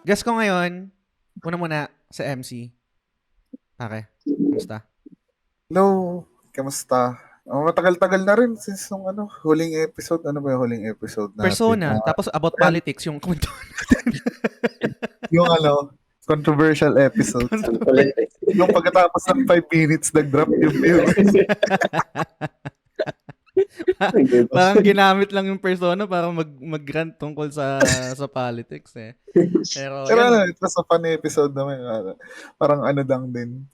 Guess ko ngayon, muna sa MC. Pare, kamusta? Hello, kamusta? Matagal-tagal na rin since nung huling episode. Ano ba yung huling episode natin? Persona, tapos about Ayan, politics yung kwento natin. yung controversial episode. Yung pagkatapos ng 5 minutes, nag-drop yung viewers. Parang ginamit lang yung persona para mag-grant tungkol sa politics eh. Pero Pero yun, it was a fun episode naman. Parang lang din.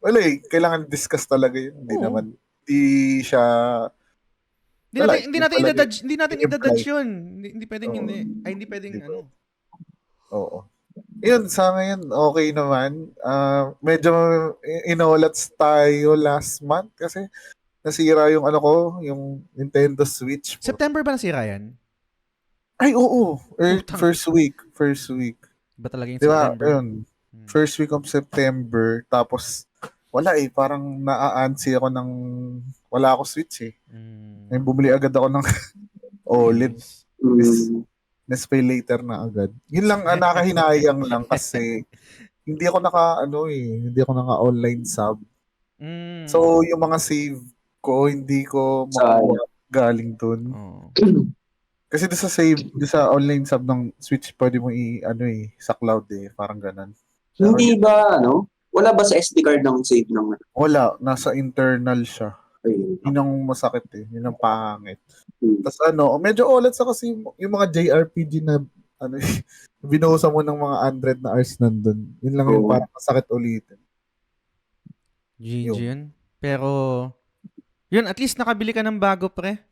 Wala kailangan discuss talaga yun. Hindi oo. naman, di siya, Hindi natin talaga idadudge imply. yun. Hindi pwedeng Oo. hindi. Ay, hindi pwedeng Di ba? ano. Oo. Yun, sa ngayon, okay naman. Medyo inolats tayo last month kasi nasira yung yung Nintendo Switch po. September ba nasira yan? Ay, oo. Putang. First week. Ba talaga yung Di ba? September? Ayun. First week of September. Tapos, wala parang naa-antsy ako ng wala ako Switch eh. Ngayon, bumili agad ako ng OLED. Nes-pay later na agad. Yun lang, nakahinayang lang kasi hindi ako hindi ako naka-online sub. So, yung mga save ko, hindi ko makuha galing dun. Oh. Kasi doon sa online sub ng Switch, pwede mo sa cloud parang ganun. Hindi ba, wala ba sa SD card ng save ng Wala, nasa internal siya. Ayun. Yun ang masakit yun ang pangit. Tapos medyo OLED sa kasi yung mga JRPG na binuhusan mo ng mga 100 na hours nandun. Yun lang yung parang masakit ulitin. GG yun. Pero, yun, at least nakabili ka ng bago, pre.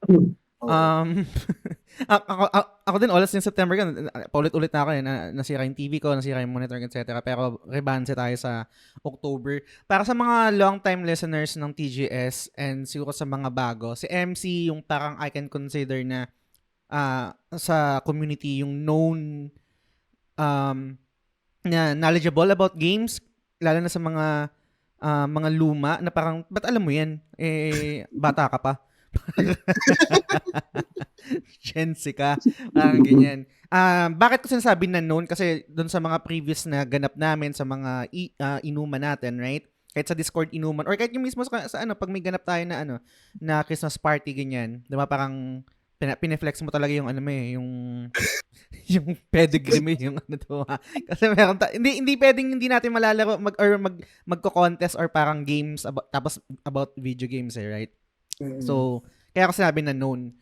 Ako din, oras yung September ka, paulit-ulit na ako nasira yung TV ko, nasira yung monitor, etc. Pero rebanse tayo sa October. Para sa mga long-time listeners ng TGS and siguro sa mga bago, si MC yung parang I can consider na sa community yung known na knowledgeable about games, lalo na sa mga luma na parang, ba't alam mo yan? Bata ka pa. Gensi ka. Parang ganyan. Bakit ko sinasabi na known? Kasi doon sa mga previous na ganap namin sa mga inuman natin, right? Kahit sa Discord inuman or kahit yung mismo sa pag may ganap tayo na na Christmas party ganyan. 'Di ba parang pineflex mo talaga yung yung pedigree mo yung to. Kasi meron hindi pwedeng hindi natin malalaro magko-contest or parang games about video games right? So, kaya ako sinabi na known.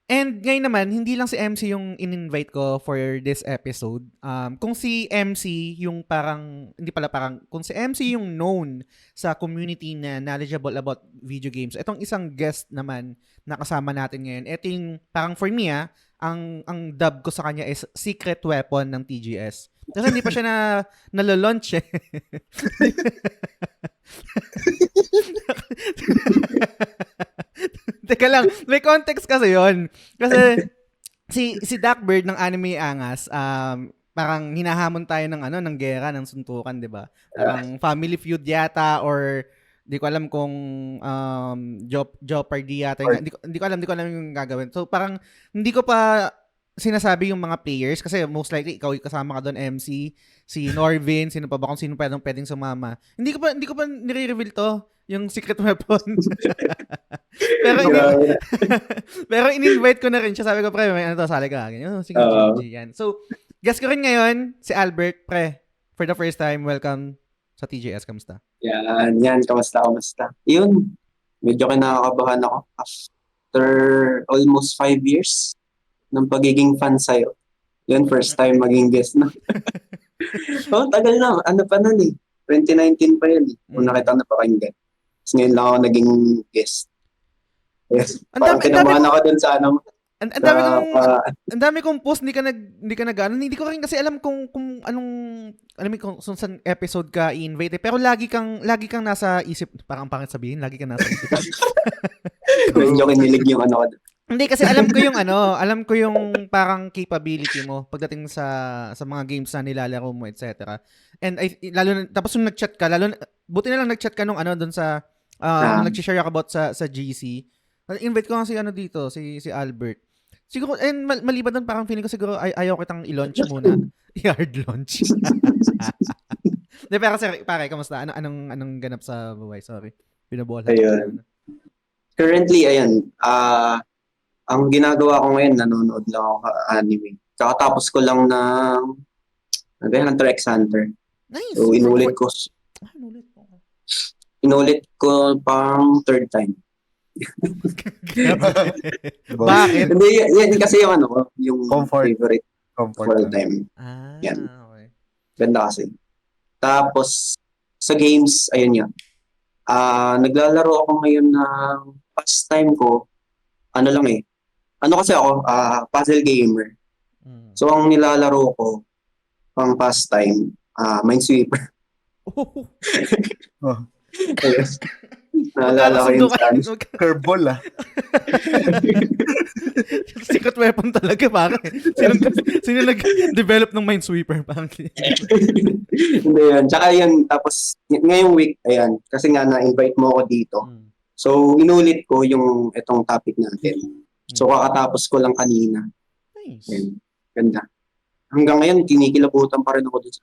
And ngayon naman, hindi lang si MC yung in-invite ko for this episode. Kung si MC yung kung si MC yung known sa community na knowledgeable about video games, itong isang guest naman na kasama natin ngayon, ito yung parang for me ang dub ko sa kanya is secret weapon ng TGS. Kasi hindi pa siya nalalaunch eh. Teka lang, may context kasi yon. Kasi si Duckbird ng Anime Angas, parang hinahamon tayo ng gera, ng suntukan, 'di ba? Parang Family Feud yata or di ko alam kung Jeopardy yata. Hindi ko alam yung gagawin. So parang hindi ko pa sinasabi yung mga players kasi most likely ikaw yung kasama ka doon, MC, si Norvin, sino pa ba kung sino pwedeng sumama. Hindi ko pa nire-reveal to yung secret weapon. pero in-invite ko na rin siya. Sabi ko, pre, may sali ka. Sige, GG yan. So, guest ko rin ngayon, si Albert, pre. For the first time, welcome sa TJS. Kamusta? Yan. Kamusta? Yun, medyo kinakabahan ako. After almost 5 years ng pagiging fan sa'yo. Yun, first time maging guest na. Tagal na. Ano pa nun 2019 pa yun. Kung nakita na pakinggan. Tapos ngayon lang ako naging guest. Yes. Parang kinamahan ako dun sa Ang dami kong post, hindi ka hindi ko rin kasi alam kung anong saan episode ka i-invite pero lagi kang nasa isip, parang pangit sabihin, lagi kang nasa isip. Medyo kinilig yung Hindi kasi alam ko yung parang capability mo pagdating sa mga games na nilalaro mo, etc. And tapos nung nag-chat ka, buti na lang nag-chat ka nung doon sa nung nag-share ako about sa GC. Invite ko nga si dito, si Albert. Siguro, and maliban doon, parang feeling ko siguro ayaw kitang i-launch muna. I-hard launch. De, pero sir, pare, kamusta? Anong ganap sa buhay? Sorry. Binabola kita. Ayun. Currently, ayan, ang ginagawa ko ngayon, nanonood lang ako anime. Kakatapos ko lang ng Hunter x Hunter. Nice. So, inulit ko pang third time. Bakit? Hindi, yan kasi yung yung Comfort. favorite Comfort. full time. Yan. Okay. Ganda kasi. Tapos, sa games, ayun yan. Naglalaro ako ngayon ng pastime ko. Ano lang eh. Ano kasi ako, puzzle gamer. So, ang nilalaro ko pang pastime, Minesweeper. Oh. Yes. Naalala ko yun sa Curveball Secret weapon talaga, pare. Sino nag-develop ng Minesweeper? Parang Hindi yan. Tsaka yan, tapos ngayong week, ayan, kasi nga na-invite mo ako dito. So, inulit ko yung itong topic natin. So, kakatapos ko lang kanina. Nice. Ayan. Ganda. Hanggang ngayon, kinikilabutan pa rin ako dun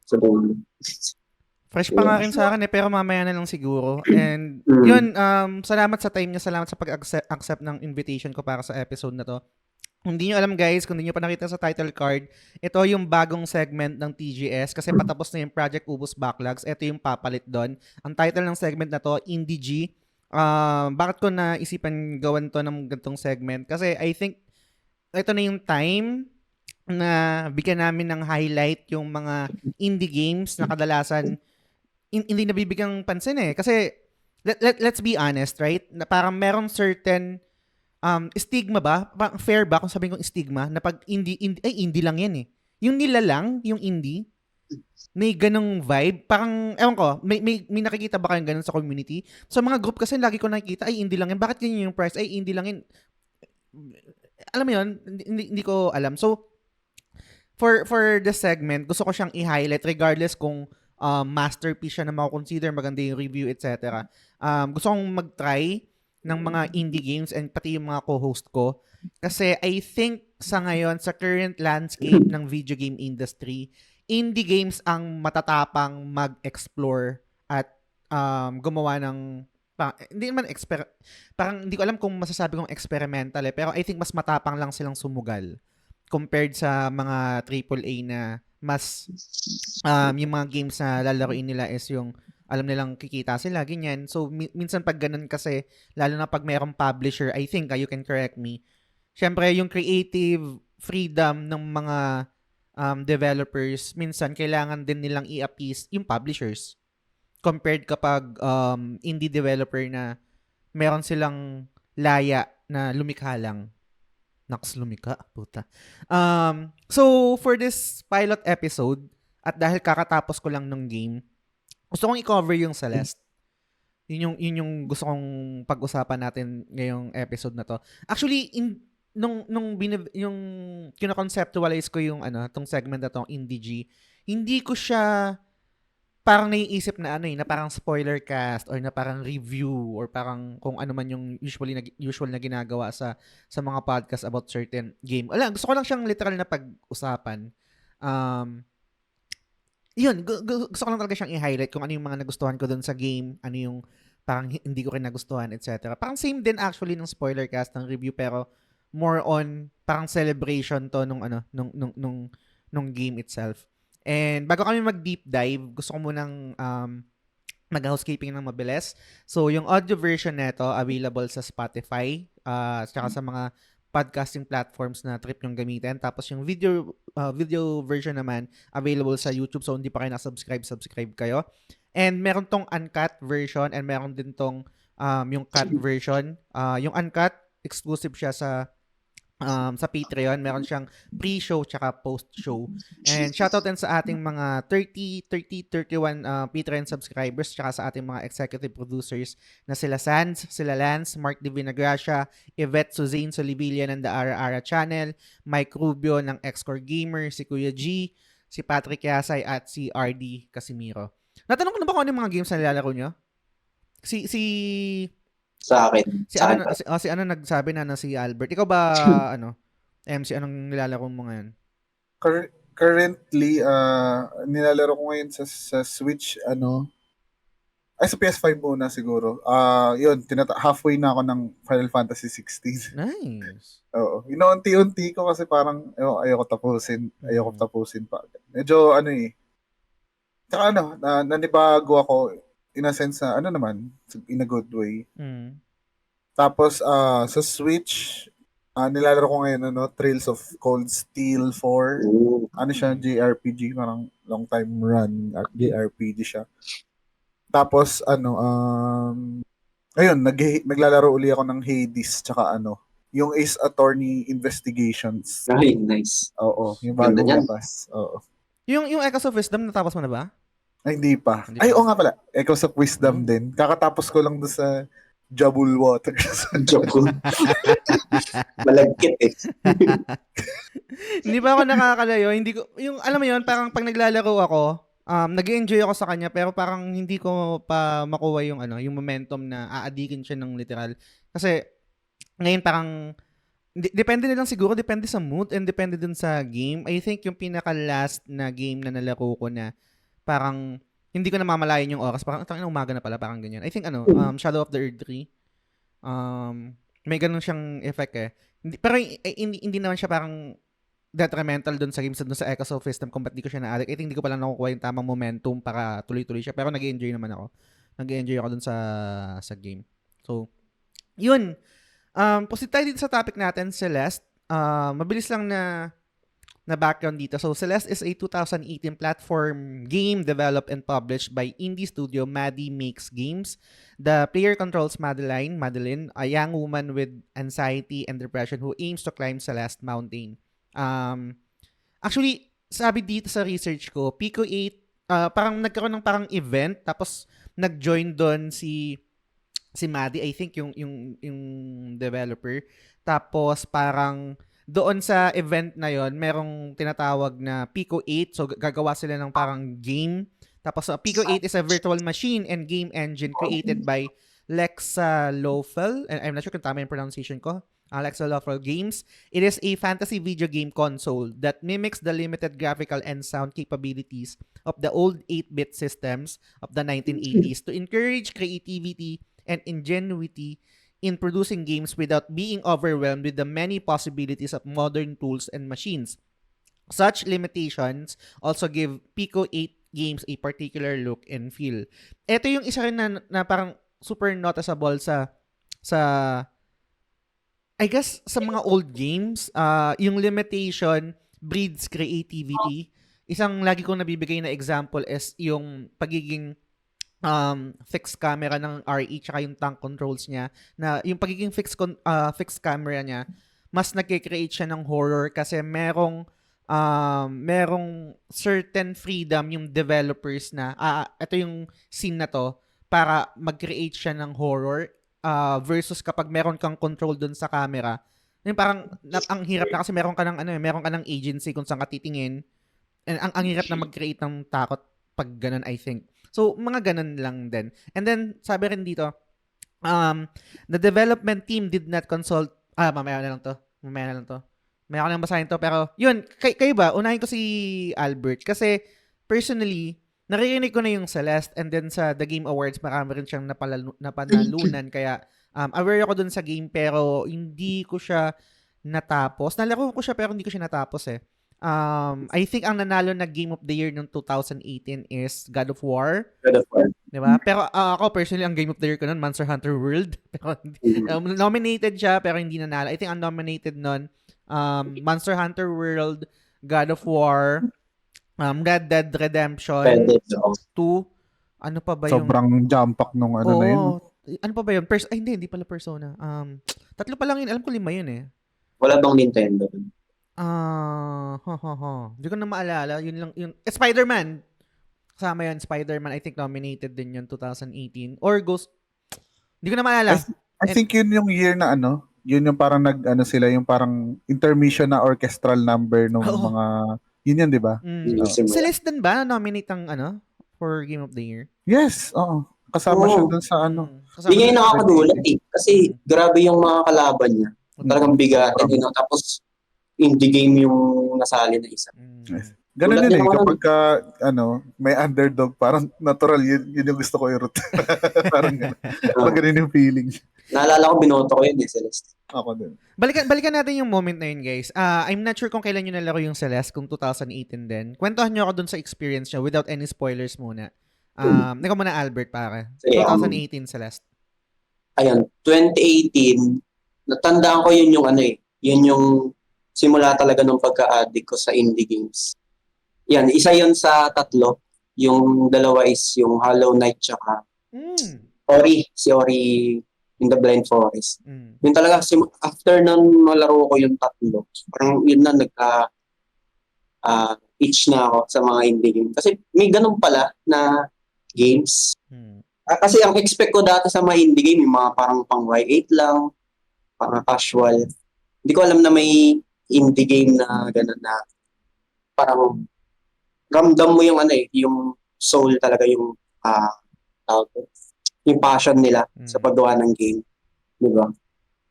sa dulo. Fresh pa nga rin sa akin pero mamaya na lang siguro. And yun, salamat sa time niya, salamat sa pag-accept ng invitation ko para sa episode na to. Kung hindi nyo alam guys, kung hindi nyo pa nakita sa title card, ito yung bagong segment ng TGS kasi patapos na yung Project Ubus Backlogs. Ito yung papalit doon. Ang title ng segment na to, Indie G. Bakit ko naisipan gawan to ng ganitong segment? Kasi I think ito na yung time na bigyan namin ng highlight yung mga indie games na kadalasan hindi nabibigyang pansin eh. Kasi let's be honest, right? Na parang meron certain stigma ba? Fair ba kung sabihin kong stigma na pag indie lang yan eh. Yung nila lang, yung indie, may ganong vibe. Parang, ewan ko, may nakikita ba kayong ganon sa community? So mga group kasi lagi ko nakikita, ay indie lang yan. Bakit ganyan yung price? Ay indie lang yan. Alam mo yun? Hindi ko alam. So, for this segment, gusto ko siyang i-highlight regardless kung masterpiece siya na mako-consider, maganda yung review, etc. Gusto kong mag-try ng mga indie games and pati yung mga co-host ko. Kasi I think sa ngayon, sa current landscape ng video game industry, indie games ang matatapang mag-explore at gumawa ng hindi naman parang hindi ko alam kung masasabi kong experimental pero I think mas matapang lang silang sumugal compared sa mga AAA na mas yung mga games na lalaroin nila is yung alam nilang kikita sila, ganyan. So, minsan pag ganun kasi, lalo na pag mayroong publisher, I think, you can correct me, syempre, yung creative freedom ng mga developers, minsan, kailangan din nilang i-appease yung publishers. Compared kapag indie developer na meron silang laya na lumikha lang. Naks, lumika, puta. So, for this pilot episode, at dahil kakatapos ko lang ng game, gusto kong i-cover yung Celeste. Yun yung gusto kong pag-usapan natin ngayong episode na to. Actually, yung kino-conceptualize ko yung tong segment na tong Indie G, hindi ko siya parang naiisip na na parang spoiler cast or na parang review or parang kung ano man yung usual na ginagawa sa mga podcast about certain game. Wala, gusto ko lang siyang literal na pag-usapan. Yun, gusto ko lang talaga siyang i-highlight kung ano yung mga nagustuhan ko dun sa game, ano yung parang hindi ko rin nagustuhan, etc. Parang same din actually ng spoiler cast ng review pero more on parang celebration to nung game itself. And bago kami mag-deep dive, gusto ko munang mag-housekeeping ng mabilis. So, yung audio version neto available sa Spotify, saka sa mga podcasting platforms na trip yung gamitin. Tapos yung video version naman available sa YouTube. So, hindi pa kayo subscribe kayo. And meron tong uncut version and meron din tong yung cut version. Yung uncut, exclusive siya sa Patreon. Meron siyang pre-show tsaka post-show. And shoutout din sa ating mga 31 Patreon subscribers tsaka sa ating mga executive producers na sila Sands, sila Lance, Mark D. Vinagracia, Yvette Suzanne Solivilla ng The Ara Ara Channel, Mike Rubio ng Xcore Gamer, si Kuya G, si Patrick Yasay at si RD Casimiro. Natanong ko na ba kung ano yung mga games na nilalaro nyo? Si Sa akin. Si Sa ano, akin. si ano nagsabi na si Albert. Ikaw ba, ano, MC, anong nilalaro mo ngayon? Currently, nilalaro ko ngayon sa Switch, sa PS5 muna siguro. Yun, halfway na ako ng Final Fantasy 16. Nice. Oo. Inaunti-unti ko kasi parang ayoko tapusin. Ayoko tapusin pa. Medyo Tsaka nanibago ako in a sense na naman, in a good way. Mm. Tapos sa Switch, nilalaro ko ngayon Trails of Cold Steel 4. Ooh. Siya, JRPG, parang long time run JRPG siya. Tapos ayun, naglalaro uli ako ng Hades tsaka yung Ace Attorney Investigations. Ay, nice. Oo, yung Ganda bagong niyan. labas. Oo. Yung Echoes of Wisdom, natapos mo na ba? Ay, hindi pa. Hindi Ay, pa. oo nga pala. Echoes of Wisdom din. Kakatapos ko lang doon sa Jabul Waters. Joke ko. Malagkit eh. Hindi pa ako nakakalayo. Hindi ko, yung, alam mo yun, parang pag naglalaro ako, nag-enjoy ako sa kanya, pero parang hindi ko pa makuha yung, yung momentum na aadikin siya ng literal. Kasi, ngayon parang, depende na lang siguro, depende sa mood and depende dun sa game. I think yung pinaka-last na game na nalaro ko na parang hindi ko namamalayan yung oras. Parang tangina umaga na pala, parang ganyan. I think Shadow of the Earth 3. May ganun siyang effect eh. Pero hindi naman siya parang detrimental dun sa games dun sa Echoes of Wisdom kung ba't di ko siya na-addict. I think hindi ko pala nakukuha yung tamang momentum para tuloy-tuloy siya. Pero nag-enjoy naman ako. Nag-enjoy ako dun sa game. So, yun. Proceed tayo dito sa topic natin, Celeste. Mabilis lang na background dito. So, Celeste is a 2018 platform game developed and published by indie studio Maddie Makes Games. The player controls Madeline, a young woman with anxiety and depression who aims to climb Celeste Mountain. Actually, sabi dito sa research ko, Pico 8, parang nagkaroon ng parang event, tapos nag-join doon si Maddie, I think yung developer. Tapos parang doon sa event na yon, merong tinatawag na Pico 8. So gagawa sila ng parang game. Tapos Pico 8 is a virtual machine and game engine created by Lexa Lofel. And I'm not sure kung tama yung pronunciation ko. Lexa Lofel Games. It is a fantasy video game console that mimics the limited graphical and sound capabilities of the old 8-bit systems of the 1980s to encourage creativity and ingenuity in producing games without being overwhelmed with the many possibilities of modern tools and machines. Such limitations also give Pico 8 games a particular look and feel. Ito yung isa rin na parang super noticeable sa I guess sa mga old games, yung limitation breeds creativity. Isang lagi kong nabibigay na example is yung pagiging fixed camera ng RE tsaka yung tank controls niya, na yung pagiging fixed camera niya, mas nagke-create siya ng horror kasi merong certain freedom yung developers na ito yung scene na to para mag-create siya ng horror versus kapag meron kang control dun sa camera. Yung parang ang hirap na kasi meron ka ng agency kung saan ka titingin. And ang hirap na mag-create ng takot pag ganun, I think. So, mga ganun lang din. And then, sabi rin dito, the development team did not consult, mamaya na lang to. May ako lang basahin to. Pero, yun, kayo ba? Unahin ko si Albert. Kasi, personally, naririnig ko na yung Celeste and then sa The Game Awards, marami rin siyang napanalunan. Kaya, aware ako dun sa game pero hindi ko siya natapos. Nalaro ko siya pero hindi ko siya natapos eh. I think ang nanalo na Game of the Year noong 2018 is God of War. God of War. Diba? Pero ako personally, ang Game of the Year ko noon, Monster Hunter World. Pero, nominated siya pero hindi nanalo. I think ang nominated noon, Monster Hunter World, God of War, Red Dead Redemption 2. Ano pa ba yung... Sobrang jump-pack nung na yun. Ano pa ba yun? Hindi pala Persona. Tatlo pa lang yun. Alam ko 5 yun eh. Wala bang Nintendo? Hindi ko na maalala. Yun lang, yun. Spider-Man. Kasama yun, Spider-Man. I think nominated din yun 2018. Or Ghost. Hindi ko na maalala. I think yun yung year na yun yung parang sila, yung parang intermission na orchestral number ng mga, yun yun, di ba? Celeste din ba nominate ang for Game of the Year? Yes, oo. Kasama siya Oo. dun sa ano. Kasama Hindi sa nga yung nakakagulat 2018. eh. Kasi Mm. grabe yung mga kalaban niya. Talagang bigatin, Sobrang. Tapos indie game yung nasali na isa. Yes. Mm. Ganun Gulat yun din eh. ako nun. Kapag ka, may underdog, parang natural yun yung gusto ko i-root. Parang gano'n. Parang Ah, ganun yung feeling. naalala ko, binoto ko yun Celeste. Ako din. Balikan natin yung moment na yun, guys. I'm not sure kung kailan nyo nalaro yung Celeste, kung 2018 din. Kwentuhan nyo ako dun sa experience nyo without any spoilers muna. Ikaw muna, Albert, pare. Sige, 2018 Celeste. ayun, 2018, natandaan ko yun yung yun yung simula talaga ng pagka-addict ko sa indie games. Yan, isa yun sa tatlo. Yung dalawa is yung Hollow Knight tsaka si Ori in the Blind Forest. Yun talaga, after nun malaro ko yung tatlo, parang yun na itch na ako sa mga indie games. Kasi may ganun pala na games. Kasi ang expect ko dati sa mga indie game, yung mga parang pang Y8 lang, pang casual. Hindi ko alam na may indie game na gano'n na parang ramdam mo yung yung soul talaga yung tawag ko, yung passion nila sa paggawa ng game. Di ba?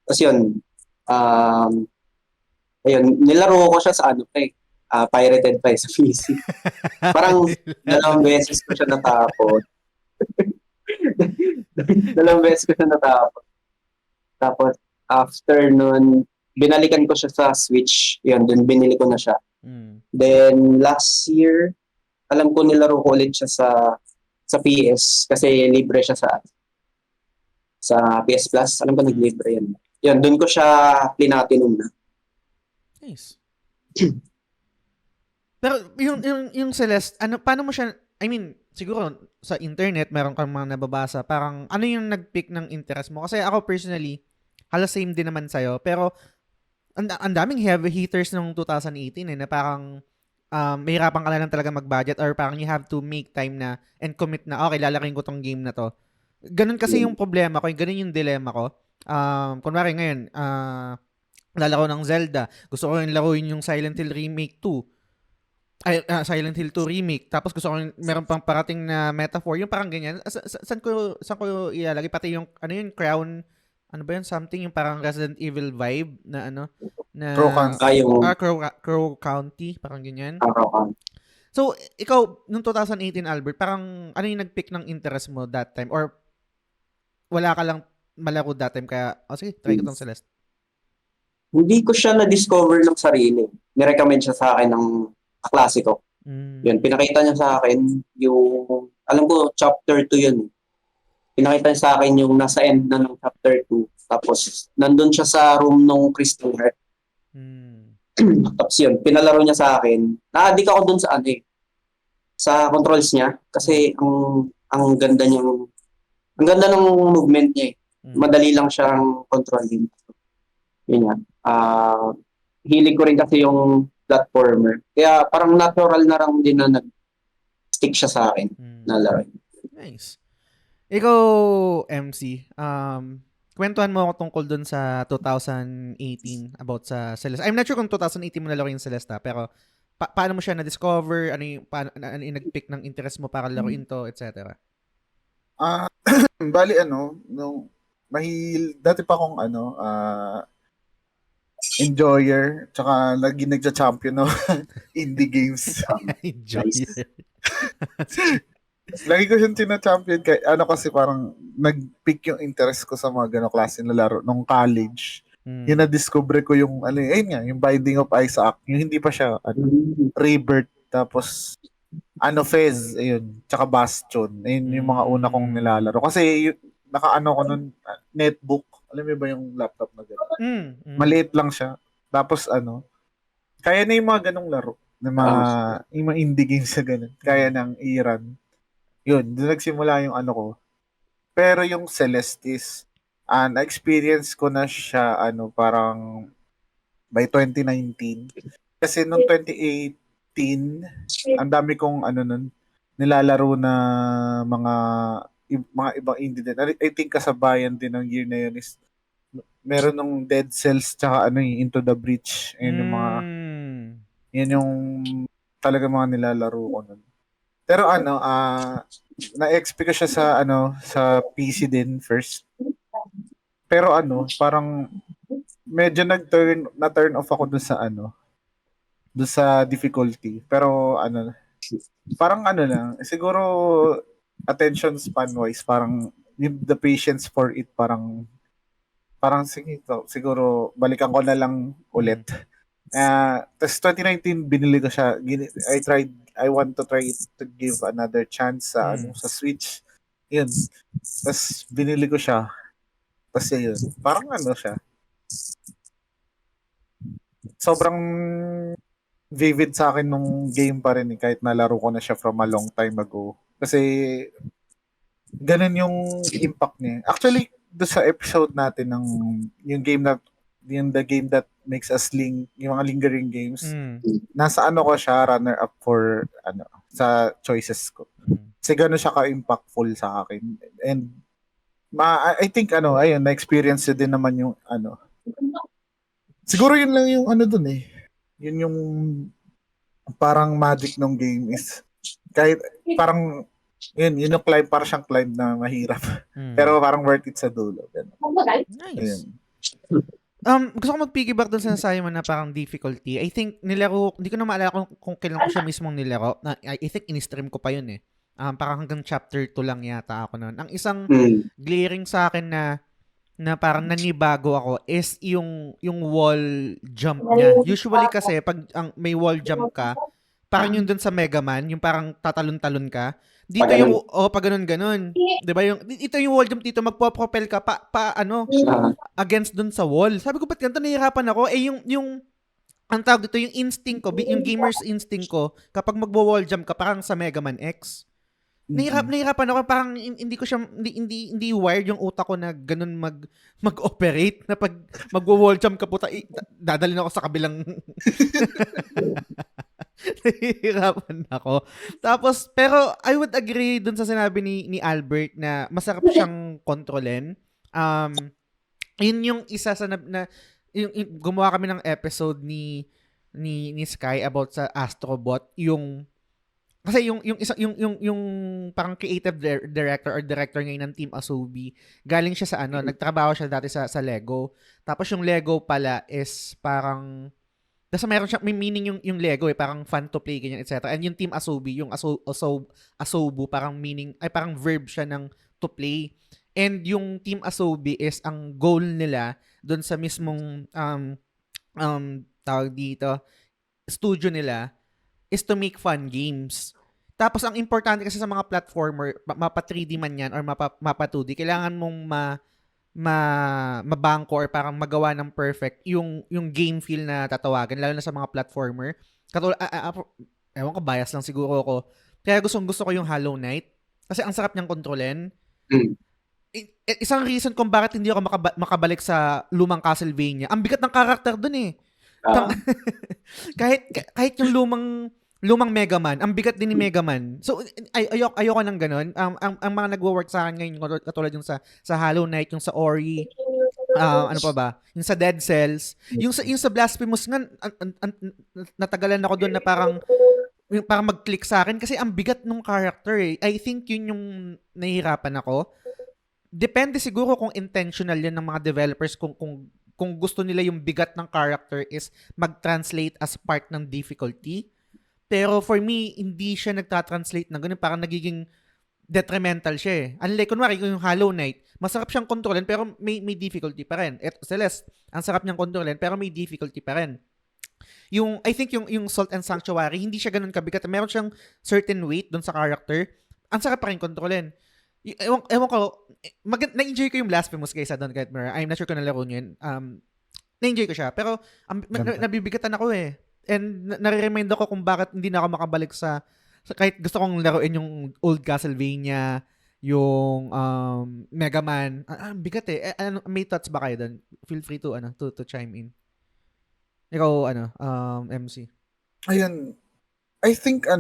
Kasi yun, ayun, nilaro ko siya sa pirated pa sa PC. Parang dalawang beses ko siya natapos. Dalawang beses ko siya natapos. Tapos, after nun, binalikan ko siya sa Switch. Yun, dun binili ko na siya. Then, last year, alam ko nilaro ko ulit siya sa PS kasi libre siya sa PS Plus. Alam ko naglibre yan. Yun, dun ko siya platinum na. Nice. Pero yung Celeste, paano mo siya, I mean, siguro sa internet meron kang mga nababasa, parang ano yung nag-pick ng interest mo? Kasi ako personally, halos same din naman sa'yo, pero ang daming heavy hitters nung 2018 na parang mahirapan ka na lang talaga mag-budget or parang you have to make time na and commit na, okay, lalaking ko tong game na to. Ganun kasi yung problema ko, ganun yung dilemma ko. Kunwari ngayon, lalaro ng Zelda, gusto ko yung laruin yung Silent Hill Remake 2. Silent Hill 2 Remake. Tapos gusto ko meron pang parating na metaphor. Yung parang ganyan. Saan ko ilalagay? Pati yung, Crown, ba yun? Something, yung parang Resident Evil vibe na Crow Country. Crow County. Parang ganyan. Araw. So, ikaw, nung 2018, Albert, parang ano yung nag-pick ng interest mo that time? Or wala ka lang malaro that time kaya, sige, try ko tong Celeste. Hindi ko siya na-discover ng sarili. Nirecommend siya sa akin ng kaklase ko. Yun, pinakita niya sa akin yung, alam ko, chapter 2 yun. Pinakita niya sa akin yung nasa end na ng chapter 2. Tapos, nandun siya sa room ng Crystal Heart. Tapos yun, pinalaro niya sa akin. Na-addict ako dun sa sa controls niya. Kasi ang ganda niyang, ang ganda ng movement niya eh. Madali lang siyang controlling. Yun yan. Hilig ko rin kasi yung platformer. Kaya parang natural na lang din na nag-stick siya sa akin na laro. Nice. Ikaw, MC, kwentuhan mo ako tungkol dun sa 2018 about sa Celeste. I'm not sure kung 2018 mo nalaro yung Celeste, pero paano mo siya na-discover? Ano yung nag-pick ng interest mo para laruin to, etc.? Bali dati pa akong enjoyer, tsaka lagi nagcha-champion no indie games. Enjoyer. Lagi ko siyang tina-champion kasi parang nag-pick yung interest ko sa mga ganong klase na laro nung college. Yun na-discover ko yung yung Binding of Isaac, yung hindi pa siya Rebirth, tapos Fez, ayun, tsaka Bastion. Ayun yung mga una kong nilalaro. Kasi ko nun, netbook. Alam mo ba yung laptop na gano'n? Maliit lang siya. Tapos kaya na yung mga ganong laro. Yung mga indie games na gano'n. Kaya nang i-run. Yun, doon nagsimula yung ko. Pero yung Celeste is, na-experience ko na siya, parang by 2019. Kasi nung 2018, ang dami kong nun, nilalaro na mga ibang indie din. I think kasabayan din ng year na yun is meron ng Dead Cells tsaka Into the Breach. Yun yung talaga mga nilalaro ko nun. Pero na-XP ko siya sa PC din first. Pero parang medyo na-turn off ako dun sa difficulty. Pero parang lang, siguro attention span wise, parang the patience for it, parang sige, siguro balikan ko na lang ulit. Tapos 2019 binili ko siya. I want to try it to give another chance sa Switch. Yun. Tapos binili ko siya. Tapos yun. Parang siya. Sobrang vivid sa akin nung game pa rin kahit nalaro ko na siya from a long time ago. Kasi ganun yung impact niya. Actually, doon sa episode natin ng yung the game that makes us yung mga lingering games, nasa ko siya, runner up for sa choices ko. Kasi gano'n siya ka-impactful sa akin. And I think ayun, na-experience din naman yung siguro yun lang yung dun eh. Yun yung parang magic ng game is kahit parang yun yung climb, parang siyang climb na mahirap. Pero parang worth it sa dulo. Nice. Gusto ko mag-piggyback dun sa nasabi mo na parang difficulty. I think nilaro, hindi ko na maalala kung kailan ko siya mismong nilaro. I think in-stream ko pa yun eh. Parang hanggang chapter 2 lang yata ako noon. Ang isang glaring sa akin na parang nanibago ako is yung wall jump niya. Usually kasi pag may wall jump ka, parang yun dun sa Mega Man, yung parang tatalon-talon ka. Dito yung pag ganun. 'Di ba yung ito yung wall jump dito, magpo-propel ka against dun sa wall. Sabi ko ba't ganito, nahihirapan ako. Yung ang tawag dito, yung instinct ko, yung gamer's instinct ko kapag magwo-wall jump ka parang sa Mega Man X. Nahihirapan ako, parang hindi ko siya hindi wired yung utak ko na ganun mag-operate na pag magwo-wall jump ka puta dadalhin ako sa kabilang nahihirapan ako. Tapos pero I would agree dun sa sinabi ni Albert na masarap siyang kontrolin. Yun yung isa sa yung gumawa kami ng episode ni Sky about sa Astrobot, kasi yung parang creative director or director ngayon ng Team Asobi, galing siya sa nagtrabaho siya dati sa Lego. Tapos yung Lego pala is parang meron siya, may meaning yung Lego parang fun to play ganyan, etc. And yung Team Asobi, yung Asobu, parang meaning ay parang verb siya ng to play. And yung Team Asobi is ang goal nila doon sa mismong tawag dito, studio nila is to make fun games. Tapos ang importante kasi sa mga platformer, mapa 3D man yan or mapa 2D, kailangan mong mabangko or parang magawa ng perfect yung game feel na tatawagan, lalo na sa mga platformer. Katulad, ewan ko, bias lang siguro ako. Kaya gusto ko yung Hollow Knight kasi ang sarap niyang kontrolin. Isang reason kung bakit hindi ako makabalik sa lumang Castlevania, ang bigat ng karakter dun eh. Kahit yung lumang Mega Man, ang bigat din ni Mega Man. So ayoko ng ganun. Ang mga nagwo-work sa akin ngayon katulad yung sa Hollow Knight, yung sa Ori, ano pa ba? Yung sa Dead Cells, yung sa Blasphemous nga natagalan ako doon na parang mag-click sa akin kasi ang bigat ng character eh. I think yun yung nahihirapan ako. Depende siguro kung intentional yan ng mga developers, kung gusto nila yung bigat ng character is mag-translate as part ng difficulty. Pero for me, hindi siya nagta-translate ng ganun. Parang nagiging detrimental siya eh. Unlike, kunwari, yung Hollow Knight, masarap siyang kontrolin pero may difficulty pa rin. Celeste, ang sarap niyang kontrolin pero may difficulty pa rin. I think yung Salt and Sanctuary, hindi siya ganun kabigat. Meron siyang certain weight doon sa character. Ang sarap pa rin kontrolin. Ewan ko, na-enjoy ko yung Blasphemous kaysa doon kahit I'm not sure kung nalaro niyo yun. Na-enjoy ko siya. Pero nabibigatan ako eh. And nare-remind ako kung bakit hindi na ako makabalik sa kahit gusto kong laruin yung old Castlevania, yung Mega Man. Bigat eh. May thoughts ba kayo doon? Feel free to chime in. Ikaw MC. Ayun. I think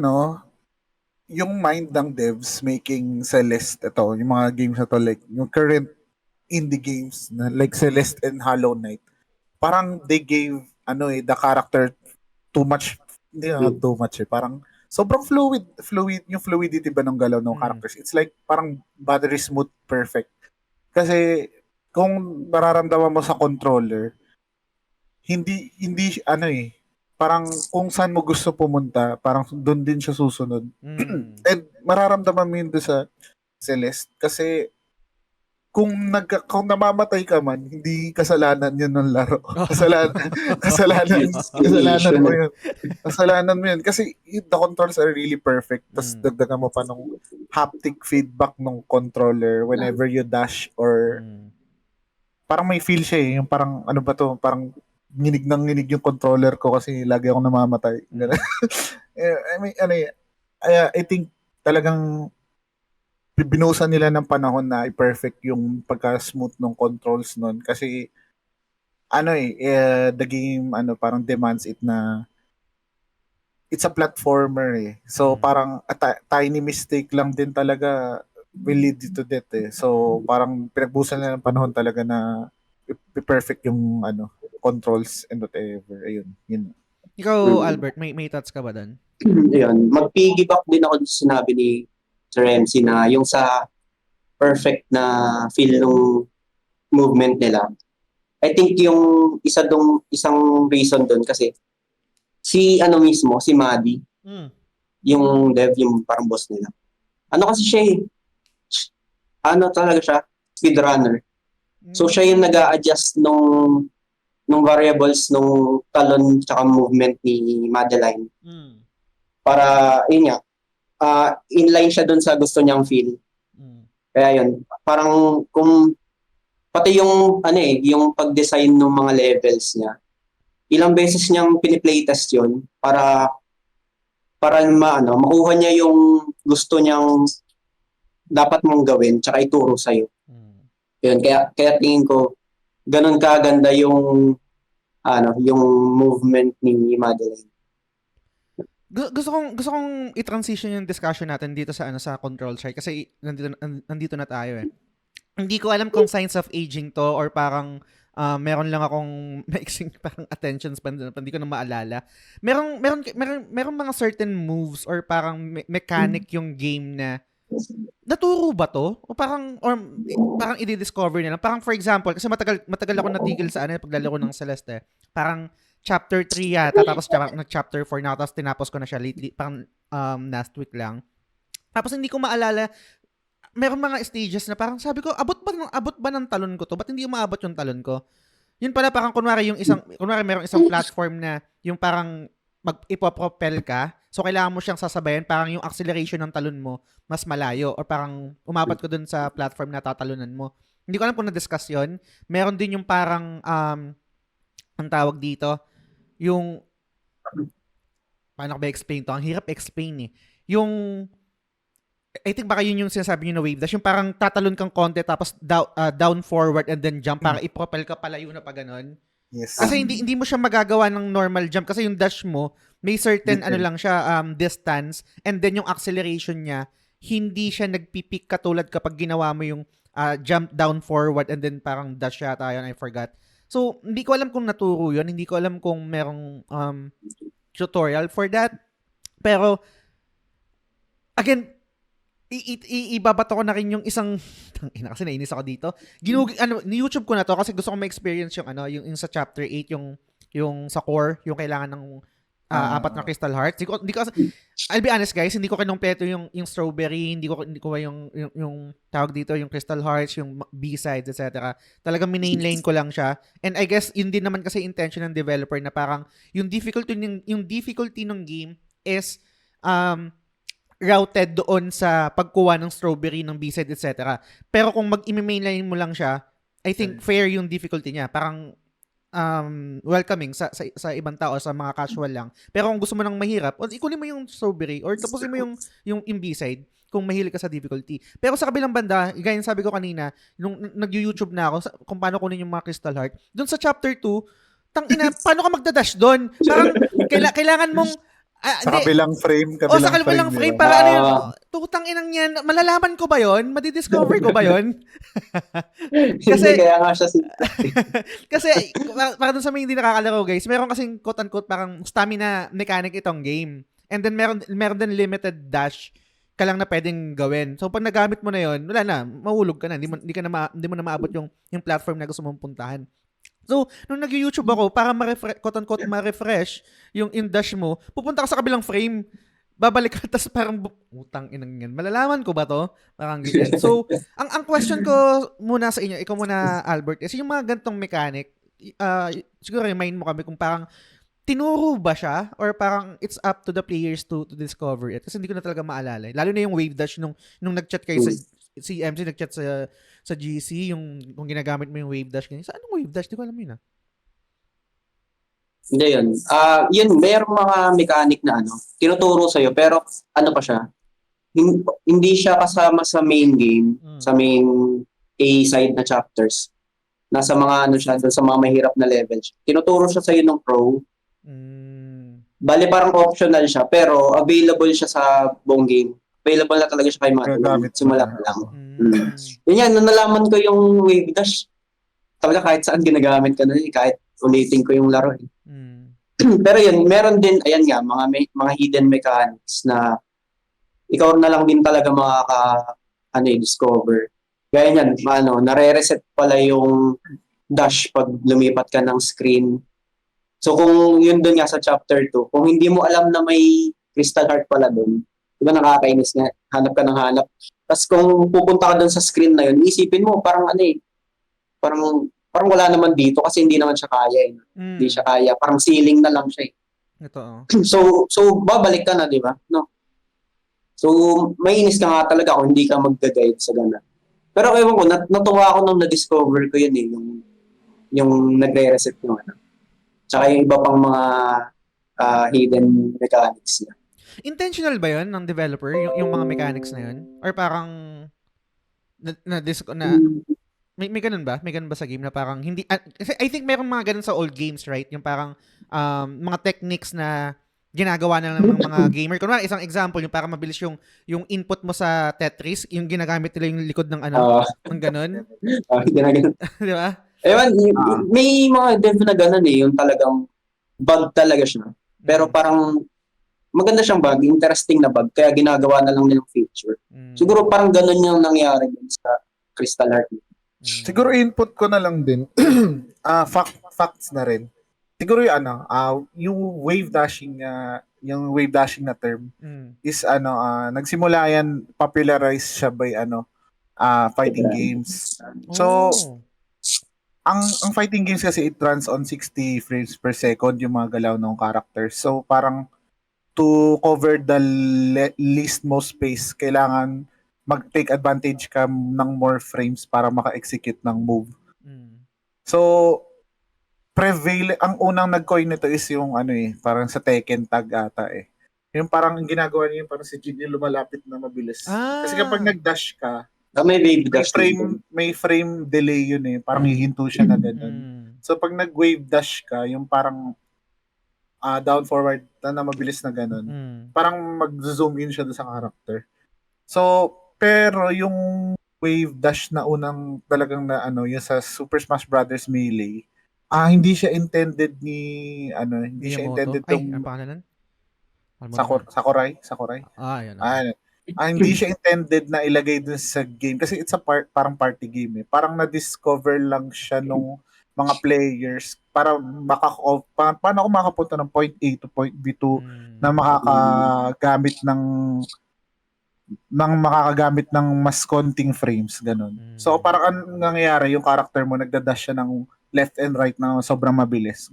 yung mind ng devs making Celeste, yung mga games na to, like yung current indie games na like Celeste and Hollow Knight, parang they gave the character too much, hindi too much eh, parang sobrang fluid yung fluidity ba ng galaw ng Mm. characters. It's like parang battery smooth perfect. Kasi kung nararamdaman mo sa controller, hindi ano parang kung saan mo gusto pumunta, parang doon din siya susunod. Mm. And mararamdaman mo yun doon sa Celeste kasi kung namamatay ka man, hindi kasalanan yun ng laro. Kasalanan mo yun. Kasalanan mo yun. Kasi the controls are really perfect. Tapos dagdagan mo pa nung haptic feedback ng controller whenever you dash or parang may feel siya eh. Yung parang ano ba to, parang nginig yung controller ko kasi lagi ako namamatay. I mean, I think talagang binuhusan nila ng panahon na i-perfect yung pagka-smooth ng controls nun kasi the game parang demands it na it's a platformer eh. So parang tiny mistake lang din talaga will lead you to death eh. So parang pinagbuhusan nila ng panahon talaga na i-perfect yung controls and whatever. Ayun, yun. Ikaw, Albert, may thoughts ka ba doon? Ayun, mag-piggyback din ako sa sinabi ni Sir MC na yung sa perfect na feel ng movement nila. I think yung isang reason doon kasi si Madi, yung dev, yung parang boss nila. Ano kasi siya talaga siya, speedrunner. So siya yung nag-a-adjust nung variables nung talon tsaka movement ni Madeline. Para, yun nga, inline siya dun sa gusto niyang feel. Kaya yun, parang kung pati yung yung pag-design ng mga levels niya, ilang beses niyang piniplaytest yun para makuha niya yung gusto niyang dapat mong gawin tsaka ituro sa'yo. Yun, kaya tingin ko ganun kaganda yung yung movement ni Madeline. Gusto kong i-transition yung discussion natin dito sa sa control chart kasi nandito na tayo eh. Hindi ko alam kung signs of aging to or parang meron lang akong mixing parang attention span, hindi ko na maalala. Merong mga certain moves or parang mechanic yung game na naturo ba to? O parang i-discover nila. Parang for example, kasi matagal ako natigil sa paglalaro ng Celeste. Parang chapter 3 yata, tapos chapter 4 na, tapos tinapos ko na siya lately, parang last week lang. Tapos hindi ko maalala, meron mga stages na parang sabi ko, abot ba ng talon ko to? Ba't hindi umaabot yung talon ko? Yun pala parang kunwari merong isang platform na yung parang ipopropel ka, so kailangan mo siyang sasabayan, parang yung acceleration ng talon mo mas malayo or parang umabot ko dun sa platform na tatalunan mo. Hindi ko alam kung na-discuss yun. Meron din yung parang ang tawag dito, yung paano ko ba explain to? Ang hirap explain eh. Yung I think baka yun yung sinasabi nyo na wave dash, yung parang tatalon kang konti tapos down forward and then jump para ipropel ka palayo na pa ganon. Yes. Kasi hindi mo siya magagawa ng normal jump kasi yung dash mo may certain lang siya distance and then yung acceleration niya hindi siya nagpipik katulad kapag ginawa mo yung jump down forward and then parang dash yata yun, I forgot. So hindi ko alam kung naturo yun, hindi ko alam kung merong tutorial for that. Pero again, ibabato ko na rin yung isang kasi nainis ako dito. Ni-YouTube ko na to kasi gusto ko ma-experience yung yung sa chapter 8 yung sa core, yung kailangan ng apat na crystal hearts. I'll be honest guys, hindi ko kinumpleto yung strawberry, hindi ko yung tawag dito, yung crystal hearts, yung B-sides, etc. Talagang main ko lang siya. And I guess yun din naman kasi intention ng developer na parang yung difficulty ng game is routed doon sa pagkuha ng strawberry, ng B-side, etc. Pero kung mag-mainline mo lang siya, I think fair yung difficulty niya. Parang welcoming sa ibang tao, sa mga casual lang. Pero kung gusto mo ng mahirap, ikunin mo yung strawberry or tapusin mo yung B-side kung mahilig ka sa difficulty. Pero sa kabilang banda, gaya sabi ko kanina, nung nag-YouTube na ako kung paano kunin yung mga crystal heart, doon sa chapter 2, paano ka magdadash doon? Parang kailangan mong sa kabilang frame. Sa kabilang frame. Para ano yun, tutang inang yan, malalaman ko ba yun? Madidiscover ko ba yun? Kasi kaya nga siya kasi, para dun sa mga hindi nakakalaro guys, meron kasing quote-unquote parang stamina mechanic itong game. And then meron din limited dash ka lang na pwedeng gawin. So pag nagamit mo na 'yon, wala na, mahulog ka na. Hindi mo na maabot yung platform na gusto mong puntahan. So, nung nag-YouTube ako, para quote-unquote ma-refresh yung dash mo, pupunta ka sa kabilang frame, babalik ka, tapos parang, utang inang yan. Malalaman ko ba to? Parang ganyan. So, ang question ko muna sa inyo, ikaw muna, Albert, is yung mga gantong mechanic, siguro remind mo kami kung parang, tinuro ba siya? Or parang it's up to the players to discover it? Kasi hindi ko na talaga maalala. Lalo na yung wave dash nung nag-chat kayo si MC nag-chat sa GC, yung kung ginagamit mo yung wave dash. Ganyan. Saan yung wave dash? Di ko alam yun Hindi yun. Yun, mayroong mga mechanic na tinuturo sa'yo, pero ano pa siya? Hindi siya kasama sa main game, sa main A side na chapters. Nasa mga siya, doon sa mga mahirap na levels. Tinuturo siya sa'yo ng pro. Bali parang optional siya, pero available siya sa buong game. Available na talaga siya kay mga simula pa lang. Yan, nung nalaman ko yung wave dash, talaga kahit saan ginagamit ka na kahit ulitin ko yung laro. Pero yun, meron din, ayan nga, mga hidden mechanics na ikaw na lang din talaga discover. Gaya niyan, nare-reset pala yung dash pag lumipat ka ng screen. So kung yun doon nga sa chapter 2, kung hindi mo alam na may crystal heart pala doon, diba nakakainis nga, hanap ka ng hanap. Tapos kung pupunta ka doon sa screen na yun, isipin mo, parang parang wala naman dito kasi hindi naman siya kaya. Hindi siya kaya. Parang ceiling na lang siya. Ito, So babalik ka na, di ba? No? So, mainis ka nga talaga kung hindi ka mag-guide sa gana. Pero ewan ko, natuwa ako nung na-discover ko yun yung nagre-reset yung Tsaka yung iba pang mga hidden mechanics niya. Intentional ba yun ng developer, yung mga mechanics na yun? Or parang may ganun ba? May ganun ba sa game na parang hindi I think mayroong mga ganun sa old games, right? Yung parang mga techniques na ginagawa na lang ng mga gamer. Kunwari, isang example, yung parang mabilis yung input mo sa Tetris, yung ginagamit nila yung likod ng ng ganun. Di ba? Ewan, may mga dev na ganun yung talagang bug talaga siya. Pero parang maganda siyang bug, interesting na bug, kaya ginagawa na lang nilang feature. Siguro parang ganun yung nangyari din sa Crystal Heart. Siguro input ko na lang din, facts na rin. Siguro yung wave dashing na term is nagsimula yan, popularized siya by fighting games. So ang fighting games kasi it runs on 60 frames per second yung mga galaw ng characters. So parang to cover the least most space, kailangan mag-take advantage ka ng more frames para maka-execute ng move. So ang unang nag-coin nito is yung parang sa Tekken tag ata . Yung parang ginagawa niya parang si Jin yung lumalapit na mabilis. Kasi kapag nag-dash ka, may frame delay yun . Parang hihinto siya na ganun. So pag nag-wave dash ka, yung parang down forward na mabilis na ganun, parang mag-zoom in siya doon sa character. So, pero yung wave dash na unang talagang na yung sa Super Smash Brothers Melee, hindi siya intended hindi siya intended ang pangalan? Sakurai. Yun. Hindi siya intended na ilagay dun sa game kasi it's a parang party game . Parang na-discover lang siya nung mga players para paano ako makapunta ng point A to point B to na makakagamit ng mas konting frames, ganun. So parang ang nangyayari, yung character mo nagda-dash siya ng left and right na sobrang mabilis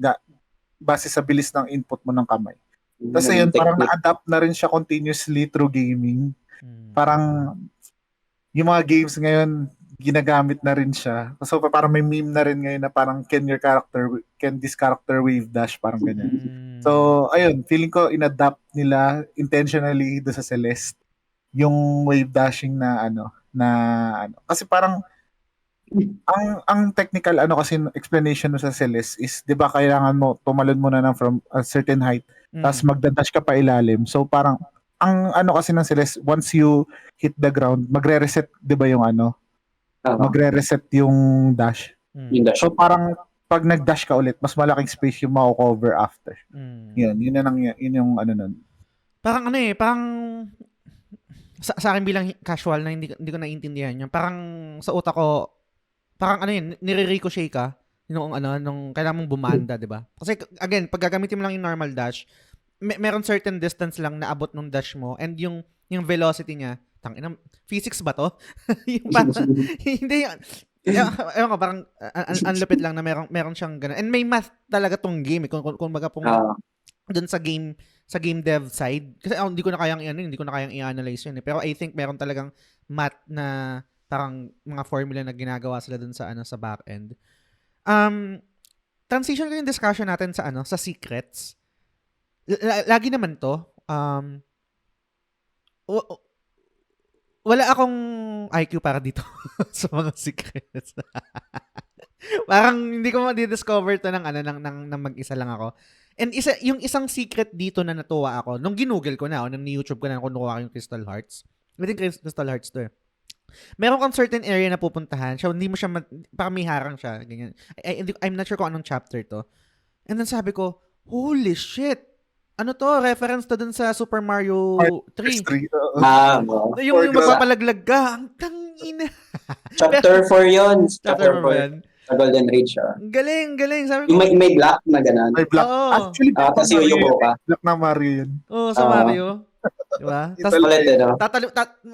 base sa bilis ng input mo ng kamay. Kasi yun, parang na-adapt na rin siya continuously through gaming. Parang yung mga games ngayon ginagamit na rin siya. So parang may meme na rin ngayon na parang can this character wave dash, parang ganyan. So ayun, feeling ko in-adapt nila intentionally do sa Celeste yung wave dashing na kasi parang ang technical kasi explanation mo sa Celeste is 'di ba kailangan mo tumalon muna from a certain height tapos magda-dash ka pa ilalim. So parang ang kasi ng Celeste, once you hit the ground, magre-reset 'di ba yung magre-reset yung dash. So parang pag nag-dash ka ulit, mas malaking space yung mako-cover after. Yun yung nun. parang ano eh, parang sa akin bilang casual na hindi ko naiintindihan yun. Parang sa utak ko, parang ano yun, nire-ricochet ka nung kailangan mong bumanda, di ba? Kasi again, pag gagamitin mo lang yung normal dash, meron certain distance lang na abot ng dash mo and yung velocity niya, tangina, physics ba to? yung parang, hindi, ewan ko, parang ang lupit lang na meron siyang ganun. And may math talaga tong game, kung baga pong dun sa game dev side. Kasi hindi ko na kayang i-analyze yun eh. Pero I think meron talagang math na parang mga formula na ginagawa sila dun sa sa back end. Transition ko yung discussion natin sa secrets. Lagi naman to, wala akong IQ para dito sa mga secrets. Parang hindi ko ma-discover to ng mag-isa lang ako. And yung isang secret dito na natuwa ako, nung ginugol ko na, nung YouTube ko na kinuha ko yung Crystal Hearts. I think Crystal Hearts to eh. Meron kang certain area na pupuntahan, so hindi mo siya, parang may harang siya, ganyan. I'm not sure kung anong chapter to. And then sabi ko, holy shit! Ano to? Reference to dun sa Super Mario 3. Yung magpapalaglag ka. Ang tangina. Chapter 4 yun. Chapter 4 yan. Sa Golden Age. Galing. Sabi ko. Yung may black na gano'n. May black. Actually, tapos yung ka. Black na Mario yun. Oo, sa Mario. Diba? Tapos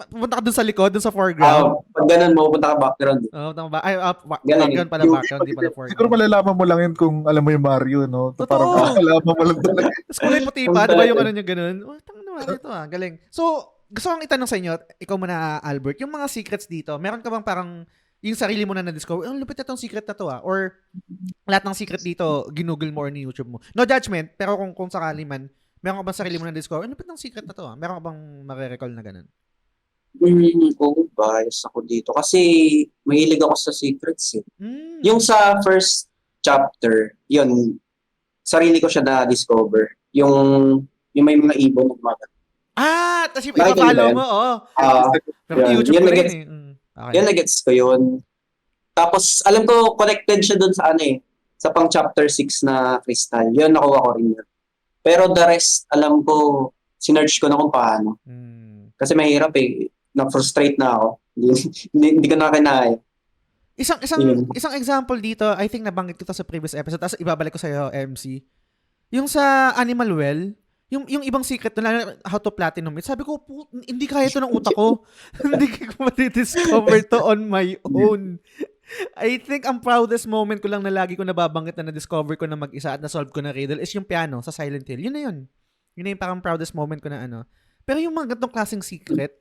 pupunta ka dun sa likod, dun sa foreground. Pag ganun, mapupunta ka background. Oo, background pala, background, di pala foreground. Siguro malalaman mo lang yun kung alam mo yung Mario, no? Totoo. Parang malalaman mo lang talaga. Tapos kulay puti pa, diba yung niya ganun? Tangin na Mario to galing. So, gusto kong itanong sa inyo, ikaw muna Albert, yung mga secrets dito, meron ka bang parang yung sarili mo na na-discover, lupit na tong secret na to or lahat ng secret dito, ginugol mo or ni YouTube mo. No judgment, pero kung sakali man, meron ka bang sarili mo na discover? Ano ba ng secret na to? Meron ka bang mare-recall na ganun? Bias ako dito. Kasi mahilig ako sa secrets eh. Yung sa first chapter, yun, sarili ko siya na-discover. Yung may mga ibon na gumagat. Tapos yung ipa-follow mo, pero YouTube ko rin eh. Okay. Yan, nagets ko yun. Tapos, alam ko, connected siya dun sa sa pang chapter 6 na Crystal. Yun, nakuha ko rin yun. Pero the rest, alam ko, sinerch ko na kung paano. Kasi mahirap eh. Na-frustrate na ako. Hindi ko na kinaya. Isang example dito, I think nabanggit ko to sa previous episode, tapos ibabalik ko sa'yo, MC. Yung sa Animal Well, yung ibang secret na how to platinum it, sabi ko, hindi kaya to ng utak ko. Hindi ko ma-discover to on my own. I think ang proudest moment ko lang na lagi ko nababanggit na na-discover ko na mag-isa at na-solve ko na riddle is yung piano sa Silent Hill. Yun na yun. Yun na yung parang proudest moment ko na Pero yung mga ganitong klaseng secret,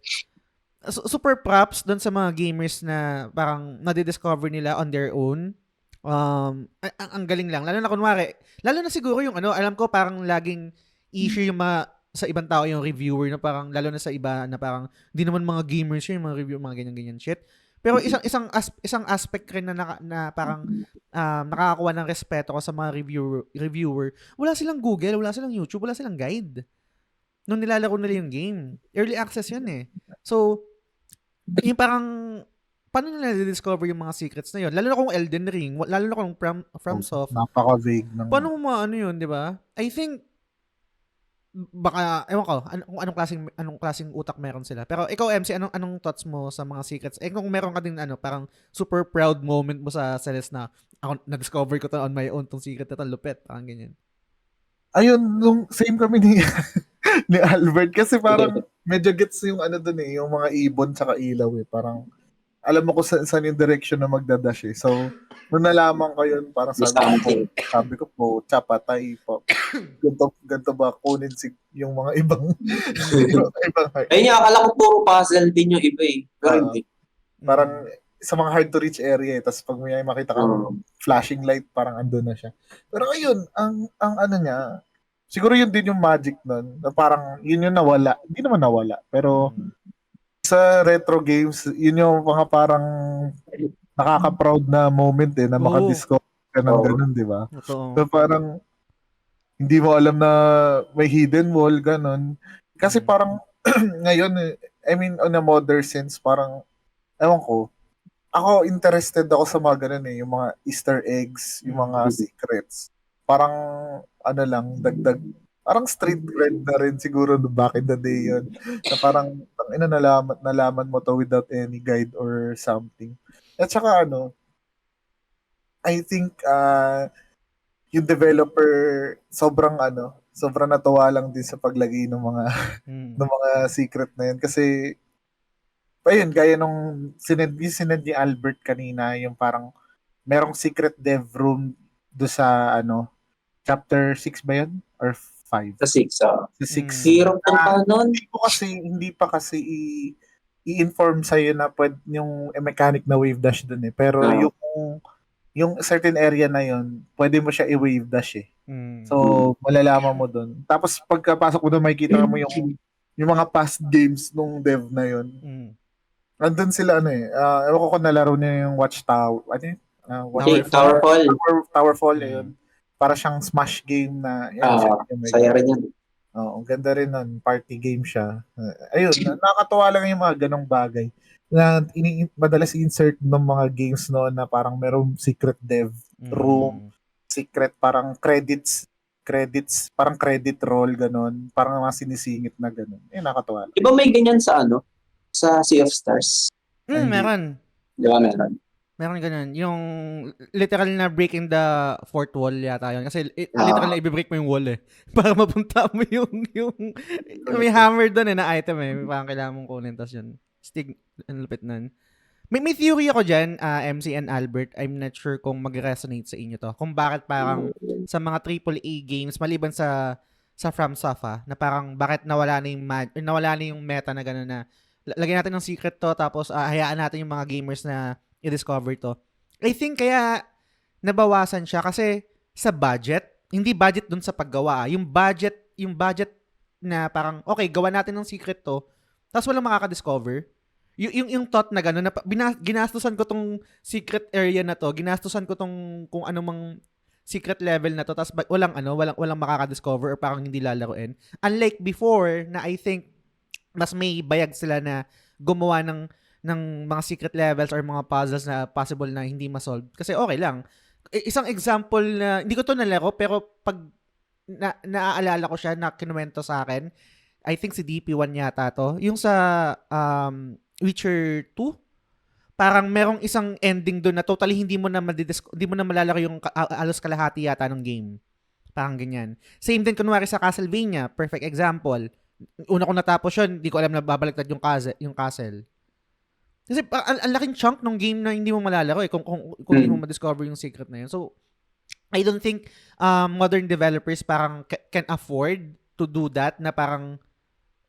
super props doon sa mga gamers na parang nade-discover nila on their own. Ang galing lang. Lalo na kunwari, lalo na siguro yung alam ko parang laging issue yung sa ibang tao yung reviewer na parang, lalo na sa iba na parang, hindi naman mga gamers yun, yung mga review, mga ganyan-ganyan shit. Pero isang aspect rin na parang nakakakuha ng respeto ko sa mga reviewer. Wala silang Google, wala silang YouTube, wala silang guide. Nung nilalaro nila yung game. Early access yun eh. So, yung parang, paano nila discover yung mga secrets na yun? Lalo na kung Elden Ring, lalo na kung FromSoft. Napaka-vague ng... Paano mo maano yun, di ba? I think, baka, ewan ko, anong klaseng utak meron sila. Pero ikaw, MC, anong thoughts mo sa mga secrets? Kung meron ka din, parang super proud moment mo sa Celeste na, ako, na-discover ko to on my own, tong secret na to, lupet, parang ganyan. Ayun, nung same kami ni Albert, kasi parang medyo gets yung dun eh, yung mga ibon tsaka ilaw eh. Parang, alam mo kung saan yung direction na magdadash eh. So, nung nalaman ko yun, parang sabi ko po, patay po. Ganto ba kunin yung mga ibang height. Ayun nga, akala ko puro puzzle din yung iba eh. Pero hindi. Parang sa mga hard to reach area eh. Tapos pag may makita kang flashing light, parang andun na siya. Pero ayun, ang niya, siguro yun din yung magic nun. Na parang yun yung nawala. Hindi naman nawala. Pero sa retro games, yun yung mga parang nakaka-proud na moment eh, na makadiscover ka ng ganun, di ba? So parang hindi mo alam na may hidden wall, ganun. Kasi parang ngayon, I mean, on a modern sense, parang, ewan ko, ako interested ako sa mga ganun eh, yung mga Easter eggs, yung mga secrets. Parang, dagdag parang street cred na rin siguro no back in the day yun. Na parang, nalaman mo to without any guide or something. At saka I think yung developer sobrang natuwa lang din sa paglagay ng mga Mm. ng mga secret na yun kasi ayun gaya nung sinend ni Albert kanina yung parang merong secret dev room do sa chapter 6 ba yun or 5? Sa 6, Sa 6. Hirap punta nun. Hindi pa kasi i-inform sa'yo na pwede yung mechanic na wave dash dun eh. Pero Ah. yung certain area na yun, pwede mo siya i-wave dash eh. Mm. So, malalaman mo dun. Tapos pagkapasok mo dun, makikita mo yung mga past games nung dev na yun. Mm. Andun sila ewan ko kung nalaro niya yung Watchtower. Ano yun? Towerfall. Towerfall yun. Para siyang smash game na Saya rin yan. Oo, ang ganda rin nun. Party game siya. Ayun, nakakatuwa lang yung mga ganong bagay na madalas insert ng mga games noon na parang merong secret dev room, secret parang credits, parang credit roll, ganon. Parang mga sinisingit na ganon. Nakakatuwa lang. Iba may ganyan sa sa Sea of Stars. Meron. Di ba meron? Meron ganun. Yung literal na breaking the fourth wall yata yun. Kasi literal na i-break mo yung wall eh. Para mapunta mo yung may hammer doon na item eh. Parang kailangan mong kunin. Tapos yun. Stig, ang lupit nun. May theory ako dyan, MC and Albert. I'm not sure kung mag-resonate sa inyo to. Kung bakit parang sa mga AAA games, maliban sa FromSoft na parang bakit nawala na yung meta na gano'n na lagyan natin ng secret to tapos hayaan natin yung mga gamers na i-discover to. I think kaya nabawasan siya kasi sa budget, hindi budget dun sa paggawa. Yung budget na parang, okay, gawa natin ng secret to, tapos walang makaka-discover. Yung thought na gano'n, na ginastusan ko tong secret area na to, ginastusan ko tong kung anong secret level na to, tapos walang makaka-discover or parang hindi lalaruin. Unlike before, na I think, mas may bayag sila na gumawa ng mga secret levels or mga puzzles na possible na hindi ma-solve. Kasi okay lang. Isang example na, hindi ko to nalaro, pero pag naaalala ko siya, na kinuwento sa akin, I think si DP1 yata to, yung sa Witcher 2, parang merong isang ending doon na totally hindi mo na malalaro yung alos kalahati yata ng game. Parang ganyan. Same din kunwari sa Castlevania, perfect example. Una ko natapos yun, hindi ko alam na babaliktad yung castle. Kasi ang laking chunk ng game na hindi mo malalaro kung hindi mo ma-discover yung secret na yun. So, I don't think modern developers parang can afford to do that, na parang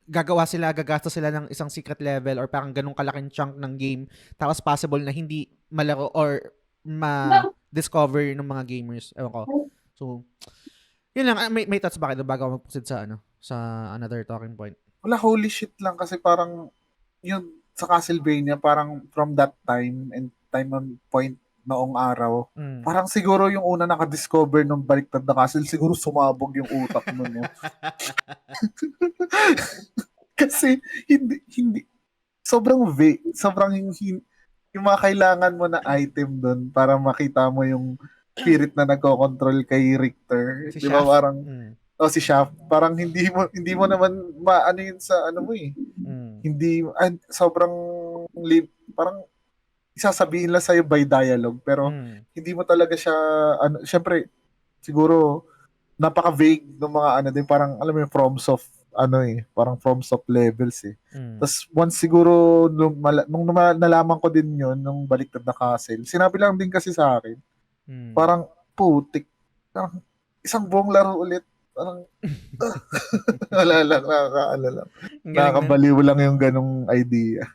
gagastos sila ng isang secret level or parang ganung kalaking chunk ng game tapos possible na hindi malaro or ma-discover ng mga gamers. Ewan ko. So, yun lang. May thoughts ba kayo bago ako mag-proceed sa another talking point? Wala, holy shit lang kasi parang yun sa Castlevania, parang from that time and time point noong araw, parang siguro yung una nakadiscover ng baliktad na castle, siguro sumabog yung utak mo, no? Kasi hindi sobrang vague, yung mga kailangan mo na item doon para makita mo yung spirit na nagko-control kay Richter. Si Di ba Shaft. parang si Shaft, parang hindi mo naman maano yun sa ano mo eh. Hindi sobrang parang isasabihin lang sa'yo by dialogue pero hindi mo talaga siya syempre siguro napaka-vague ng mga din parang alam mo yung FromSoft parang FromSoft levels eh. Tapos once siguro nung nalaman ko din yun nung baliktad na castle, sinabi lang din kasi sa akin parang putik, parang isang buong laro ulit. Parang, wala lang, nakakabaliw lang yung ganong idea.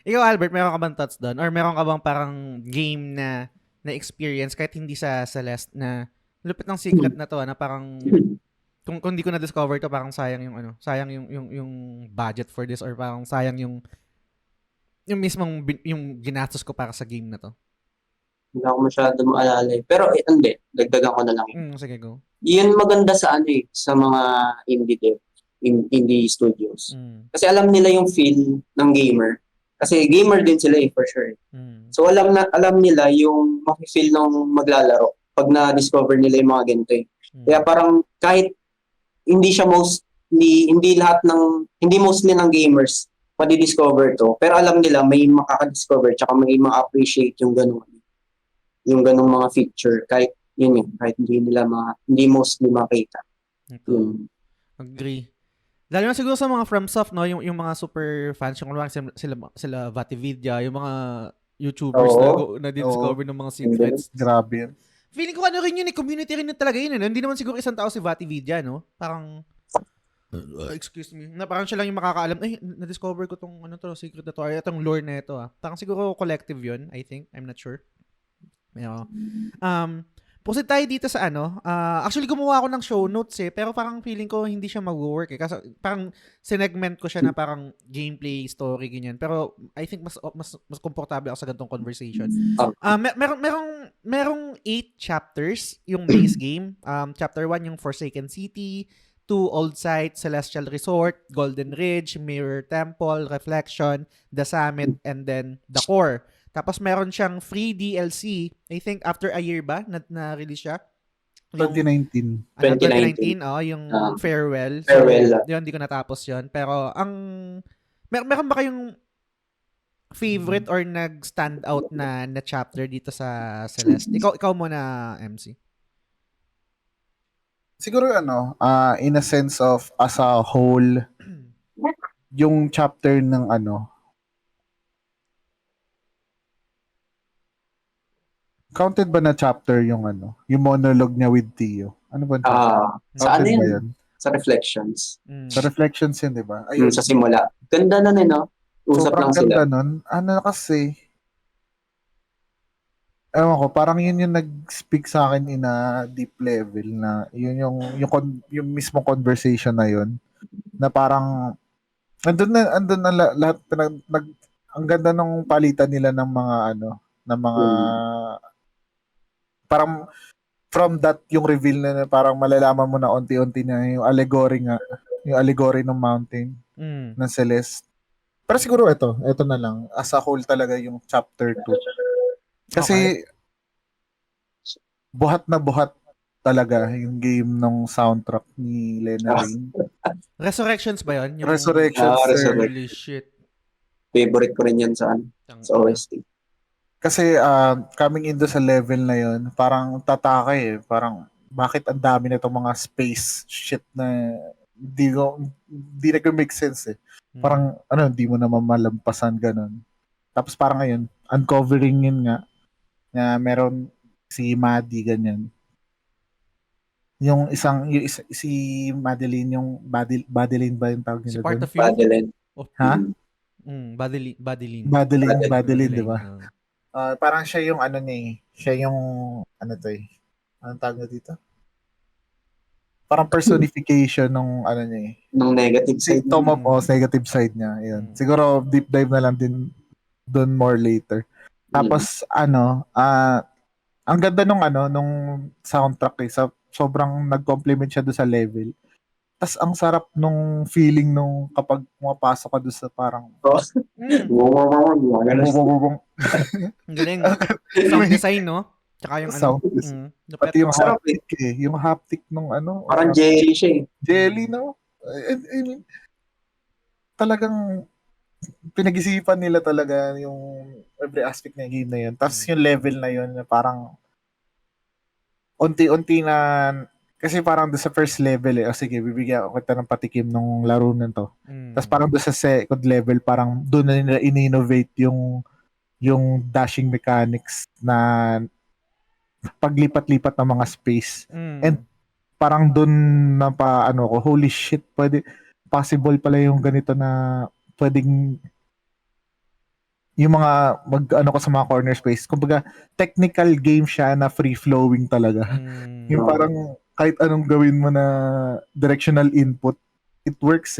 Ikaw, Albert, meron ka bang thoughts doon? Or meron ka bang parang game na experience kahit hindi sa Celeste na lupit ng secret na to na parang kung hindi ko na-discover to, parang sayang yung budget for this or parang sayang yung mismong yung ginastos ko para sa game na to? Hindi ako masyado maalala eh. Pero hindi, dagdagan ko na lang. Sige, go. Yun maganda sa sa mga indie studios. Kasi alam nila yung feel ng gamer. Kasi gamer din sila for sure. So alam nila yung maki-feel ng maglalaro pag na-discover nila yung mga ganito eh. Kaya parang kahit hindi siya hindi mostly ng gamers discover to. Pero alam nila may makaka-discover tsaka may ma-appreciate yung ganung mga feature kahit kahit hindi mostly makita. Ito. Agree. Lalo na siguro sa mga FromSoft, no, yung mga super fans, yung sila Vatividya, yung mga YouTubers na discover ng mga secrets. Grabe yan. Feeling ko ano rin yun, community rin yun talaga yun. Hindi naman siguro isang tao si Vatividya, no? Parang excuse me, na parang siya lang yung makakaalam, na-discover ko tong secret na to, itong lore na ito, ah. Parang siguro collective yun, I think. I'm not sure. Proceed tayo dito sa actually gumawa ako ng show notes pero parang feeling ko hindi siya mag-work kasi parang sinegment ko siya na parang gameplay, story, ganyan. Pero I think mas komportable ako sa ganitong conversation. Merong 8 chapters yung base game. Chapter 1 yung Forsaken City, 2 Old Site, Celestial Resort, Golden Ridge, Mirror Temple, Reflection, The Summit, and then The Core. Tapos meron siyang free DLC, I think after a year ba na-release siya? 2019. 2019, yung Farewell. Farewell. So, yun, hindi ko natapos yun. Pero meron ba kayong favorite or nag-stand out na chapter dito sa Celeste? Ikaw muna, MC. Siguro in a sense of as a whole, yung chapter ng counted ba na chapter yung yung monologue niya with Tio? Ano ba? Sa ba yun? Sa Reflections. Sa Reflections yun, di ba? Ayun. Sa simula. Ganda na no? Usap lang sila. Sobrang ganda nun. Kasi, ewan ko, parang yun yung nag-speak sa akin in a deep level na yun yung mismo conversation na yun na parang andun na lahat ang ganda ng palitan nila ng mga ng mga parang from that yung reveal na parang malalaman mo na unti-unti na yung allegory ng mountain ng Celeste. Pero siguro ito na lang as a whole talaga yung chapter 2. Kasi buhat na buhat talaga yung game ng soundtrack ni Lena Raine. Resurrections ba yun? Resurrections. Holy shit. Favorite ko rin yan sa OST. Kasi coming into sa level na yun, parang tataka parang bakit ang dami na itong mga space shit na di nag-make sense Parang di mo naman malampasan ganun. Tapos parang ngayon, uncovering yun nga na meron si Maddie ganyan. Yung si Madeline, yung Badeline ba yung tawag nila doon? Si part of you? Badeline. Ha? Badeline, di ba? Parang siya yung siya yung anong tawag na dito? Parang personification ng ng negative side. Negative side niya. Ayun. Siguro deep dive na lang din doon more later. Tapos ang ganda nung soundtrack sobrang nag-complement siya doon sa level. Tas ang sarap nung feeling nung kapag pumapasok ka doon sa parang ang galing. Sound design, no? Tsaka yung sound pati yung haptic yung haptic nung parang jelly siya jelly, no? I mean, talagang pinag-isipan nila talaga yung every aspect ng game na yun. Tapos yung level na yun na parang unti-unti na kasi parang doon sa first level sige, bibigyan ako kita ng patikim ng laro na to. Tapos parang doon sa second level, parang doon na nila in-innovate yung dashing mechanics na paglipat-lipat ng mga space. And parang doon na holy shit, possible pala yung ganito na pwedeng yung mga ka sa mga corner space. Kumbaga, technical game siya na free-flowing talaga. Yung parang kahit anong gawin mo na directional input, it works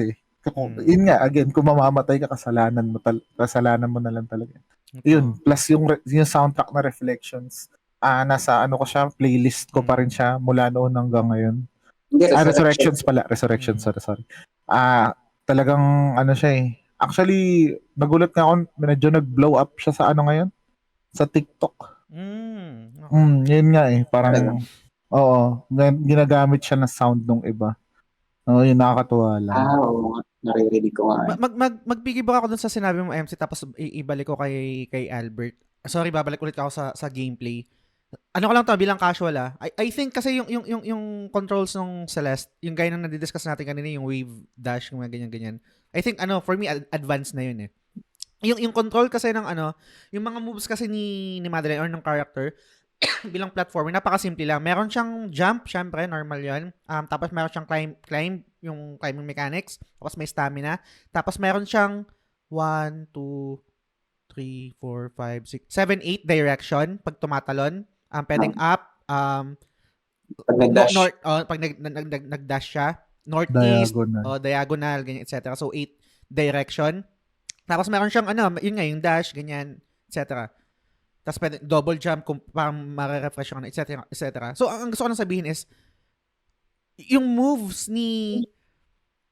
Yun nga, again, kung mamamatay ka, kasalanan mo na lang talaga. Yun, plus yung soundtrack na Reflections, nasa ko siya, playlist ko pa rin siya mula noon hanggang ngayon. Resurrections pala. Sorry. Talagang siya Actually, nagulat nga ako, medyo nag-blow up siya sa ngayon? Sa TikTok. Yun nga parang, ginagamit siya na sound nung iba. Oo, yung nakakatuwa lang. Oo nga. Naririnig ko nga. Magpigibak ako dun sa sinabi mo, MC, tapos ibalik ko kay Albert. Sorry, babalik ulit ako sa gameplay. Ano ko lang to bilang casual I think kasi yung controls ng Celeste, yung gaya na nadidiscuss natin kanina, yung wave dash, yung mga ganyan. I think for me advanced na yun eh. Yung control kasi ng yung mga moves kasi ni Madeline or ng character bilang platformer, napakasimple lang. Meron siyang jump, syempre, normal 'yon. Tapos meron siyang climb, yung climbing mechanics, tapos may stamina. Tapos meron siyang 1 2 3 4 5 6 7 8 direction pag tumatalon. Pwedeng up, Pag nag-dash. pag nag-dash siya, northeast, Diagonal. diagonal, ganyan, etc. So 8 direction. Tapos meron siyang yun nga, yung dash, ganyan, etc. Tapos pwede double jump kung parang mare-refresh ka na, etc. etc. So ang gusto ko nang sabihin is yung moves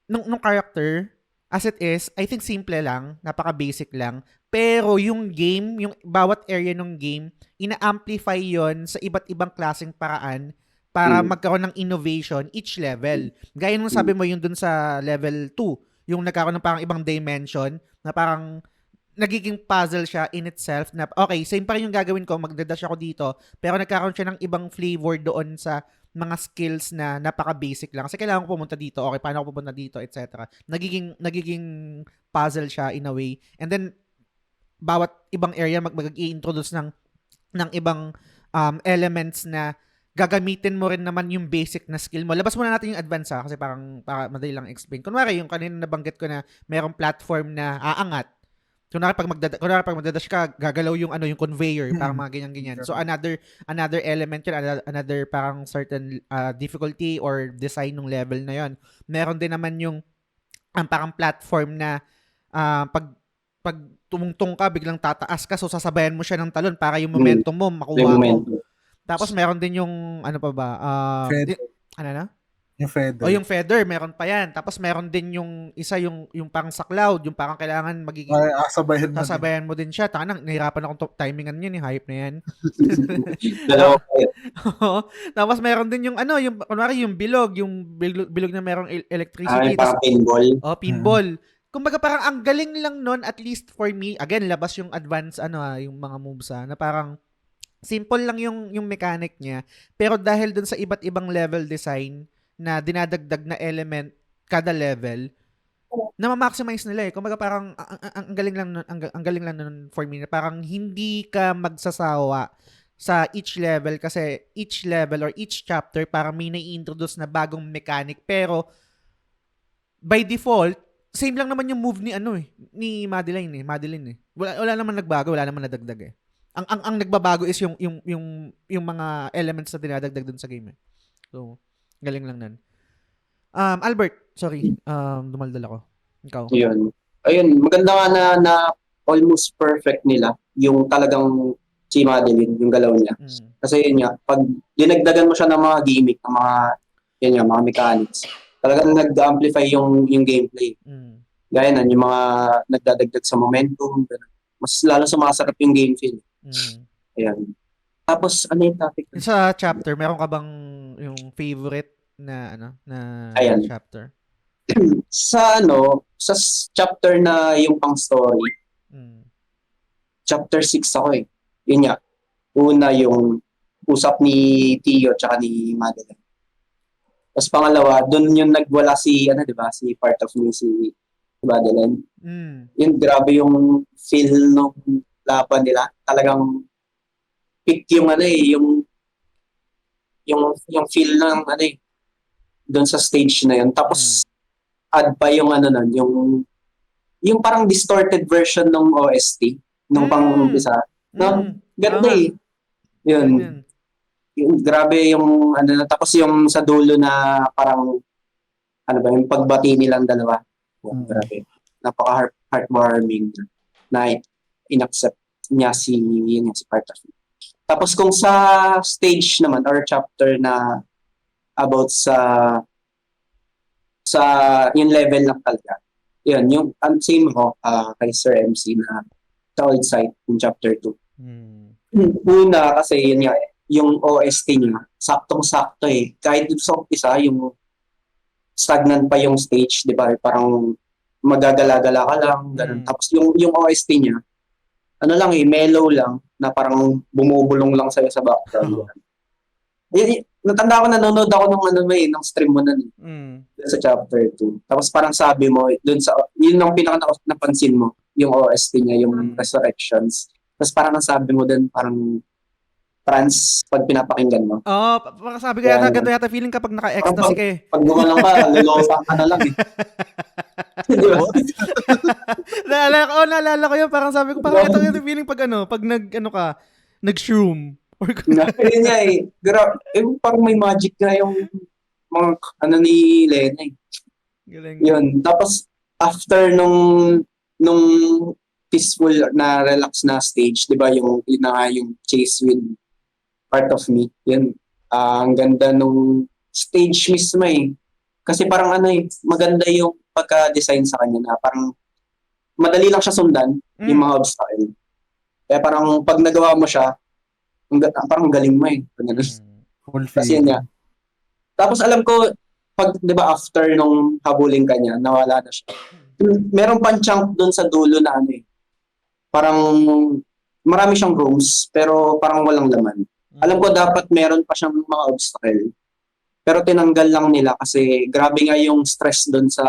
nung character as it is, I think simple lang, napaka-basic lang. Pero yung game, yung bawat area ng game, ina-amplify yon sa iba't ibang klaseng paraan para magkaroon ng innovation each level. Gaya nung sabi mo yung dun sa level 2, yung nagkaroon ng parang ibang dimension na parang nagiging puzzle siya in itself na okay, same pa rin yung gagawin ko, magdadash ako dito, pero nagkakaroon siya ng ibang flavor doon sa mga skills na napaka-basic lang. Kasi kailangan ko pumunta dito, okay, paano ako pupunta dito, etc. Nagiging puzzle siya in a way. And then, bawat ibang area mag-i-introduce ng ibang elements na gagamitin mo rin naman yung basic na skill mo. Labas muna natin yung advance kasi parang para madali lang explain. Kunwari, yung kanina nabanggit ko na merong platform na aangat. Kunwari pag magdadash ka, gagalaw yung yung conveyor, parang mga ganyan-ganyan. So another element yun, another parang certain difficulty or design ng level na yon. Meron din naman yung parang platform na pag tumungtong ka, biglang tataas ka, so sasabayan mo siya ng talon para yung momentum mo makuha mo. Tapos meron din yung ano pa ba? Ano na? Yung feather. Yung feather, meron pa yan. Tapos meron din yung isa, yung parang sa cloud, yung parang kailangan magiging sasabayan mo din siya. Tanang, nahirapan akong timingan yun, hype na yan. Dalawa. Tapos meron din yung yung kunwari yung bilog na merong electricity. Parang pinball. Pinball. Kumbaga parang ang galing lang nun, at least for me, again, labas yung advance yung mga moves na parang simple lang yung mechanic niya. Pero dahil dun sa iba't ibang level design na dinadagdag na element kada level, na ma-maximize nila eh. Kumbaga parang ang galing lang nun, ang galing lang nun for me na parang hindi ka magsasawa sa each level kasi each level or each chapter parang may na-introduce na bagong mechanic, pero by default same lang naman yung move ni Madeline. Wala naman nagbago, wala naman nadagdag eh. Ang nagbabago is yung mga elements na dinadagdag dun sa game eh. So galing lang nun. Albert, sorry. Dumaldal ako. Ikaw. Ayun, maganda nga na almost perfect nila yung talagang si Madeline, yung galaw niya. Kasi yun nga, pag dinagdagan mo siya ng mga gimmick, ng mga mechanics, talagang nag-amplify yung gameplay. Gaya nun, yung mga nagdadagdag sa momentum, mas lalo sumasarap yung game feel. Ayan. Tapos, ano yung topic? Sa chapter, meron ka bang yung favorite na chapter? Sa chapter na yung pang story, chapter 6 ako eh. Yun nga. Una yung usap ni Tio tsaka ni Madeline. Tapos pangalawa, dun yung nagwala si part of me, si Madeline. Yun, grabe yung feel nung laban nila. Talagang pick yung yung feel ng doon sa stage na yun. Tapos add pa yung yung parang distorted version ng OST nung pang-umpisa. Ganda eh. Yun. Yung grabe yung tapos yung sa dulo na parang yung pagbati nilang dalawa. Grabe. Napaka-heartwarming na inaccept niya si part of it. Tapos kung sa stage naman or chapter na about sa yung level ng talaga. Yun, yung same ko kay Sir MC na sa old site yung chapter 2. Una kasi yun yung OST niya, saktong-sakto eh. Kahit sa umpisa yung stagnant pa yung stage, di ba? Parang magagala-gala ka lang, ganun. Tapos yung OST niya, ano lang mellow lang, na parang bumubulong lang sa'yo sa background. Oo. Natanda ko, nanonood ako ng stream mo nun, Mm. sa chapter 2. Tapos parang sabi mo, yun ang pinaka napansin mo, yung OST niya, yung Resurrections. Tapos parang nasabi mo dun, parang trance pag pinapakinggan mo. Oo, parang sabi ko yata, ganito yata feeling kapag naka-ecstasy ka eh. Pag gumalang ka, lulota ka na lang eh. Di ba? Naalala ko yun, parang sabi ko, parang ito feeling pag nag-shroom. Or Yun nga eh. Parang may magic na yung mga ni Lena eh. galing. Yun. Tapos, after nung peaceful na relax na stage, di ba, yung chase with part of me, yun. Ang ganda nung stage mismo eh. Kasi parang maganda yung pagka-design sa kanya na parang madali lang siya sundan, yung mga obstacle. Kaya parang pag nagawa mo siya, parang galing mo eh. Kasi yun nga. Tapos alam ko, di ba, after nung habulin ka niya, nawala na siya. Meron pang chunk doon sa dulo na parang marami siyang rooms, pero parang walang laman. Alam ko dapat meron pa siyang mga obstacle. Pero tinanggal lang nila kasi grabe nga yung stress doon sa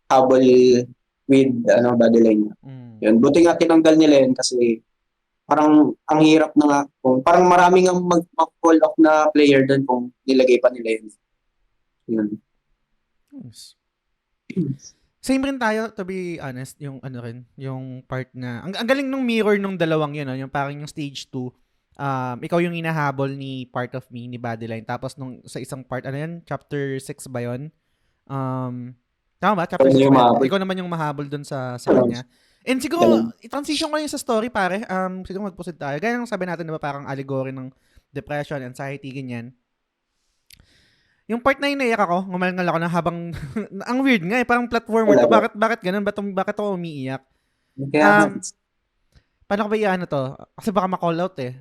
habol with Bodyline. Yun. Buti nga tinanggal nila yun kasi parang ang hirap na nga. Parang maraming ang mag-call off na player doon kung nilagay pa nila yun. Yun. Nice. Same rin tayo, to be honest, yung yung part na, ang galing nung mirror nung dalawang yun, yung parang yung stage 2, ikaw yung inahabol ni part of me, ni Bodyline, tapos nung sa isang part, chapter 6 ba yun? Tama ba? Chapter 6 ba yun? Ikaw naman yung mahabol dun sa kanya. And siguro, i-transition ko yun sa story, pare. Siguro mag-proceed tayo. Gaya ng sabi natin, diba, parang allegory ng depression, anxiety, ganyan. Yung part na yun, naiyak ako, ngumalangal ako na habang, ang weird nga eh, parang platformer to, bakit ganun? Bakit ako umiiyak? Paano ko ba iyan to? Kasi baka ma-call out eh.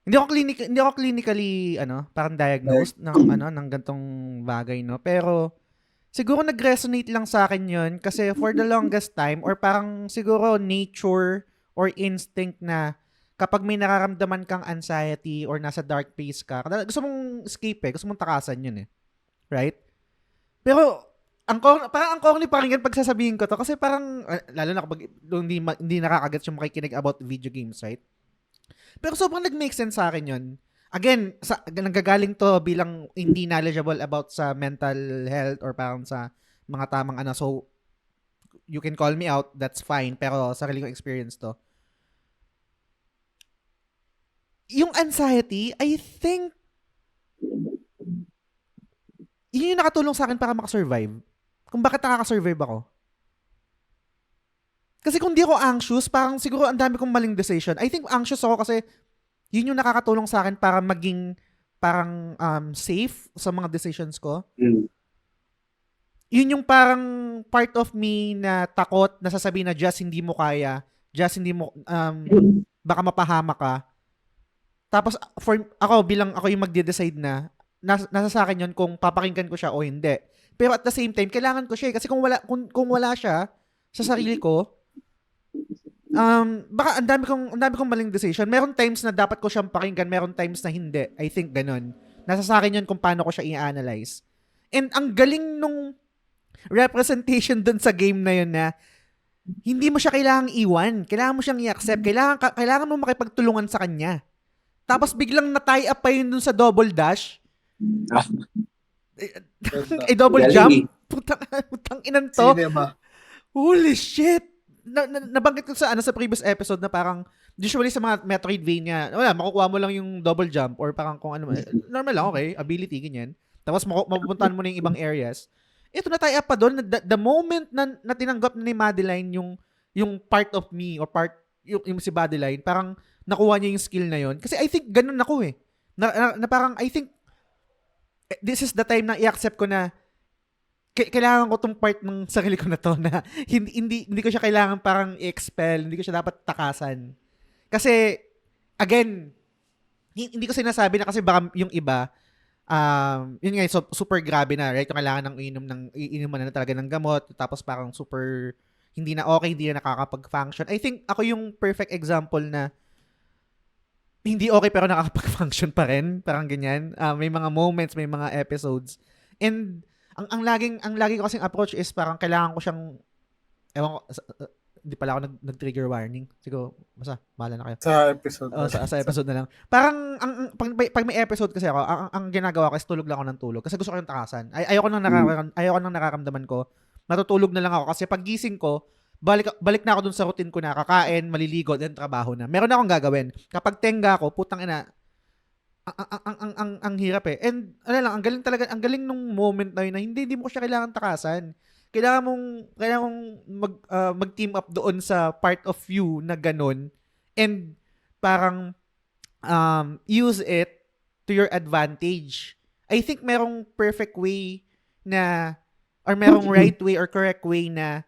Hindi ako clinically, parang diagnosed ng gantong bagay, no? Pero, siguro nag-resonate lang sa akin yun kasi for the longest time, or parang siguro nature or instinct na kapag may nararamdaman kang anxiety or nasa dark place ka, gusto mong escape eh, gusto mong takasan yun eh. Right? Pero, parang ang corny pakinggan pag sasabihin ko to kasi parang, lalo na kapag hindi nakakagat yung makikinig about video games, right? Pero sobrang nag-make sense sa akin yun. Again, nanggagaling to bilang hindi knowledgeable about sa mental health or parang sa mga tamang so you can call me out, that's fine, pero sarili kong experience to. Yung anxiety, I think yun yung nakatulong sa akin para makasurvive. Kung bakit nakakasurvive ako. Kasi kung di ako anxious, parang siguro ang dami kong maling decision. I think anxious ako kasi yun yung nakakatulong sa akin para maging parang safe sa mga decisions ko. Yun yung parang part of me na takot na sasabihin na just hindi mo kaya, just hindi mo, baka mapahama ka. Tapos ako yung magde-decide na nasa sa akin yun kung papakinggan ko siya o hindi. Pero at the same time, kailangan ko siya kasi kung wala siya sa sarili ko, baka ang dami kong maling decision. Meron times na dapat ko siyang pakinggan, meron times na hindi. I think ganun. Nasa sa akin yun kung paano ko siya i-analyze. And ang galing nung representation dun sa game na yun na hindi mo siya kailangang iwan. Kailangan mo siyang i-accept. Kailangan mo makipagtulungan sa kanya. Tapos biglang na-tie up pa yun dun sa double dash. Double jump. Putang inan to. Cinema. Holy shit. Nabanggit ko sa previous episode na parang usually sa mga Metroidvania, makukuha mo lang yung double jump or parang kung ano, normal lang, okay, ability, ganyan. Tapos mapupuntahan mo na yung ibang areas. Ito na tie up pa doon, the moment na tinanggap na ni Madeline yung part of me or yung si Madeline, parang nakuha niya yung skill na yon. Kasi I think ganun ako eh. Na parang I think this is the time na i-accept ko na kailangan ko tong part ng sarili ko na to na hindi ko siya kailangan parang i-expel, hindi ko siya dapat takasan. Kasi again, hindi ko sinasabi na kasi baka yung iba yun nga, so, super grabe na, right? Yung kailangan ng iinuman na talaga ng gamot, tapos parang super, hindi na okay, hindi na nakakapag-function. I think ako yung perfect example na hindi okay pero nakakapag-function pa rin. Parang ganyan. May mga moments, may mga episodes. And ang lagi ko kasing approach is parang kailangan ko siyang ewan ko, hindi pala ako nag-trigger warning. Siguro, basta, bahala na kayo. Sa episode. Sa episode na lang. Parang, pag may episode kasi ako, ang ginagawa ko is tulog lang ako ng tulog. Kasi gusto ko yung takasan. Ayoko nang nakaramdaman ko. Natutulog na lang ako. Kasi pag gising ko, balik na ako dun sa routine ko na kakain, maliligo, then trabaho na. Meron akong gagawin. Kapag tenga ako, putang ina, ang hirap eh. And ano lang, ang galing talaga, ang galing nung moment na yun na hindi mo ko siya kailangan takasan. Kailangan mong mag-team up doon sa part of you na ganun and parang use it to your advantage. I think merong perfect way na or merong right way or correct way na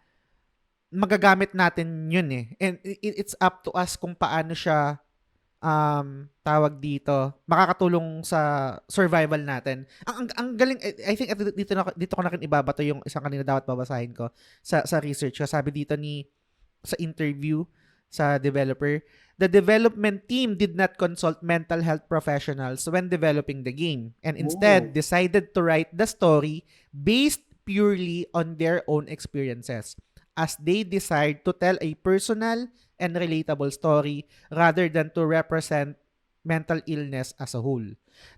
magagamit natin yun eh. And it's up to us kung paano siya tawag dito, makakatulong sa survival natin. Ang galing, I think dito ko na rin ibabato yung isang kanina dapat babasahin ko sa research. Sabi dito sa interview sa developer, the development team did not consult mental health professionals when developing the game and instead decided to write the story based purely on their own experiences as they decide to tell a personal and relatable story rather than to represent mental illness as a whole.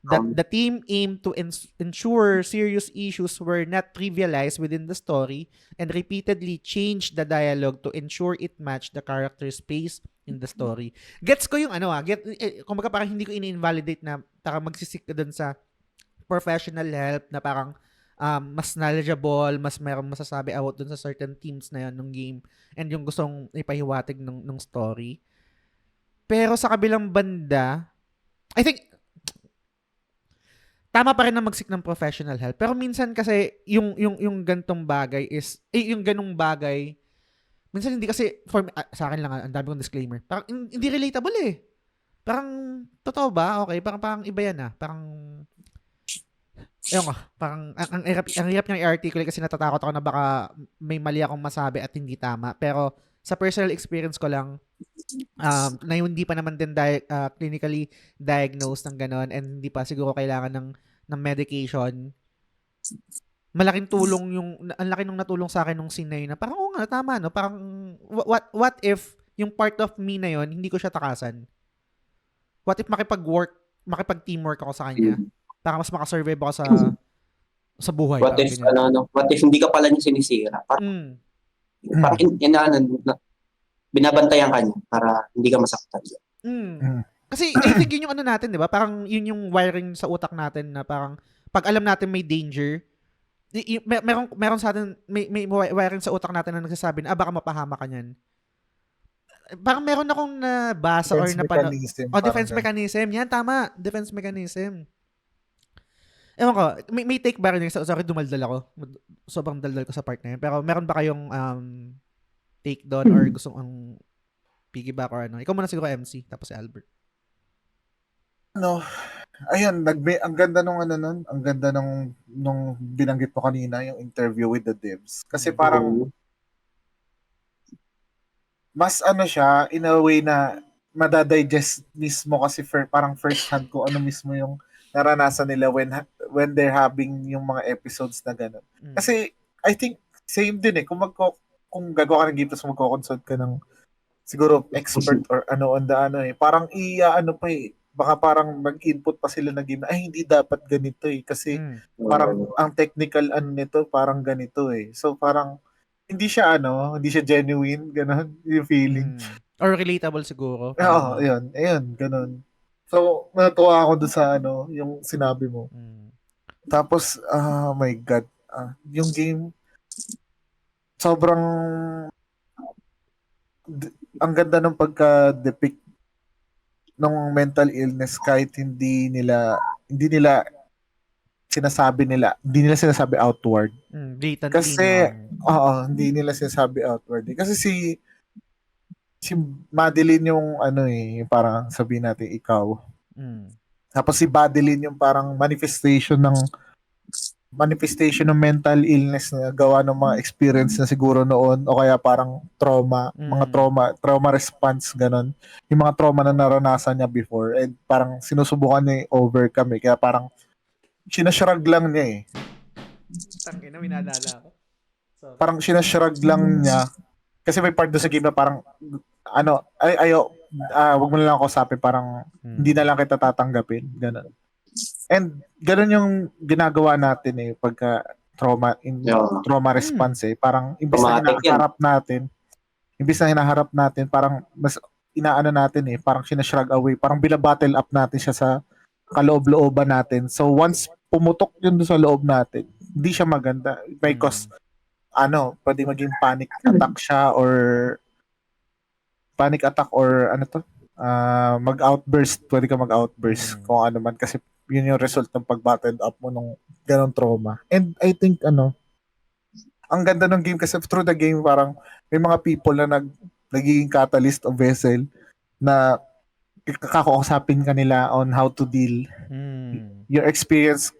The team aimed to ensure serious issues were not trivialized within the story and repeatedly changed the dialogue to ensure it matched the character's pace in the story. Gets ko yung kumbaga parang hindi ko ini-invalidate na parang magsisik ka dun sa professional help na parang mas knowledgeable, mas merong masasabi about dun sa certain themes na yun ng game and yung gustong ipahiwatig ng story. Pero sa kabilang banda, I think tama pa rin na magsik ng professional help. Pero minsan kasi yung gantong bagay is yung ganung bagay minsan hindi kasi sa akin lang ang dami kong disclaimer. Parang hindi relatable eh. Parang totoo ba? Okay, parang iba yan ah. Parang parang ang hirap niyang i-articulate kasi natatakot ako na baka may mali akong masabi at hindi tama. Pero sa personal experience ko lang, na hindi pa naman din clinically diagnosed ng ganon and hindi pa siguro kailangan ng medication. Malaking tulong ang laki nung natulong sa akin nung scene na yun na parang tama no, parang what if yung part of me na yun hindi ko siya takasan? What if makipag-teamwork ako sa kanya? Para mas makasurvive ako sa buhay. What if what if hindi ka pala niya sinisira? Parang binabantayan ka niya para hindi ka masaktan. Kasi I think yun yung natin, di ba? Parang yun yung wiring sa utak natin na parang pag alam natin may danger, meron sa atin, may wiring sa utak natin na nagsasabi na baka mapahama ka niyan. Parang meron akong nabasa or napanood. Defense mechanism. Yan, tama. Defense mechanism. Ewan ko, may take ba rin? Sorry, dumaldal ako. Sobrang daldal ko sa part na yun. Pero meron ba kayong take doon or gustong piggyback or ano? Ikaw muna siguro MC, tapos si Albert. Ayun, ang ganda nung ang ganda nung binanggit mo kanina, yung interview with the devs. Kasi parang mas siya, in a way na madadigest mismo kasi parang first hand ko mismo yung naranasan nila when they're having yung mga episodes na gano'n. Kasi I think same din kung gagawa ka ng game tapos magko-consult ka ng siguro expert or parang baka parang mag-input pa sila ng game na hindi dapat ganito kasi parang ang technical nito parang ganito so parang hindi siya genuine gano'n yung feeling or relatable siguro. Oo, ayun gano'n. So, natuwa ako doon sa yung sinabi mo. Tapos, oh my God, yung game, sobrang, ang ganda ng pagka-depict ng mental illness kahit hindi nila sinasabi outward. Kasi, hindi nila sinasabi outward. Kasi si Madeline yung parang sabihin natin ikaw. Tapos si Badeline yung parang manifestation ng mental illness na gawa ng mga experience na siguro noon o kaya parang mga trauma response ganun. Yung mga trauma na naranasan niya before and parang sinusubukan niya overcome kaya parang sinashrug lang niya Tangina, minadala ako. So, Parang sinashrug lang niya kasi may part doon sa game na parang wag mo na lang ako sabi parang hindi na lang kita tatanggapin ganun. And ganun yung ginagawa natin pagka trauma response parang Traumatic yan. imbis na hinaharap natin parang mas inaano natin parang sinashrug away parang binabattle up natin siya sa kaloob-looban natin so once pumutok yun doon sa loob natin hindi siya maganda may cause pwede maging panic attack or mag-outburst pwede ka mag-outburst kung ano man kasi yun yung result ng pag-battle up mo nung ganong trauma. And I think, ang ganda ng game kasi through the game, parang may mga people na nagiging catalyst o vessel na kakausapin ka nila on how to deal your experience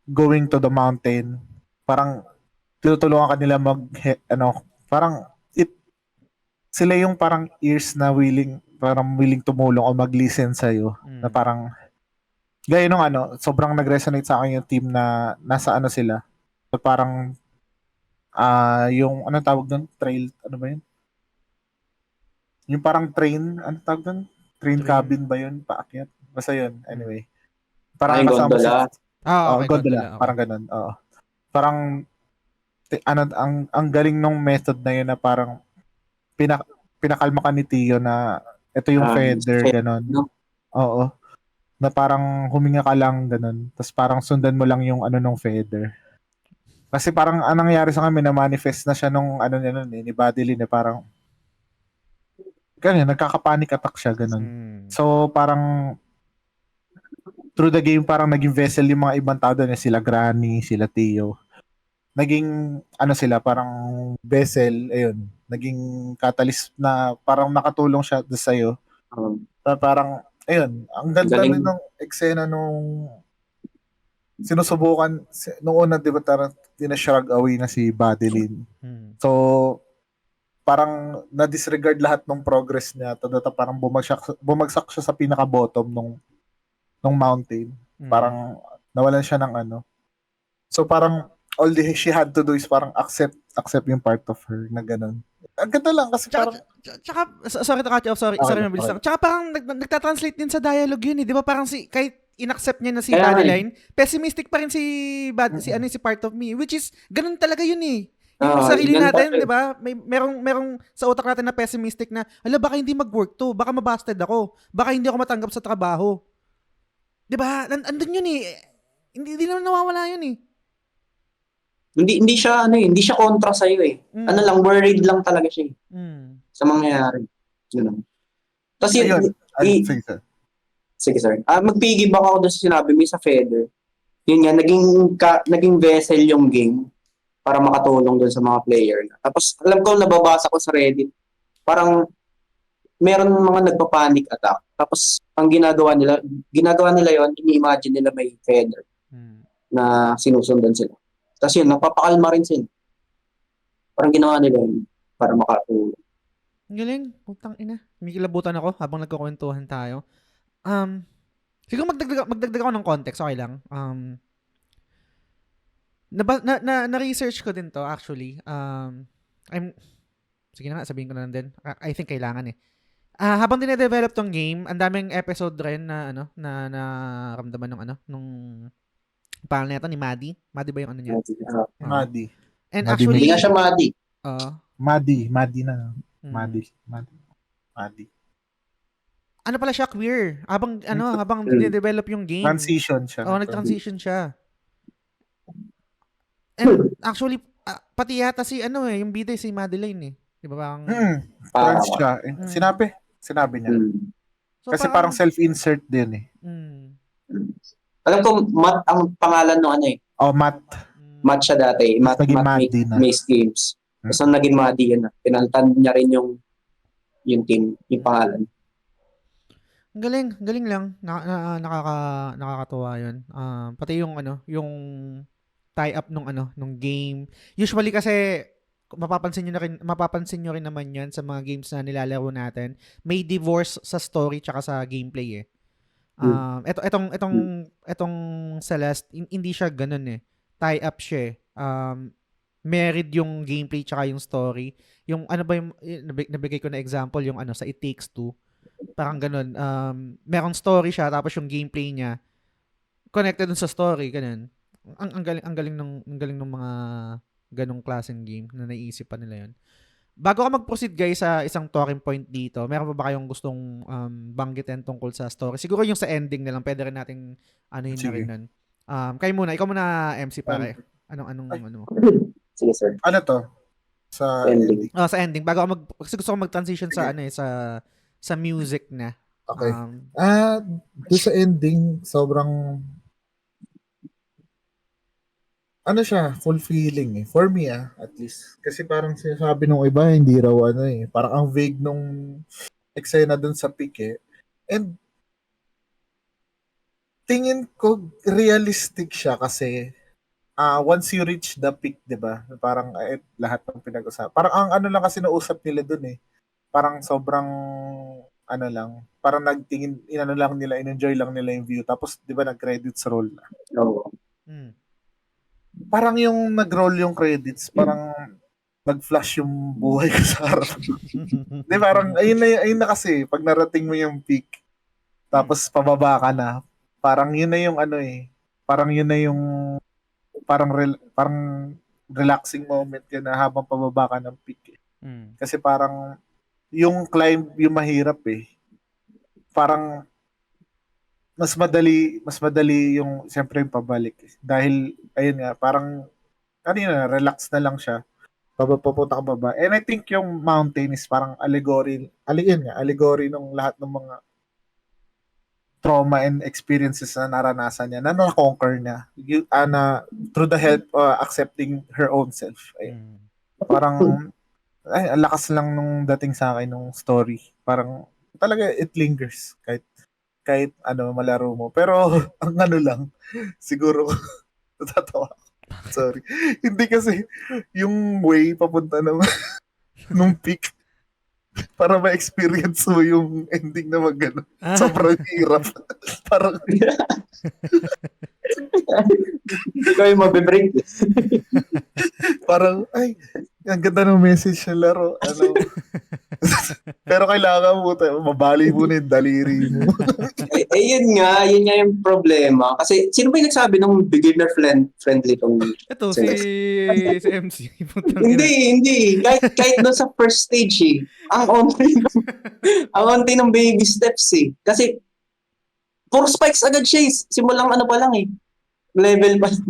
going to the mountain. Parang tinutulungan ka nila parang sila yung parang ears na willing tumulong o mag-listen sa'yo. Na parang gaya nung sobrang nag-resonate sa akin yung team na nasa sila. So parang yung tawag doon? Trail, ano ba yun? Yung parang train, tawag doon? Train cabin ba yun? Paakyat? Basta yun, anyway. Parang kasama gondola. okay, gondola. Okay. Parang ganun, oo. Parang ang galing nung method na yun na parang pinakalma ka ni Tio na ito yung feather, ganun. No? Oo. Na parang huminga ka lang ganun. Tapos parang sundan mo lang yung nung feather. Kasi parang anong nangyari sa kami na manifest na siya nung ni Badeline parang ganun, nagkaka-panic attack siya ganun. So parang through the game parang naging vessel yung mga ibang tao doon sila Granny, sila Tio. Naging sila parang vessel, ayun. Naging catalyst na parang nakatulong siya doon sa'yo. Parang ayun, ang ganda ng eksena nung sinusubukan nung una, di ba, tinashrug away na si Badeline. So parang na-disregard lahat ng progress niya parang bumagsak siya sa pinaka-bottom nung mountain. Parang nawalan siya ng So parang all she had to do is parang accept yung part of her na ganun. Ang ganda lang kasi parang sorry to cut you off, sorry mabilis lang. Tsaka parang nagta-translate din sa dialogue yun di ba? Parang kahit inaccept niya na si Badeline, pessimistic pa rin si part of me, which is ganun talaga yun yung sarili natin, di ba? Merong sa utak natin na pessimistic na, baka hindi mag-work to, baka mabasted ako, baka hindi ako matanggap sa trabaho. Di ba? Andun yun Hindi naman nawawala yun Hindi siya kontra sa iyo lang worried lang talaga siya sa mangyayari. Yun. Kasi sige sir. Magpigibak ako doon sa sinabi mo sa feather. Yun nga naging vessel yung game para makatulong doon sa mga player. Tapos alam ko nababasa ko sa Reddit. Parang meron mga nagpa-panic attack. Tapos ang ginagawa nila yon, ini-imagine nila may feather na sinusundan sila. Tapos yun, napapakalma rin sila. Parang ginawa nila yun para makatulong. Galing, putang ina. May kilabutan ako habang nagkukwentuhan tayo. Siguro magdagdag ako ng context, okay lang. Na-research ko din to actually. Sige na nga, sabihin ko na lang din. I think kailangan habang dine-develop tong game, ang daming episode rin na naramdaman nung pangalan nito ni Maddie. Maddie ba yung niya? Maddie. And Maddie, actually, hindi nga siya Maddie. Maddie na. Maddie. Ano pala siya, queer. Habang dine-develop yung game. Transition siya. Nag-transition siya. And actually, pati yata yung bida si Madeline Di ba bang? Trans siya. Sinabi niya. So, kasi parang self-insert din Alam ko, Matt ang pangalan ng Matt. Matt siya dati. Matt Mace Games. So, naging Maddie yun. Pinalitan niya rin yung team, yung pangalan. Galing lang. Nakakatuwa 'yun. Pati yung yung tie-up nung game. Usually kasi mapapansin niyo rin naman 'yan sa mga games na nilalaro natin. May divorce sa story tsaka sa gameplay eh. Etong Celeste, hindi siya ganun eh. Tie-up siya eh. Married yung gameplay tsaka yung story. Yung ano ba yung nabigay ko na example yung sa It Takes Two. Parang ganun. Merong story siya tapos yung gameplay niya connected dun sa story, ganun. Ang galing ng mga ganong klaseng game na naiisip pa nila 'yon. Bago ka mag-proceed guys sa isang talking point dito, meron pa ba kayong gustong banggitin tungkol sa story? Siguro yung sa ending na lang, pwede rin nating anuhin na rin Sige. nun. Ikaw muna MC pare. Ano mo? Sige, sir. Ano to? Sa Ending. ending. Sa ending, kasi gusto ko mag-transition sa sa music na. Okay. Doon sa ending, sobrang ano siya, fulfilling eh. For me at least. Kasi parang sinasabi nung iba, hindi raw parang ang vague nung eksena dun sa peak eh. And tingin ko realistic siya kasi once you reach the peak, 'di ba? Parang lahat ng pinag-usap. Parang ang ano lang kasi nausap nila dun eh. Parang sobrang ano lang, parang inano lang nila, in-enjoy lang nila yung view. Tapos 'di ba nag-credits roll na. Oo. Parang yung nag-roll yung credits, parang nag-flash yung buhay ko sa harap. Di parang, ayun na kasi, pag narating mo yung peak, tapos pababa ka na, parang yun na yung parang yun na yung, parang relaxing moment yun na habang pababa ka ng peak. Kasi parang, yung climb, yung mahirap eh. Parang, mas madali yung, siyempre yung pabalik. Dahil, ayun nga, parang, kanina, relax na lang siya. Papunta ka baba. And I think yung mountain is parang allegory ng lahat ng mga trauma and experiences na naranasan niya, na na-conquer niya. Through the help accepting her own self. Ayun. Parang, ang lakas lang nung dating sa akin nung story. Parang, talaga it lingers. Kahit malaro mo. Pero, ang lang, siguro, natatawa. Sorry. Hindi kasi, yung way papunta nung peak, para ma-experience mo yung ending na magano. Sobrang hirap. Parang, Ikaw yung mabibreak. parang, ay, ang ganda ng message ng laro. Pero kailangan mo, mabali mo na yung daliri mo. Yun nga yung problema. Kasi, sino ba yung nagsabi ng beginner friendly tong Ito, Celeste? si MC. Hindi. Kahit doon sa first stage eh. Ang onti ng baby steps eh. Kasi, puro spikes agad siya eh. Simulang pa lang eh. Level pa lang.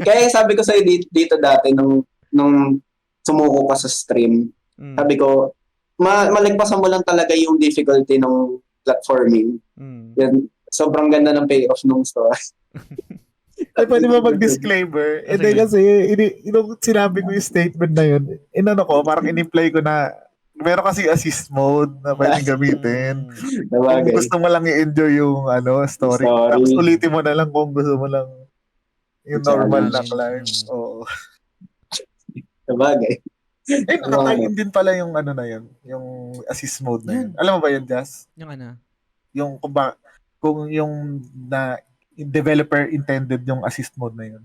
Kaya sabi ko sa'yo dito dati, nung sumuko ka sa stream, sabi ko, malagpasan mo lang talaga yung difficulty ng platforming. Yan, sobrang ganda ng payoff nung story. Ay, pwede ba mag-disclaimer? Hindi kasi, nung sinabi ko yung statement na yun, parang in-imply ko na, meron kasi assist mode na pwedeng gamitin. Kung gusto mo lang i-enjoy yung story. Tapos ulitin mo na lang kung gusto mo lang yung normal na climb. Oo. Sabagay. Nakakain din pala yung na yun, yung assist mode na yun. Alam mo ba yun, Jazz? Yung Yung kung yung developer intended yung assist mode na yun.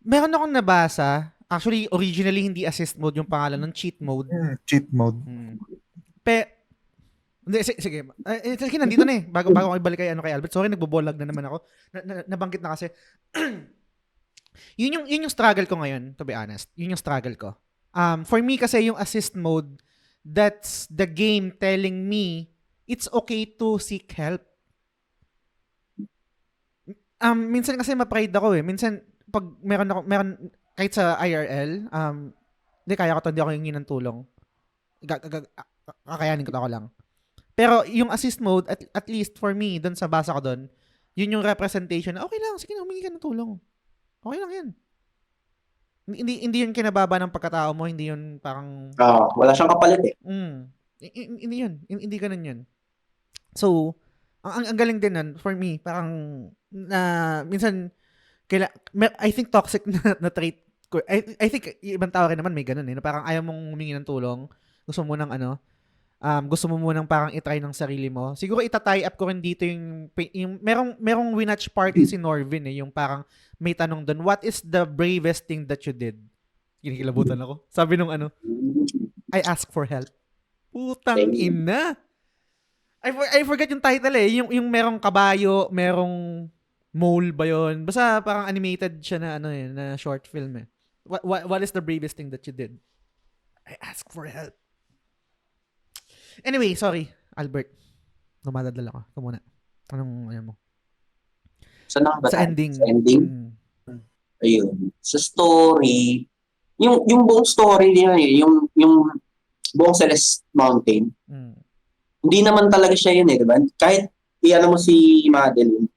Meron akong nabasa. Actually, originally hindi assist mode yung pangalan ng cheat mode. Cheat mode. Sige, nandito na eh. Bago ako ibalik kay Albert. Sorry, nagbobolag na naman ako. Nabanggit na kasi. yun yung struggle ko ngayon, to be honest. Yun yung struggle ko. For me kasi yung assist mode, that's the game telling me it's okay to seek help. Minsan kasi ma-pride ako eh. Minsan pag meron kahit sa IRL, hindi kaya ko to, hindi ako hingi ng tulong. Kakayanin ko to ako lang. Pero yung assist mode, at least for me, doon sa basa ko doon, yun yung representation na okay lang, sige na, humingi ka ng tulong. Okay lang yan. Hindi yun kinababa ng pagkatao mo, hindi yun parang... wala siyang kapalit eh. Hindi yun. Hindi ganun yun. So, Ang galing din nun, for me, parang, minsan, I think toxic na trait ko. I think, ibang tao rin naman may ganun na parang ayaw mong humingi ng tulong. Gusto mo ng gusto mo munang parang itry ng sarili mo. Siguro itatie up ko rin dito yung merong winatch party si Norvin yung parang may tanong doon, what is the bravest thing that you did? Kinikilabutan ako. Sabi nung I ask for help. Putang ina. I forget yung title yung merong kabayo, merong mole ba yun? Basta parang animated siya na na short film What is the bravest thing that you did? I ask for help. Anyway, sorry, Albert. Dumadadala ako. Ikaw muna. Anong mo? Saan na ba Sa tayo? ending. Sa ending? Ayun. Sa story, yung buong story niya yung buong Celeste Mountain, hindi naman talaga siya yun di ba? Kahit iyan mo si Madeline,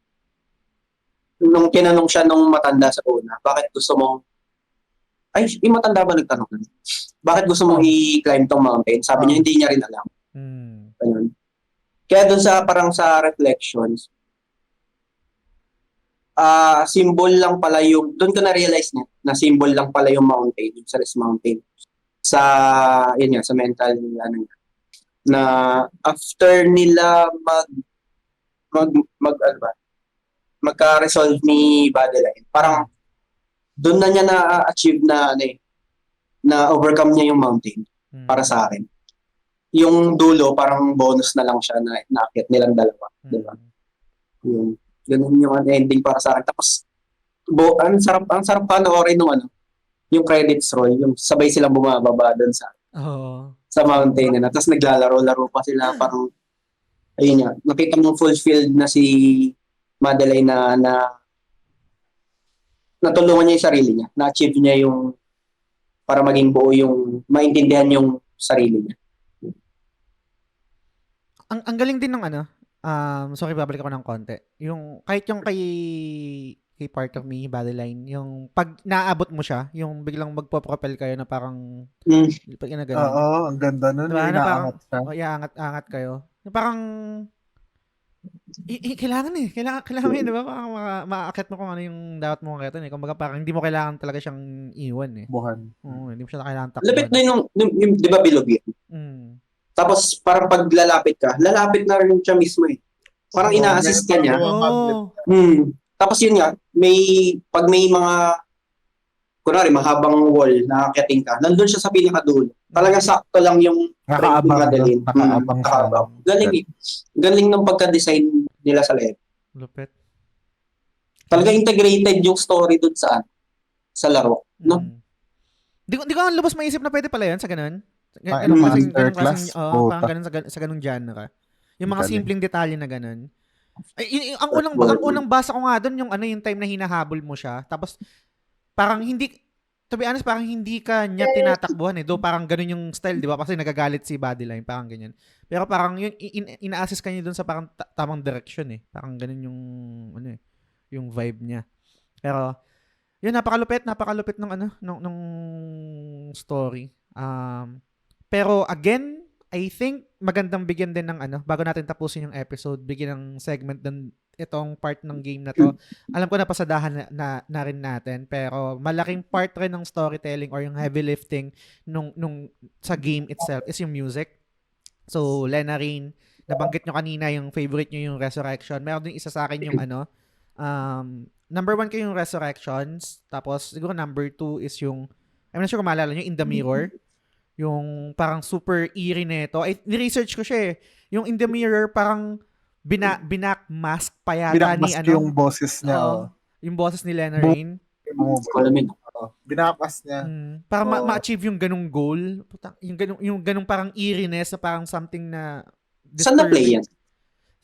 nung tinanong siya nung matanda sa una, bakit gusto mong, yung matanda ba nagtanong? Bakit gusto mong i-climb tong mountain? Sabi niya, hindi niya rin alam. Ayun. Kaya dun parang sa reflections, symbol lang pala doon ko na-realize na symbol lang pala yung mountain, yung Celeste Mountain. Sa mental, na after nila magka-resolve ni Badeline, parang doon na niya na-achieve na overcome niya yung mountain para sa akin. Yung dulo, parang bonus na lang siya na naakyat nilang dalawa. Diba? Yung ganun yung ending para sa akin. Tapos, ang sarap panoorin nung yung credits roll, yung sabay silang bumababa doon sa mountain na. Tapos naglalaro-laro pa sila, parang, ayun nga, nakita mong fulfilled na si Madeline na natulungan niya yung sarili niya, na-achieve niya yung para maging buo yung maintindihan yung sarili niya. Ang galing din ng sorry, babalik ako ng konti. Kahit yung kay Part of Me, Badeline, yung pag naabot mo siya, yung biglang magpo-propel kayo na parang pag ganun. Oo, ang ganda nun. Diba? Yung Na parang, inaangat siya. angat kayo. Na parang, kailangan kailangan yun, diba? Parang maaakit mo kung ano yung dapat mo akitin Kumbaga parang hindi mo kailangan talaga siyang iwan Buhan. Oo, hindi mo siya kailangan takbuhan. Lapit na yung di ba bilog yun? Tapos parang pag lalapit na rin siya mismo Parang ina-assist ka niya. Tapos yun nga, pag may mga, kunwari, mahabang wall na akiting ka, nandun siya sa pinakadulo. Talagang sakto lang yung Nakaabang. Galing ng pagka-design nila sa level. Lupit. Talaga integrated yung story dun sa laro. No? Di ko ang lubos maisip na pwede pala yun sa ganun. Masterclass. Parang ganun sa ganung genre. Yung mga simpleng detalye na ganun. Ang unang basa ko nga doon yung time na hinahabol mo siya. Tapos parang hindi, to be honest, parang hindi ka niya tinatakbuhan Do parang ganun yung style, di ba? Kasi nagagalit si Badeline, parang ganyan. Pero parang yun, ina-assist ka niya doon sa parang tamang direction Parang ganun yung, yung vibe niya. Pero, yun, napakalupit nung story. Pero again, I think magandang bigyan din ng bago natin tapusin yung episode, bigyan ng segment din itong part ng game na to. Alam ko napasadahan na rin natin, pero malaking part rin ng storytelling or yung heavy lifting nung sa game itself is yung music. So, Lena Rain, nabanggit nyo kanina yung favorite nyo yung Resurrection. Meron din isa sa akin yung number 1 ko yung Resurrections, tapos siguro number 2 is yung, I'm not sure kung maalala nyo, In the Mirror. Yung parang super eerie nito. Ni-research ko siya Yung In the Mirror, parang binack-mask pa yata ni yung boses niya. Yung boses ni Lena Rain. Binack-mask niya. Para ma-achieve yung ganung goal. Yung ganung parang eeriness na parang something na saan na-play yan?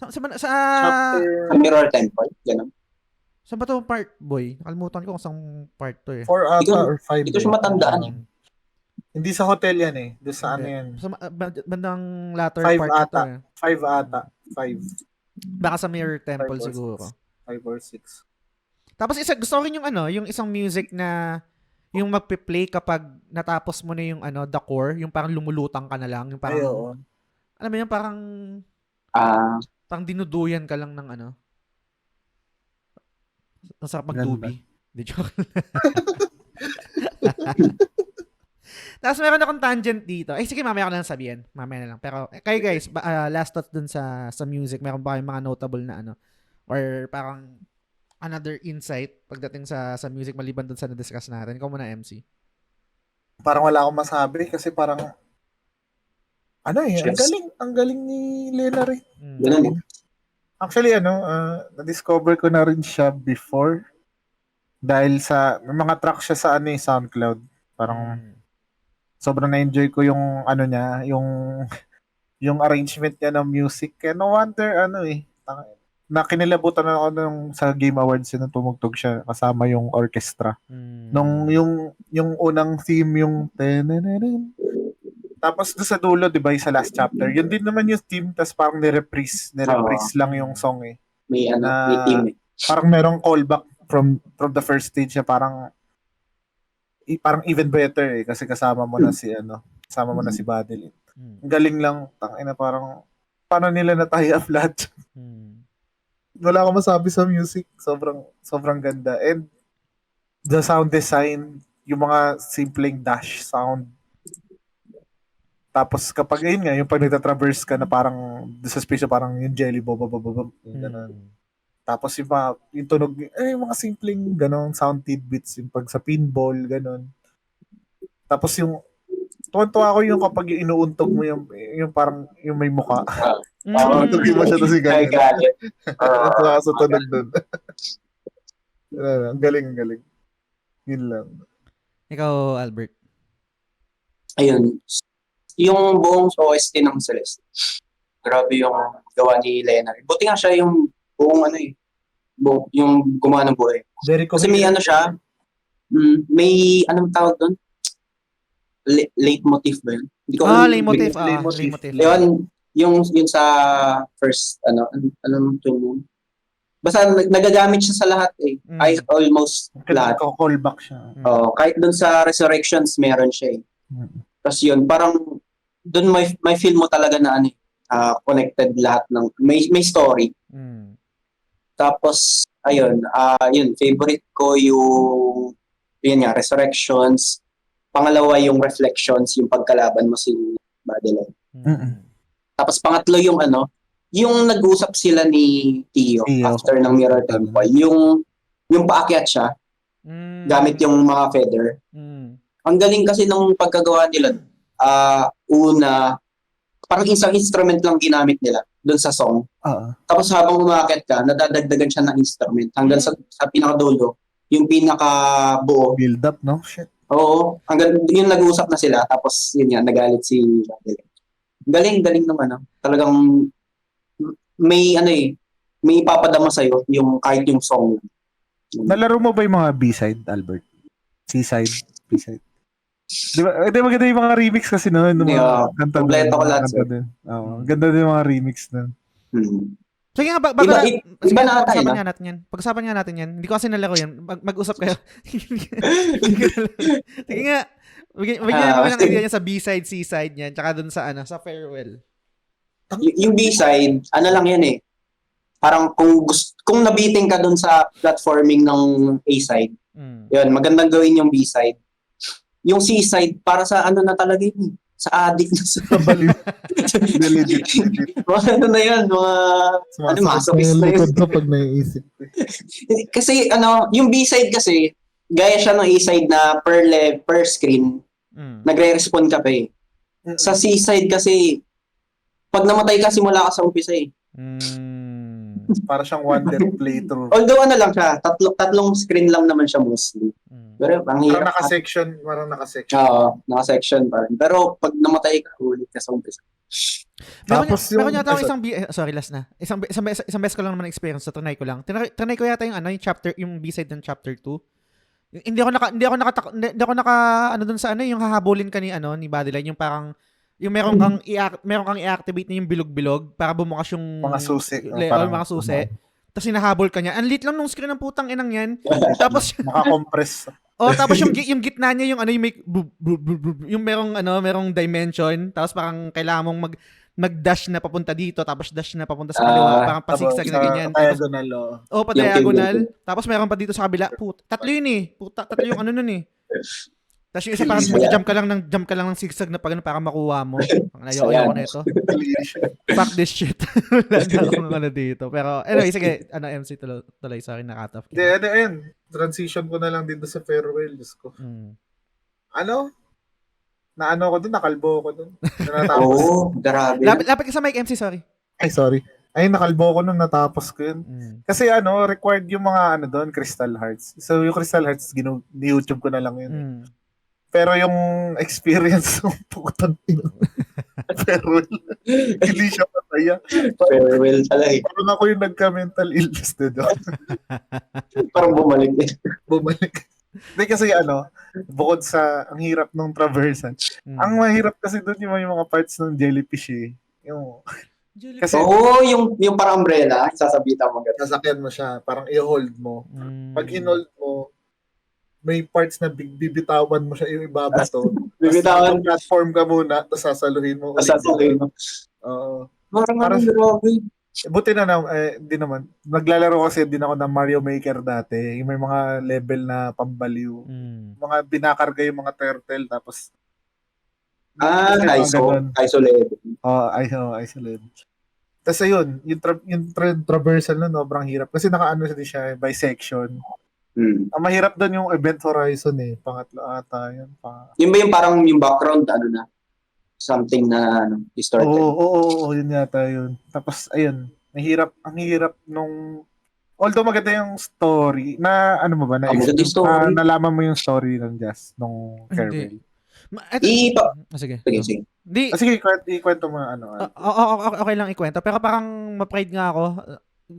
Sa Mirror Temple? Ganun. Saan ba ito part, boy? Nakalimutan ko kung saan part to 4 ata or 5. Hindi ko siya matandaan Hindi sa hotel yan Doon sa yan. Sa bandang latter 5 part ata. ito 5 ata. 5. Baka sa Mirror Temple siguro. 5 or 6. Tapos gusto ko rin yung isang music na yung magpe-play kapag natapos mo na yung the core, yung parang lumulutang ka na lang, yung parang alam mo yun, parang Parang dinuduyan ka lang ng ano. Ang sarap magtubi. Di joke. Tapos meron akong tangent dito. Sige, mamaya ko na lang sabihin. Mamaya na lang. Pero kayo guys, last thoughts dun sa music. Meron ba kayong mga notable na ano? Or parang another insight pagdating sa music maliban dun sa na-discuss natin? Ikaw muna, MC. Parang wala akong masabi kasi parang ang galing ni Lena rin. Ganun. Actually, na-discover ko na rin siya before dahil sa may mga track siya sa SoundCloud. Parang sobrang na-enjoy ko yung niya, yung arrangement niya ng music. Kaya no wonder na kinilabutan ako nung sa Game Awards nung tumugtog siya kasama yung orchestra. Nung yung unang theme yung tapos doon sa dulo, 'di ba, sa last chapter. Yun din naman yung theme, tas parang ni-reprise lang yung song eh. May theme eh. Parang merong callback from the first stage na parang even better eh kasi kasama mo na si Madeline. Ang galing lang, tangina, parang paano nila na-tie up lahat. Wala akong masabi sa music, sobrang ganda. And the sound design, yung mga simpleng dash sound. Tapos kapag yung pag nagtatraverse ka na parang sa space na parang yung jelly yung gano'n. Tapos yung tunog, yung mga simpleng gano'ng sound tidbits, yung pag sa pinball, gano'n. Tapos tuwan-tuwa ako yung kapag yung inuuntog mo yung parang yung may mukha. Parang tugin mo siya tapos yung gano'n. Tuwa ako sa tunog doon. Ang galing. Yun lang. Ikaw, Albert. Ayun. Yung buong OST ng Celeste. Grabe yung gawa ni Lena. Buti nga siya yung buong yung gumawa ng buhay. Kasi may siya, may anong tawag doon? Leitmotif ba yun? Hindi ko alam. Leitmotif. Yun sa first, anong tune. Basta nagagamit siya sa lahat eh. Almost lahat. Callback siya. Kahit doon sa Resurrections, meron siya eh. Tapos yun, parang doon may feel mo talaga na connected lahat ng may story. Tapos ayun, yun favorite ko yung Resurrections. Pangalawa yung Reflections, yung pagkalaban mo si Madeline. Tapos pangatlo yung yung nag-usap sila ni Tio after ng Mirror Temple. Yung paakyat siya gamit yung mga feather. Ang galing kasi ng pagkagawa nila. Una, parang isang instrument lang ginamit nila doon sa song. Tapos habang umakyat ka, nadadagdagan siya ng instrument hanggang sa pinakadulo, yung pinakabuo. Build up, no? Shit. Oo, hanggang yung nag-uusap na sila, tapos yun yan, nagalit si Madeline. Galing naman. Talagang may may ipapadama sa'yo yung kahit yung song. Nalaro mo ba yung mga B-side, Albert? C-side, B-side? Di ba maganda yung mga remix kasi noon, mga kanta doon. Kompleto ko lahat. Ganda din yung mga remix doon. Sige nga, pag-usapan nga natin yan. Hindi ko kasi nalaro yan. Mag-usap kayo. Sige nga, bigyan kami ng idea niya sa B-side, C-side niyan, tsaka dun sa sa farewell. Yung B-side, lang yan eh. Parang kung nabiting ka dun sa platforming ng A-side, yun, magandang gawin yung B-side. Yung C-side, para sa na talaga yun. Sa addict na sa baliw. Mga na yan, mga masochist na yun. Pag naiisip. Kasi yung B-side kasi, gaya siya ng A-side na per screen, nagre-respond ka pa eh. Sa C-side kasi, pag namatay ka, simula ka sa umpisa eh. Para siyang one-death playthrough. Although lang siya, tatlong screen lang naman siya mostly. Pero ang hirap. Parang naka-section. Oo, naka-section pa rin. Pero pag namatay ka, ulit ka sa umpisa. Meron yata akong sorry, last na. Isang beses ko lang naman experience, so trinay ko lang. Trinay ko yata yung chapter, yung B-side ng chapter 2. Hindi ako naka doon sa yung hahabulin ka ni Madeline, yung parang yung meron kang i-activate na yung bilog-bilog para bumukas yung mga susi. Mga susi. Tapos hinahabol ka niya. Ang lit lang nung screen ng putang inang yan. Tapos maka-compress. Tapos yung gitna niya yung may yung merong dimension, tapos parang kailangan mong mag-dash na papunta dito, tapos dash na papunta sa kaliwa, parang pasigsag na ganyan. Tapos, Diagonal, pa diagonal. Tapos meron pa dito sa kabila. Tatlo yun eh. Tatlo yung ano nun eh. Tapos yung isa parang jump ka lang ng sigsag na para makuha mo. Ayoko na ito. Fuck this shit. Wala na akong ano dito. Pero anyway, sige. MC tuloy. Sorry, na-cut off. Ayun. Transition ko na lang dito sa farewell. Diyos ko. Naano ko dun, nakalbo ko dun. Grabe. Lapit ka sa mic, MC, sorry. Ay, sorry. Ay, nakalbo ko nung natapos ko yun. Kasi required yung mga doon, Crystal Hearts. So, yung Crystal Hearts, ni-YouTube ko na lang yun. Pero yung experience ng putang farewell, hindi siya pataya. Farewell talaga. Parang ako yung nagka-mental illness doon. Parang bumalik. Hindi kasi bukod sa ang hirap ng traversan, ang mahirap kasi doon yung mga parts ng jellyfish eh. Kasi yung parang umbrella, sasabitan mo ganun. Sasakyan mo siya, parang i-hold mo. Pag in-hold mo, may parts na bibitawan mo siya yung ibabato. Bibitawan. Platform ka muna, tapos sasaluhin mo. Oo. Parang grabe. Buti na hindi naman. Naglalaro kasi din ako ng Mario Maker dati. Yung may mga level na pambaliw. Mga binakarga yung mga turtle, tapos ISO level. ISO level. Tapos ayun, yung traversal na sobrang hirap. Kasi nakaano siya by section. Ang mahirap doon yung Event Horizon eh. Pangatlo ata yun. Yun ba yung parang yung background, something na distorted? Oo, yun yata yun. Tapos, ayun, ang hirap nung, although maganda yung story, na ano mo ba, nalaman mo yung story ng Jazz, nung Farewell? Sige. Sige, ikwento mo okay lang ikwento. Pero parang ma-pride nga ako.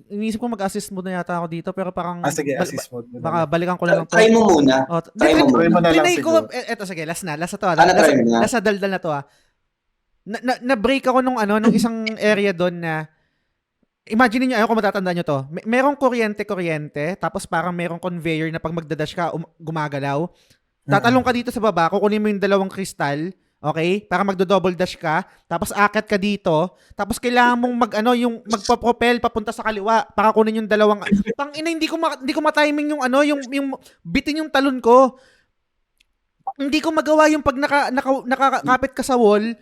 Iniisip ko mag-assist mode na yata ako dito, pero parang sige, assist mode. Baka balikan ko lang to. Try mo muna. Try mo na lang siguro. Eto, sige, last na to. Last na daldal na to na-break ako nung isang area doon na imagine niyo, kung matatandaan niyo to. Merong kuryente, tapos parang merong conveyor na pag magdadash ka, gumagalaw. Tatalong ka dito sa baba, kukunin mo yung dalawang kristal, okay? Para magdo-double dash ka, tapos akyat ka dito, tapos kailangan mong yung magpa-propel papunta sa kaliwa para kunin yung dalawang hindi ko ma-timing yung yung bitin yung talon ko. Hindi ko magawa yung pag nakakapit ka sa wall.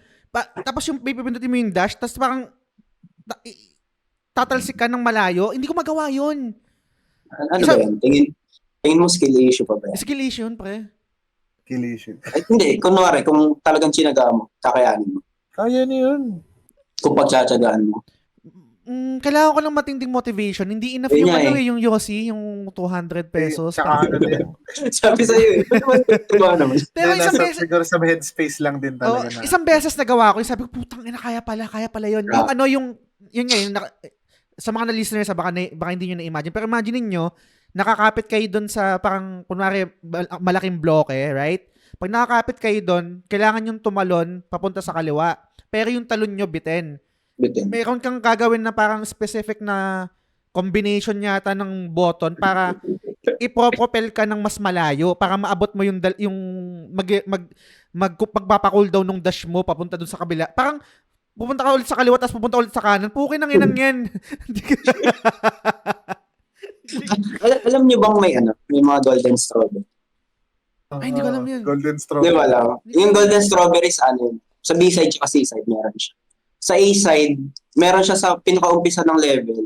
Tapos yung pipindutin mo yung dash, tapos parang tatalsik ka ng malayo. Hindi ko magawa yun. Ba yan? Tingin mo skill issue pa ba yan? Skill issue yun, pre. Skill issue. Hindi, kunwari, kung talagang sinaga mo, kakayanin mo. Kaya niyo yun. Kung pagtsatsagaan mo. Kailangan ko ng matinding motivation. Hindi enough yung Yossi, yung 200 pesos. Sabi sa'yo Pero isang beses, siguro sa headspace lang din talaga. Isang beses nagawa ko, sabi ko, putang ina, kaya pala yun. Yung sa mga na-listeners, baka hindi nyo na-imagine. Pero imagine niyo nakakapit kayo doon sa parang, kunwari, malaking bloke, right? Pag nakakapit kayo doon, kailangan yung tumalon papunta sa kaliwa. Pero yung talon nyo bitin. Meron kang gagawin na parang specific na combination yata ng button para ipropel ka ng mas malayo para maabot mo yung magpapa-cooldown ng dash mo papunta dun sa kabila. Parang pupunta ka ulit sa kaliwa tapos pupunta ulit sa kanan. Pukin ng inang yan. Alam niyo bang may mga golden strawberry? Ay, hindi ko alam yun. Golden strawberry. Di ba alam? Yung golden strawberries, sa B-side at C-side meron siya. Sa A-side, meron siya sa pinaka-umpisa ng level.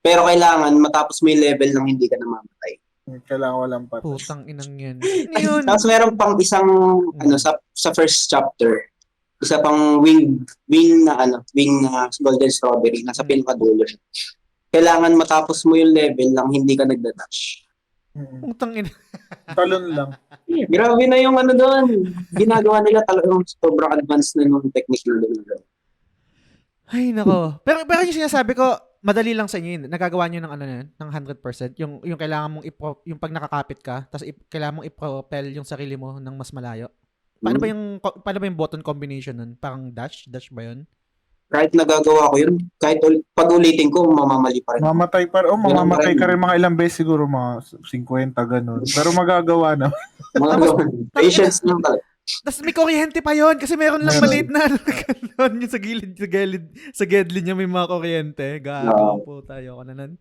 Pero kailangan matapos mo yung level nang hindi ka namamatay. Kailangan walang patas. Putang inang yan. Tapos meron pang isang, sa first chapter, isa pang wing na golden strawberry, nasa pinaka-dulo. Kailangan matapos mo yung level nang hindi ka nagda-dash. Putang ina. Talon lang. Grabe na yung doon. Ginagawa nila talagang sobrang advanced na yung technique na doon. Ay, nako. Pero yung sinasabi ko, madali lang sa inyo yun. Nagagawa nyo ng 100%. Yung kailangan mong yung pag nakakapit ka, tapos kailangan mong i-propel yung sarili mo ng mas malayo. Paano ba yung button combination nun? Parang dash ba yun? Kahit nagagawa ko yun, kahit pag ulitin ko, mamamali pa rin. Mamamatay ka rin mga ilang beses siguro, mga 50, ganun. Pero magagawa na. Patience lang talaga. Tas may kuryente pa yon kasi meron lang Meron. maliit na ganun, yung sa gilid niya may mga kuryente. Gago po tayo ko na nun.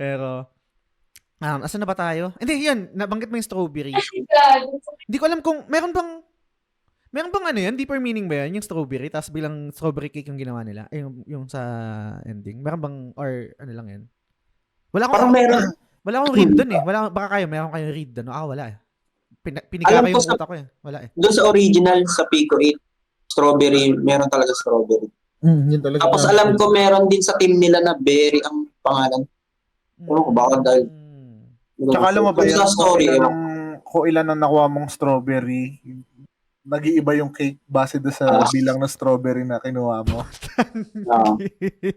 Pero, asan na ba tayo? Hindi, yun, nabanggit mo yung strawberry. Hindi ko alam kung, meron bang ano yan? Deeper meaning ba yan? Yung strawberry, tapos bilang strawberry cake yung ginawa nila? Yung sa ending. Meron bang, or ano lang yan? Parang meron. Wala akong read dun eh. Baka meron kayong read dun. Wala eh. Piniga Alam ko ko yung sa- utak ko eh. Wala eh. Doon sa original, sa Pico 8, strawberry, meron talaga strawberry. Yun talaga. Tapos alam ko meron din sa team nila na berry ang pangalan. Ewan ko, baka dahil- Tsaka alam mo ba Doon yan, sa story, ewan ko. kung ilan ang nakuha mong strawberry, nag-iiba yung cake base doon sa bilang ng strawberry na kinuha mo. Ah,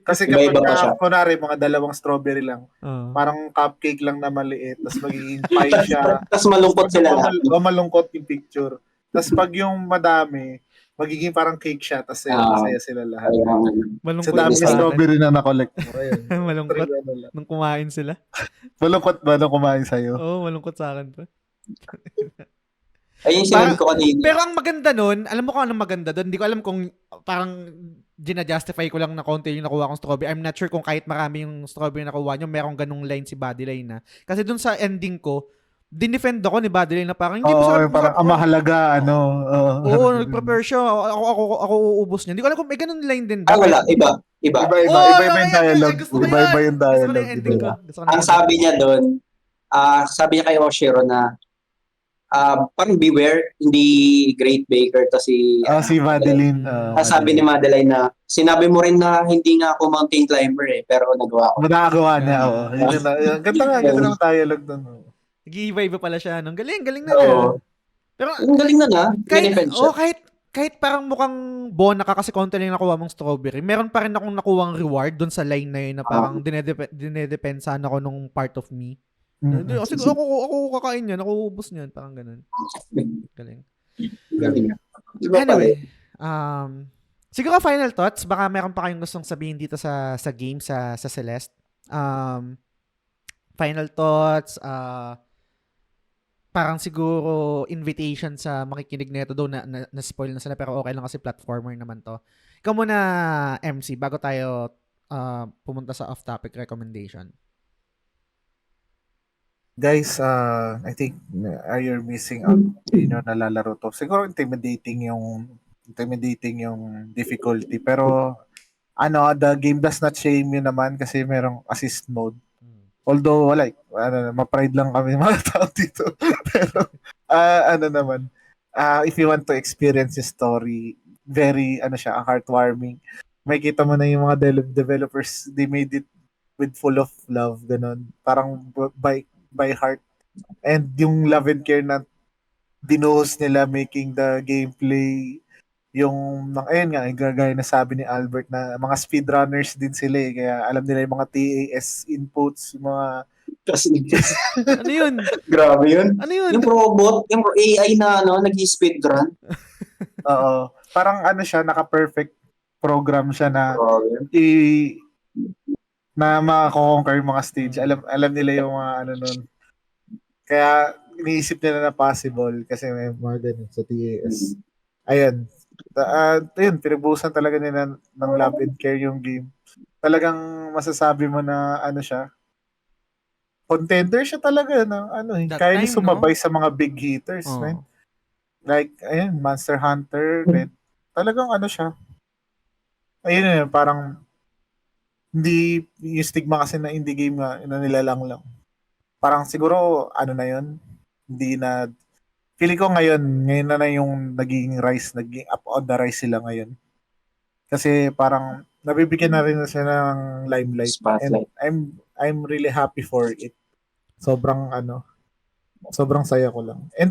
Kasi Iba-iba kapag, pa siya. kunwari, mga dalawang strawberry lang, parang cupcake lang na maliit, tapos magiging pie siya. Tapos malungkot sila lahat. Malungkot yung picture. Tapos pag yung madami, magiging parang cake siya, tapos masaya sila lahat. Malungkot Sa dami sa ng akin. strawberry na na-collect mo. Ayun. Malungkot. Ano lang. Nung kumain sila. Malungkot ba nung kumain sa'yo? Oo, malungkot sa akin pa. Ayun yung sinabi ko kanina. Pero ang maganda nun, alam mo kung anong maganda dun? Hindi ko alam kung parang gina-justify ko lang na konti yung nakuha kong strawberry. I'm not sure kung kahit marami yung strawberry na nakuha nyo, merong ganung line si Bodyline na. Kasi dun sa ending ko, dinefend ako ni Bodyline na parang hindi Oo, parang mahalaga, Oo, nag-prepare siya. Ako uubos niya. Hindi ko alam kung may ganun line din. Wala. Iba. Iba yung dialogue. Iba yung Gusto ko na dialogue. yung ending ko. Ang sabi niya doon, sabi niya kay Oshiro na parang beware, hindi great baker to si... si Madeline. sabi ni Madeline na, sinabi mo rin na hindi nga ako mountain climber pero nagawa ko. Magagawa niya, oo. Ganda ng dialogue doon. Nag-iiba-iba pala siya. Galing na. Oo. Pero, ang galing na na. kahit parang mukhang bona ka kasi konti lang nakuha mong strawberry, meron pa rin akong nakuwang reward doon sa line na yun na parang dinedepensahan ako nung part of me. Hindi, kasi ako kakain yan, ako uubos niyan, parang ganun. Galing. Anyway, siguro final thoughts, baka meron pa kayong gustong sabihin dito sa game, sa Celeste. Final thoughts, parang siguro invitation sa makikinig nito daw na spoil na sila pero okay lang kasi platformer naman to. Ikaw muna, MC, bago tayo pumunta sa off-topic recommendation. Guys, I think you're missing out. Hindi nyo nalalaro to. Siguro intimidating yung difficulty. Pero the game does not shame you naman kasi merong assist mode. Although, ma-pride lang kami mga tao dito. Pero, naman, if you want to experience the story, very, heartwarming. May kita mo na yung mga developers, they made it with full of love, ganun. Parang by heart. And yung love and care na dinuhos nila making the gameplay, ayun nga, gaya na sabi ni Albert na mga speedrunners din sila eh. Kaya alam nila yung mga TAS inputs, yung mga... Ano yun? Grabe yun. Ano yun? Yung robot, yung AI na nag-speedrun. Oo. Parang siya, naka-perfect program siya na na makakonquer yung mga stage. Alam nila yung mga nun. Kaya iniisip nila na possible kasi may mga ganun sa TAS. Ayun. Ayun, pinabusan talaga nila ng love and care yung game. Talagang masasabi mo na siya. Contender siya talaga kaya niya sumabay sa mga big hitters, man. Like ayun, Monster Hunter, Red. Talagang siya. Ayun parang hindi yung stigma kasi na indie game na nilalang lang. Parang siguro na yun. Hindi na feeling ko ngayon na yung naging up on the rise sila ngayon. Kasi parang nabibigyan na rin sila ng limelight. Spotlight. And I'm really happy for it. Sobrang saya ko lang. And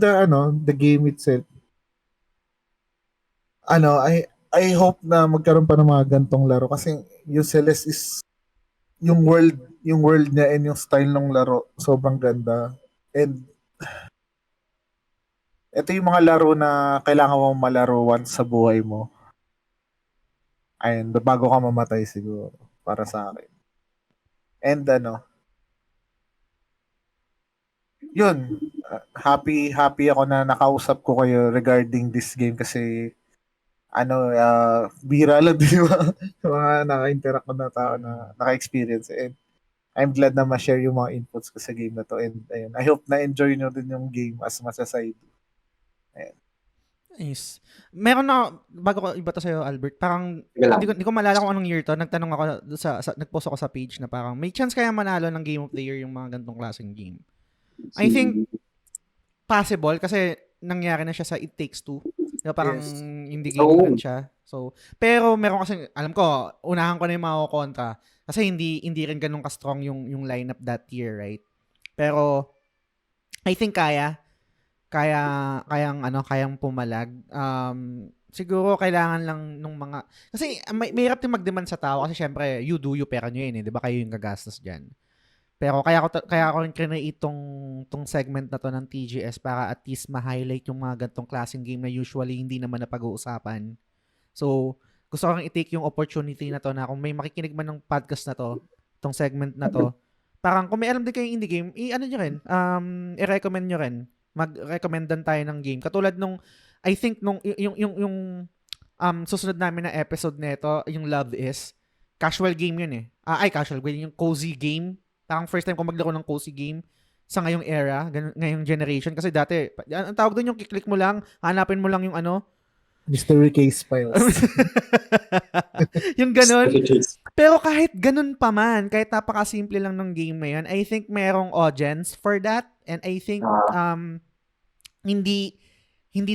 the game itself, I hope na magkaroon pa ng mga gantong laro kasi yung Celeste is yung world niya and yung style ng laro sobrang ganda. And ito yung mga laro na kailangan mong malaro once sa buhay mo. Ayun, bago ka mamatay siguro para sa akin. And yun, happy ako na nakausap ko kayo regarding this game kasi bira lang din mga naka-interact ko na tao na naka-experience. And I'm glad na ma-share yung mga inputs ko sa game na to. And ayun, I hope na-enjoy nyo din yung game as much as I do. Nice. Meron na, bago ko iba to sa'yo, Albert, parang, Sige lang. hindi ko malala kung anong year to, nagtanong ako, nagpost ako sa page na parang, may chance kaya manalo ng Game of the Year yung mga ganitong klaseng game. I think, possible, kasi nangyari na siya sa It Takes Two. Diba, parang, Yes. hindi game lang siya. So, pero meron kasi, alam ko, unahan ko na yung mga kontra, kasi hindi rin ganun ka-strong yung lineup that year, right? Pero, I think kayang pumalag. Siguro kailangan lang nung mga, kasi may hirap din mag-demand sa tao kasi syempre you do you, pera nyo yun eh, 'di ba, kayo yung gagastos diyan. Pero kaya ko rin create tong segment na to ng TGS para at least ma-highlight yung mga ganitong klaseng game na usually hindi naman napag-uusapan. So, gusto ko rin i-take yung opportunity na to na kung may makikinig man ng podcast na to, tong segment na to, parang kung may alam din kayong indie game, i-ano nyo rin, i-recommend nyo rin. Mag-recommendan tayo ng game. Katulad nung, I think, yung susunod namin na episode nito, yung Love Is, casual game yun eh. Casual game, yung cozy game. Parang first time ko maglaro ng cozy game sa ngayong era, ngayong generation. Kasi dati, ang tawag doon yung kiklik mo lang, hanapin mo lang yung Mystery Case Files. yung ganun. Pero kahit ganun pa man, kahit napakasimple lang ng game na yun, I think merong audience for that. And I think hindi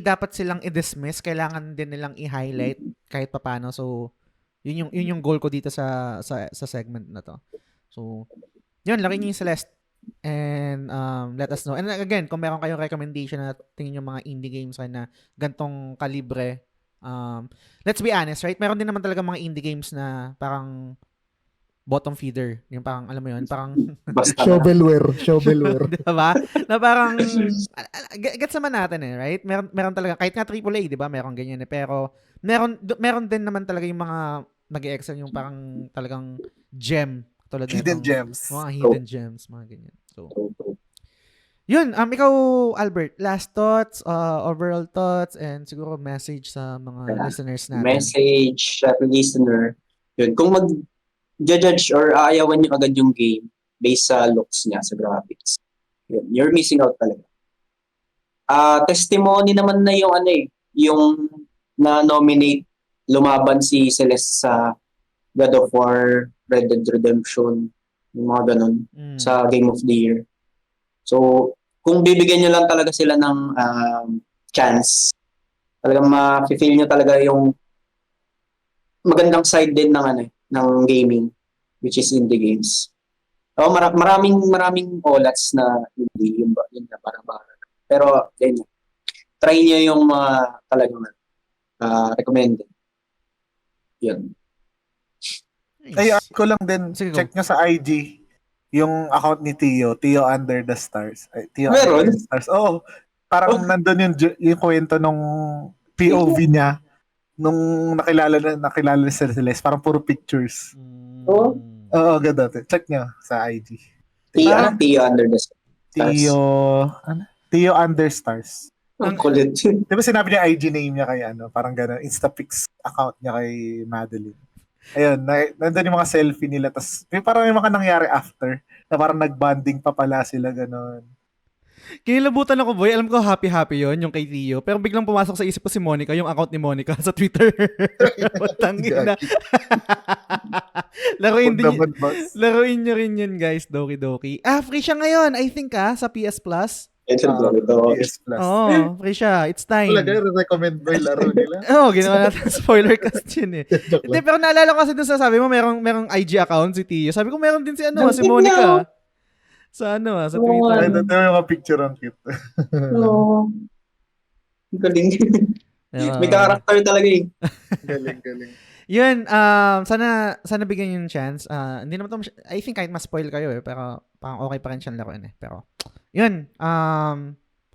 dapat silang i-dismiss, kailangan din nilang i-highlight kahit papaano. So yun yung goal ko dito sa segment na to. So yun, laki niyo yung Celeste and let us know. And again, kung meron kayong recommendation na tingin yung mga indie games na gantong kalibre, let's be honest, right? Meron din naman talaga mga indie games na parang bottom feeder. Yung parang, alam mo yun, parang Shovelware. diba? Na parang gets naman natin eh, right? Meron talaga, kahit nga AAA, diba? Meron ganyan eh. Pero meron din naman talaga yung mga nag-excel yung parang talagang gem. Tulad Hidden gems. Mga hidden gems, mga ganyan. So, yun, ikaw, Albert, last thoughts, overall thoughts, and siguro message sa mga listeners natin. Message sa listener. Yun, kung mag-judge or aayawan nyo agad yung game based sa looks niya, sa graphics, yun, you're missing out talaga. Testimony naman na yung yung na-nominate, lumaban si Celeste sa God of War, Red Dead Redemption, yung mga ganun, sa Game of the Year. So, kung bibigyan nyo lang talaga sila ng chance, talagang ma-feel nyo talaga yung magandang side din ng gaming, which is indie games. So, maraming olats na indie, yun na para-para. Pero, yun, try nyo yung mga talagang recommended. Yun. Ay, ko lang din, Sige, check nyo sa IG yung account ni Tio under the stars. Tio Meron? Under the stars. Oo. Parang nandun yung kwento nung POV niya nung nakilala ni Celeste. Parang puro pictures. Oo, ganda. Check nyo sa IG. Tio under the stars. Tio under stars. Ang kulit. Diba sinabi niya IG name niya kay parang gano'n, Instapics account niya kay Madeline. Ayun, nandun yung mga selfie nila. Tapos parang may mga nangyari after na parang nag-bonding pa pala sila gano'n. Kinilabutan ako, boy. Alam ko happy yon yung kay Tio. Pero biglang pumasok sa isip ko si Monica, yung account ni Monica sa Twitter. Tangina. Laruin nyo rin yun, guys. Doki. Free siya ngayon, I think sa PS Plus. PS Plus. Free siya. It's time. Talaga, recommend mo yung laro nila? Ginawa natin spoiler cast yun eh. Hindi, pero naalala ko kasi dun sa sabi mo, merong IG account si Tio. Sabi ko meron din si si Monica. Sa sa Twitter. Ay, ito yung mga picture ang cute. Oo. Galing. May character talaga eh. Galing. Yun, sana bigyan yung chance. Hindi naman to, I think kahit ma-spoil kayo eh, pero parang okay pa rin siyang laruin eh. Pero, yun,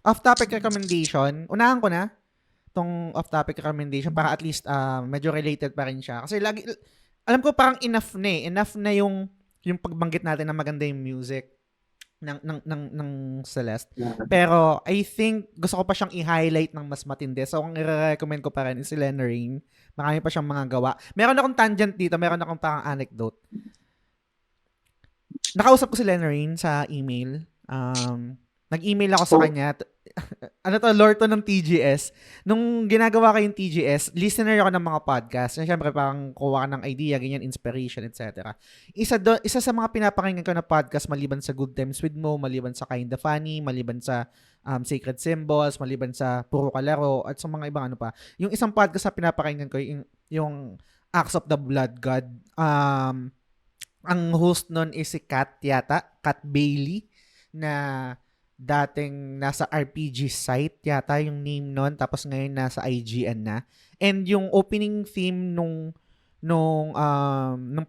off-topic recommendation, unahan ko na tong off-topic recommendation para at least medyo related pa rin siya. Kasi lagi, alam ko parang enough na yung pagbanggit natin na maganda yung music. ng Celeste. Pero I think gusto ko pa siyang i-highlight ng mas matindi. So ang i-recommend ko pa rin is si Lena Rain. Marami pa siyang mga gawa. Meron akong tangent dito, meron akong parang anecdote. Nakausap ko si Lena Rain sa email. Nag-email ako sa kanya. Ano to, lore to ng TGS. Nung ginagawa ko yung TGS, listener ako ng mga podcast. Siyempre, parang kuha ka ng idea, ganyan, inspiration, etc. Isa sa mga pinapakinggan ko na podcast, maliban sa Good Times with Mo, maliban sa Kinda Funny, maliban sa Sacred Symbols, maliban sa Puro Kalaro, at sa mga ibang ano pa. Yung isang podcast na pinapakinggan ko, yung Acts of the Blood God. Ang host nun is si Kat yata, Kat Bailey, na dating nasa RPG site yata yung name nun, tapos ngayon nasa IGN na. And yung opening theme nung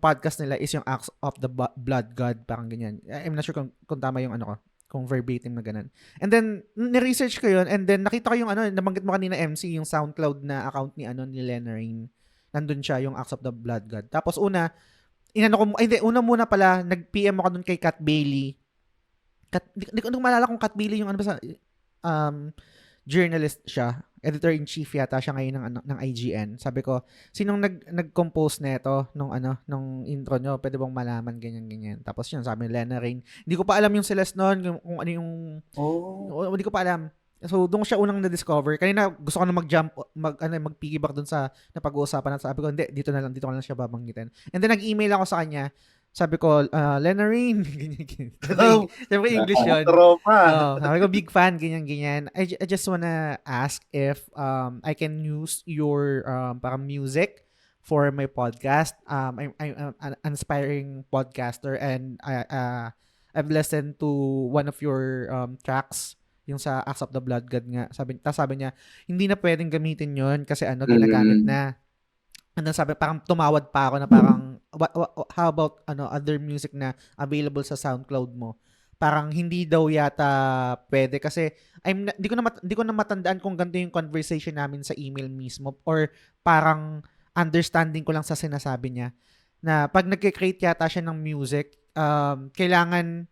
podcast nila is yung Acts of the Blood God, parang ganyan. I'm not sure kung tama yung ano ko, kung verbatim na ganun. And then ni-research ko yun, and then nakita ko yung ano, nabanggit mo kanina MC, yung SoundCloud na account ni Lena Rain. Nandun siya, yung Acts of the Blood God. Tapos una muna pala, nag-PM ako dun kay Kat Bailey. Hindi ko maalala kung Kat Bailey yung ano ba journalist siya. Editor-in-chief yata siya ngayon ng IGN. Sabi ko, sinong nag-compose nito nung intro nyo? Pwede bang malaman ganyan. Tapos yun, sabi ni Lena Rain. Hindi ko pa alam yung Celeste noon, kung ano yung hindi ko pa alam. So, doon siya unang na-discover. Kanina, gusto ko na mag-piggyback doon sa napag-uusapan natin. Sabi ko, hindi, dito ko lang siya babanggitin. And then, nag-email ako sa kanya. Sabi ko, Lena Rain. Ganyan. Siyempre, English yun. Sabi ko, big fan, ganyan. I just wanna ask if I can use your parang music for my podcast. I'm an aspiring podcaster, and I've listened to one of your tracks, yung sa Acts of the Blood God nga. Sabi niya, hindi na pwedeng gamitin yon kasi ginagamit na. And then sabi, parang tumawad pa ako na parang, how about other music na available sa SoundCloud mo? Parang hindi daw yata pwede kasi hindi ko na matandaan kung ganito yung conversation namin sa email mismo, or parang understanding ko lang sa sinasabi niya na pag nagke-create yata siya ng music, kailangan,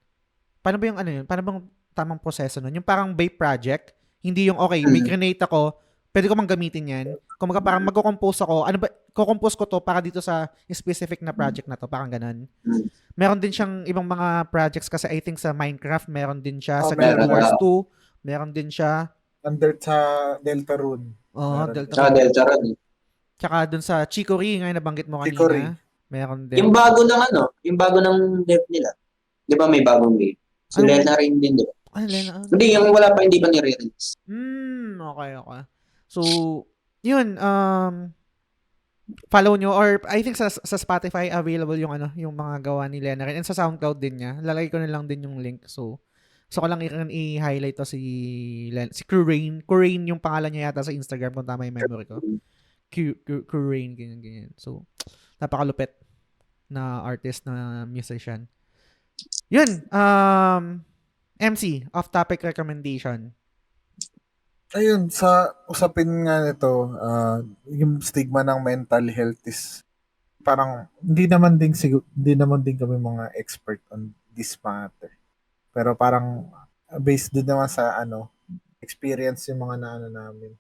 paano ba yung yun? Paano bang tamang proseso nun? Yung parang by project, hindi yung okay, may create ako, pwede ko mang gamitin yan. Kung parang magko-compose ako, kukompose ko to para dito sa specific na project na to, parang ganun. Meron din siyang ibang mga projects kasi I think sa Minecraft, meron din siya, sa Guild Wars 2, meron din siya. Under sa Deltarune. Deltarune. Tsaka dun sa Chicory, ngayon nabanggit mo kanina. Chicory. Meron din. Yung bago ng dev nila. Di ba may bagong game? So, Lena Rain din, di ba? Hindi, yung wala pa, hindi pa nire-release. Okay. So, yun, follow nyo, or I think sa Spotify available yung yung mga gawa ni Lena Rain, and sa SoundCloud din niya. Lalagay ko na lang din yung link. So ko lang i-highlight to si Kurain. Kurain yung pangalan niya yata sa Instagram, kung tama yung memory ko. Kurain, ganyan. So, napakalupit na artist, na musician. Yun, MC, off-topic recommendation. Ayun, sa usapin nga nito, yung stigma ng mental health is parang hindi naman din kami mga expert on this matter. Pero parang based din naman sa experience yung mga namin.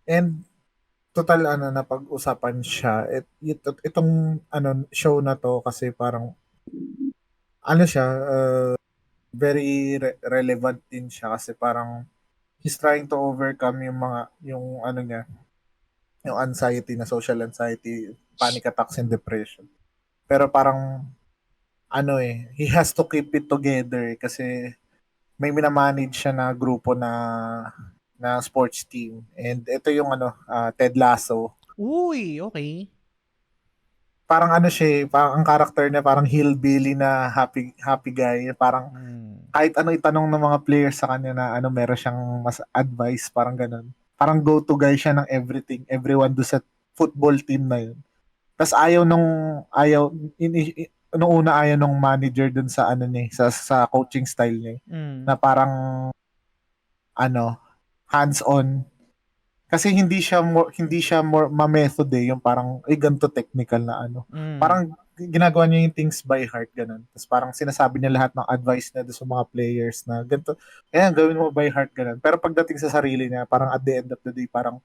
And total napag-usapan siya. Itong show na to kasi parang siya, very relevant din siya kasi parang he's trying to overcome yung anxiety, na social anxiety, panic attacks, and depression. Pero parang he has to keep it together kasi may minamanage siya na grupo na sports team. And ito yung Ted Lasso. Uy, okay. Parang siya, parang ang character niya parang hillbilly na happy guy. Parang kahit itanong ng mga players sa kanya na meron siyang mas advice, parang ganun. Parang go-to guy siya ng everyone do sa football team na yun. Tapos nung una ayaw nung manager dun sa sa coaching style niya. Na parang hands-on. Kasi hindi siya more ma-method yung parang ganito technical na Parang ginagawa niya yung things by heart, ganun. Tapos parang sinasabi niya lahat ng advice niya doon sa mga players na ganito, ayan, gawin mo by heart, ganun. Pero pagdating sa sarili niya, parang at the end of the day, parang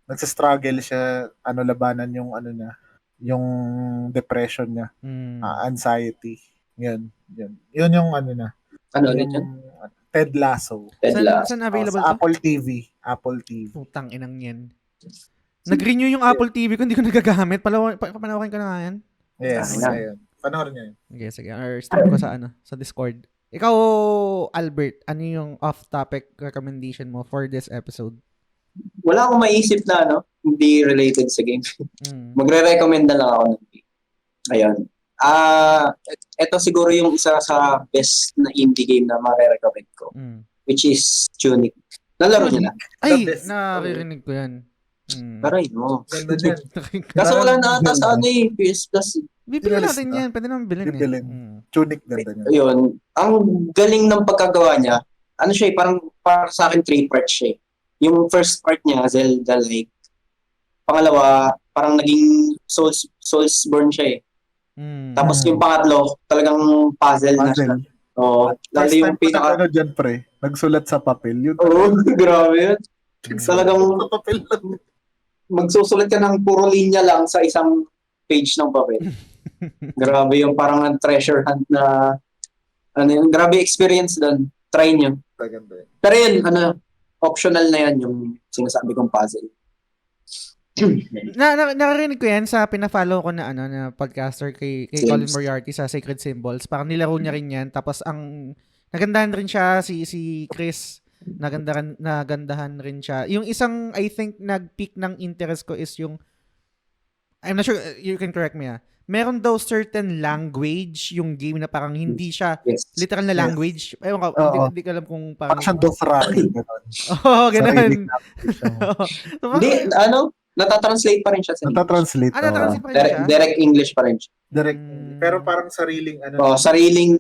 nagsastruggle siya, labanan yung niya, yung depression niya, anxiety. Yun. Yun yung na. Ano ulit yun? Yung Ted Lasso. Ted Lasso. Saan available Sa to? Apple TV. Apple TV. Putang inang yan. Nag-renew yung Apple TV ko, hindi ko nagagamit. Panawakin ko na nga yan. Yes, Ah, ayun. Panoorin niya yun. Okay, sige. Or stream ko sa Discord. Ikaw, Albert, ano yung off-topic recommendation mo for this episode? Wala akong maisip na hindi related sa game. Magre-recommend na lang ako ng game. Ayun. Ito siguro yung isa sa best na indie game na mare-recommend ko. Which is Tunic. Nalaro niyo na? Ay, The best. naririnig ko yan. Aray, no. Ganda niyan. Kaso wala na ata sa PS Plus. Bibili Pinalis natin na. yan. Pwede naman bilhin Bibilin. eh. Tunic, ganda niya. Ayun. Ang galing ng pagkagawa niya. Ano siya parang sa akin 3 parts siya. Yung first part niya, Zelda-like. Pangalawa, parang naging Soulsborne siya . Tapos yung pangatlo, talagang puzzle na siya. Oo. Lalo First yung time ko na dyan, pre. Nagsulat sa papel. Yun. Oo, grabe yun. Talagang Sa papel lang. magsusulat ka ng puro linya lang sa isang page ng papel. Grabe yung parang treasure hunt na grabe experience doon. Try nyo. Ganda yun. Pero yun, optional na yan yung sinasabi kong puzzle. Naririnig ko yan sa pina-follow ko na na podcaster kay Colin Moriarty sa Sacred Symbols. Parang nilaro niya rin yan. Tapos nagandahan rin siya si Chris. Nagandahan rin siya. Yung isang I think nag-peak ng interest ko is yung I'm not sure, you can correct me meron daw certain language yung game na parang hindi siya literal na language. Ewan ko, hindi ko alam kung parang... Parang siyang Dothraki, gano'n. Oo, ganun. Hindi, natatranslate pa rin siya sa English. Natatranslate. Natatranslate pa rin siya? Direct English pa rin siya. Direct. Pero parang sariling sariling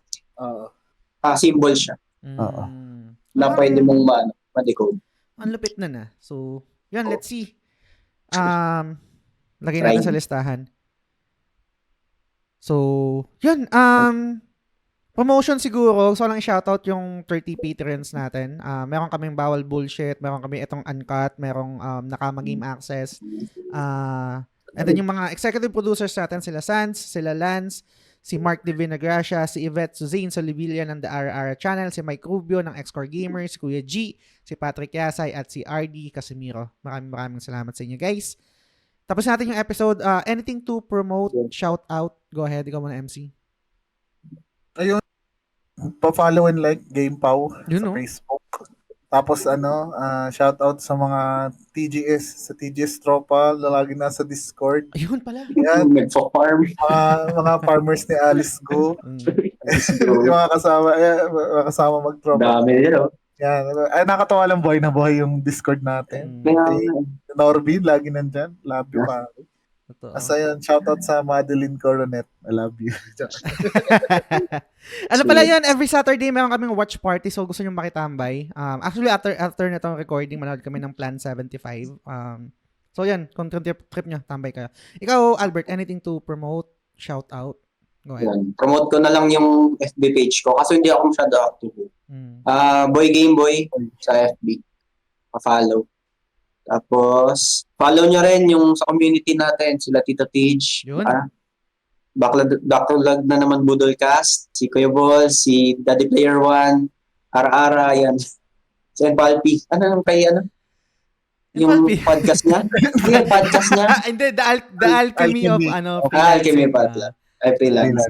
symbol siya. Oo. Na pwede mong ma-decode. Ang lupit na. So, yun, let's see. Lagay natin sa listahan. So, yun. Promotion siguro. Gusto ko lang i-shoutout yung 30 patrons natin. Meron kaming Bawal Bullshit. Meron kami itong Uncut. Merong Nakama Game Access. And then yung mga executive producers natin, sila Sans, sila Lance, si Mark De Vinagracia, si Yvette Suzanne Solivilla ng The Ara Channel, si Mike Rubio ng Xcore Gamers, si Kuya G, si Patrick Yasay, at si RD Casimiro. Maraming salamat sa inyo, guys. Tapos natin yung episode. Anything to promote, shout out? Go ahead, ikaw muna, MC. Ayun. Pa-follow and like GamePow sa Yun, Facebook. Tapos shout out sa mga sa TGS tropa, lagi nasa Discord. Ayun pala. Yan, Nagpo-farm. mga farmers ni Alice Go. Yung mga kasama mag-tropa. Dami yun, Yan. Ay, nakatawa lang buhay na buhay yung Discord natin. Norbin, lagi nandyan. Love you, pa. Asa yun, shoutout sa Madeline Coronet. I love you. Ano pala yan, every Saturday meron kaming watch party, so gusto nyo makitambay. Actually, after na itong recording, manood kami ng Plan 75. So yan, kung trip nyo, tambay kayo. Ikaw, Albert, anything to promote, shout out? Go ahead. Yan. Promote ko na lang yung FB page ko kasi hindi ako masyado active. Boy Game Boy sa FB. Pa-follow. Tapos, follow nyo rin yung sa community natin, sila Tito Tej. Yun. Backlog na naman Budolcast, si Kuya Ball, si Daddy Player One, Ara-Ara, yan. Si Palpi. Yung podcast niya? Yung podcast niya? Hindi, the alchemy of Alchemy Patla. Ay, freelance.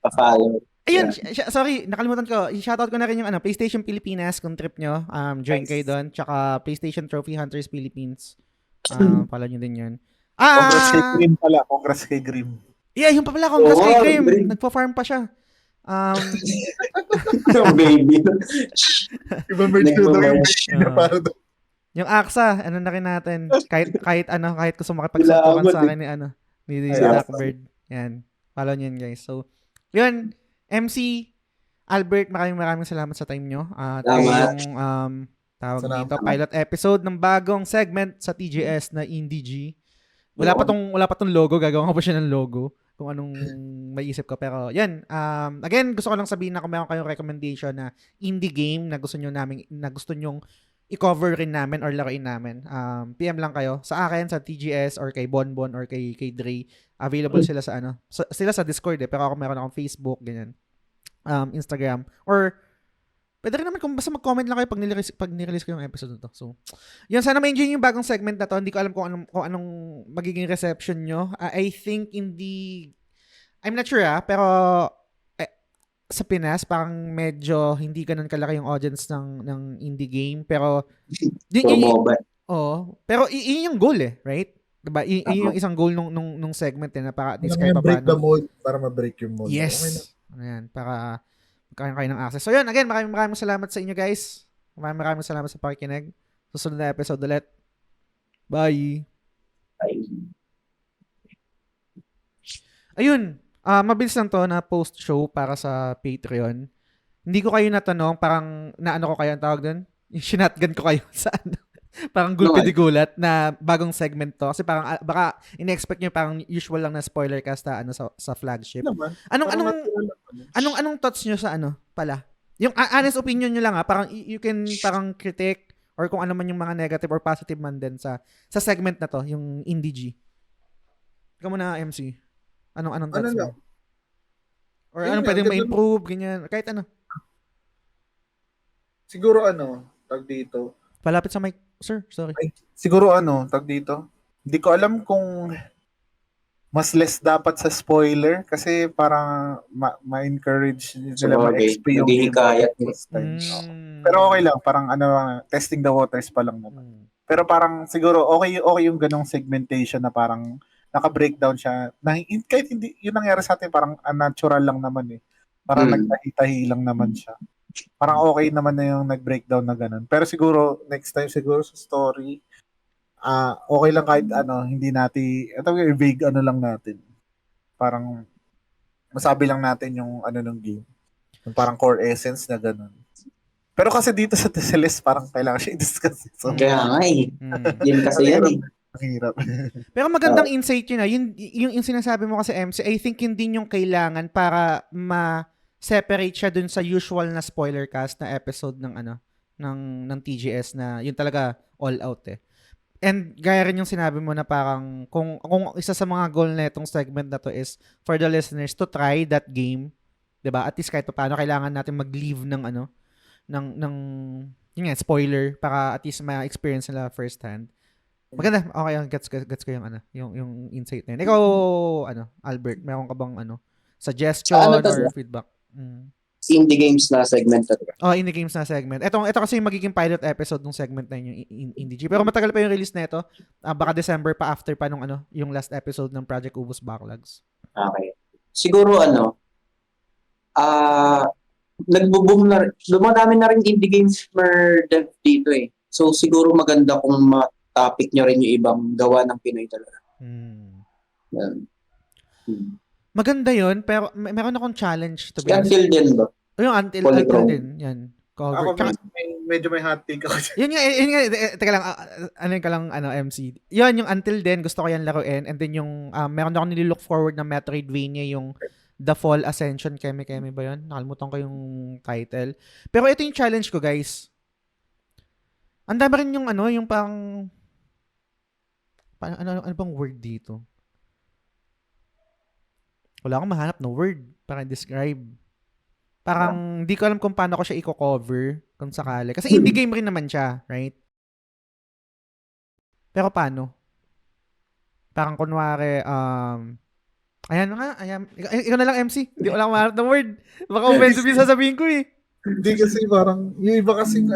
Pa-follow. Ayun, sorry, nakalimutan ko. I-shoutout ko na rin yung PlayStation Pilipinas kung trip nyo. Join kayo doon. Tsaka PlayStation Trophy Hunters Philippines. Follow nyo din yun. Congrats kay Grim pala. Congrats kay Grim. Yeah, yung pa pala. Congrats kay Grim. Nagpa-farm pa siya. Baby. Iba-merge na para doon. Yung AXA, na rin natin. Kahit gusto makipagsuntukan sa akin ni Blackbird. Yan. Follow nyo yun, guys. So, yun. MC, Albert, maraming salamat sa time nyo. Yung tawag dito, pilot episode ng bagong segment sa TGS na IndieG. Wala pa tong logo, gagawin ko pa siya ng logo. kung anong maiisip ko. Pero yan, again, gusto ko lang sabihin na kung meron kayong recommendation na indie game na gusto nyong i-cover rin namin or laruin namin, PM lang kayo sa akin, sa TGS or kay Bonbon or kay Dre. Available sila sa sila sa Discord pero ako meron akong Facebook, ganyan. Instagram, or pwede rin naman kung basta mag-comment lang kayo pag nirelease ko yung episode na to. So, yun, sana ma-enjoy yung bagong segment na to. Hindi ko alam kung anong magiging reception nyo. I think I'm not sure pero sa Pinas, parang medyo hindi ganun kalaki yung audience ng indie game. Pero, pero yun yung goal right? Diba? Yun yung isang goal nung segment na para at least kahit pa break paano. the mold, para ma-break yung mold. Yes. Okay, ayan, para magkaroon kayo ng access. So yun, again, maraming salamat sa inyo guys. Maraming salamat sa pakikinig. Susunod na episode ulit. Bye! Ayun, mabilis lang to na post-show para sa Patreon. Hindi ko kayo natanong, parang naano ko kayo ang tawag doon? Yung sinatgan ko kayo sa parang gulpi-digulat na bagong segment to. Kasi parang baka in-expect nyo parang usual lang na spoiler cast sa flagship. Anong thoughts nyo sa pala? Yung honest opinion nyo lang parang you can parang critique or kung ano man yung mga negative or positive man din sa segment na to, yung Indie G. Ikaw muna, MC. Anong thoughts mo? Or anong pwedeng ma-improve, ganyan. Kahit ano. Siguro tag dito. Palapit sa mic, sir. Sorry. Siguro tag dito. Hindi ko alam kung mas less dapat sa spoiler kasi parang ma-encourage nila ma-XP yung game. Pero okay lang, parang testing the waters pa lang naman. Pero parang siguro okay yung ganong segmentation na parang naka-breakdown siya. Kahit hindi, yun nangyari sa atin, parang unnatural lang naman Parang nagtahi-tahi lang naman siya. Parang okay naman na yung nag-breakdown na ganun. Pero siguro, next time siguro sa story, okay lang kahit hindi natin, vague lang natin. Parang, masabi lang natin yung ng game. Yung parang core essence na ganun. Pero kasi dito sa Celeste, parang kailangan siya i-discuss. So, kaya nga yun kasi yan Hirap. Pero magandang insight yun yung sinasabi mo kasi MC, I think yun din yung kailangan para ma-separate siya dun sa usual na spoiler cast na episode ng ng TGS na yun talaga all out And gaya rin yung sinabi mo na parang kung isa sa mga goal na itong segment na to is for the listeners to try that game, 'di ba? At least kahit paano kailangan natin mag-leave ng yun nga, spoiler para at least ma-experience nila first hand. Maganda. Okay, gets ko yung insight na yun. Ikaw, Albert, meron ka bang suggestion or feedback? Indie games na segment Indie games na segment. Ito kasi yung magiging pilot episode ng segment na yun, yung Indie G. Pero matagal pa yung release na ito. Baka December pa after pa nung yung last episode ng Project Ubus Backlogs. Okay. Siguro nagbo-boom na rin. Dumadami na rin indie games for dev dito So siguro maganda kung topic nyo rin yung ibang gawa ng Pinoy talaga. Maganda yun, pero meron akong challenge to be honest. Until then ba? Yung until then, yan. Cover. Ako medyo may hot take ako. Yun nga, teka lang, MC. Yun, yung until then, gusto ko yan laruin. And then yung, meron akong nililook forward na Metroidvania, yung The Fall Ascension, Keme ba yun? Nakalimutan ko yung title. Pero ito yung challenge ko, guys. Ang dami rin yung yung ano bang word dito? Wala akong mahanap na word para describe. Parang hindi ko alam kung paano ko siya i-cover kung sakali. Kasi indie game rin naman siya, right? Pero paano? Parang kunwari, ayan. Ikaw na lang, MC. Hindi ko lang mahanap na word. Baka offensive yung sasabihin ko Hindi kasi parang, yung iba kasing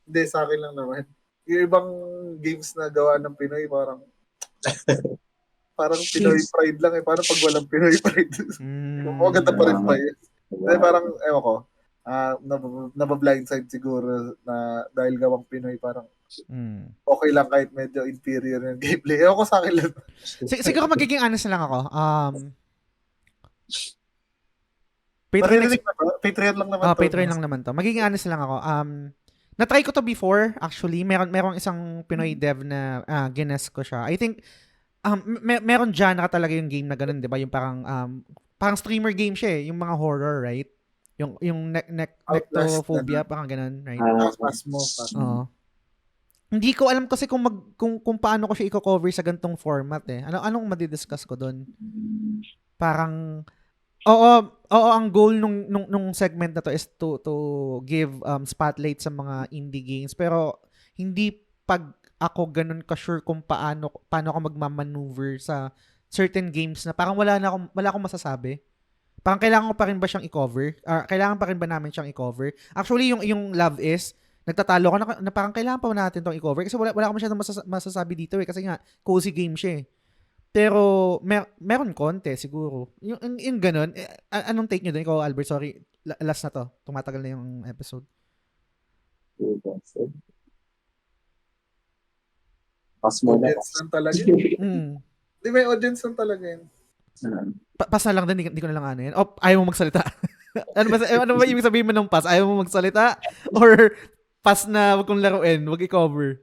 hindi sa akin lang naman. Yung ibang games na gawa ng Pinoy, parang Pinoy pride lang parang pag walang Pinoy pride. Maganda pa rin pa yun. Parang, ewan ko, nabablindside siguro na dahil gawang Pinoy, parang okay lang kahit medyo inferior yung gameplay. Ewan ko sa akin lang. Siguro magiging honest na lang ako. Patreon lang naman to. Patreon lang naman to. Magiging honest na lang ako. Na-try ko to before, actually. Merong isang Pinoy dev na gines ko siya. I think, Meron genre talaga yung game na ganun, 'di ba? Yung parang streamer game siya yung mga horror, right? Yung Outlast, nectophobia, parang ganun, right? Phasmo. Oo. Hindi ko alam kasi kung paano ko siya i-cover sa gantong format eh. Anong madi-discuss ko doon? Parang oo, ang goal nung segment na to is to give spotlight sa mga indie games, pero hindi pag ako ganun ka sure kung paano ako magmamaneuver sa certain games na parang wala akong masasabi. Parang kailangan ko pa rin ba siyang i-cover? Kailangan pa rin ba namin siyang i-cover? Actually, yung Love Is, nagtatalo ko na parang kailangan pa natin tong i-cover kasi wala akong masyadong masasabi dito kasi nga cozy game siya eh. Pero meron konti siguro. Yung ganun, anong take nyo doon? Ikaw, Albert, sorry. Last na to. Tumatagal na yung episode. Audience lang talaga yun. Di may audience lang talaga yun. Pass na lang din, hindi ko na lang ano yan. O, ayaw mo magsalita. ano ba ibig sabihin mo ng pass? Ayaw mo magsalita? Or pass na wag kong laruin, wag i-cover?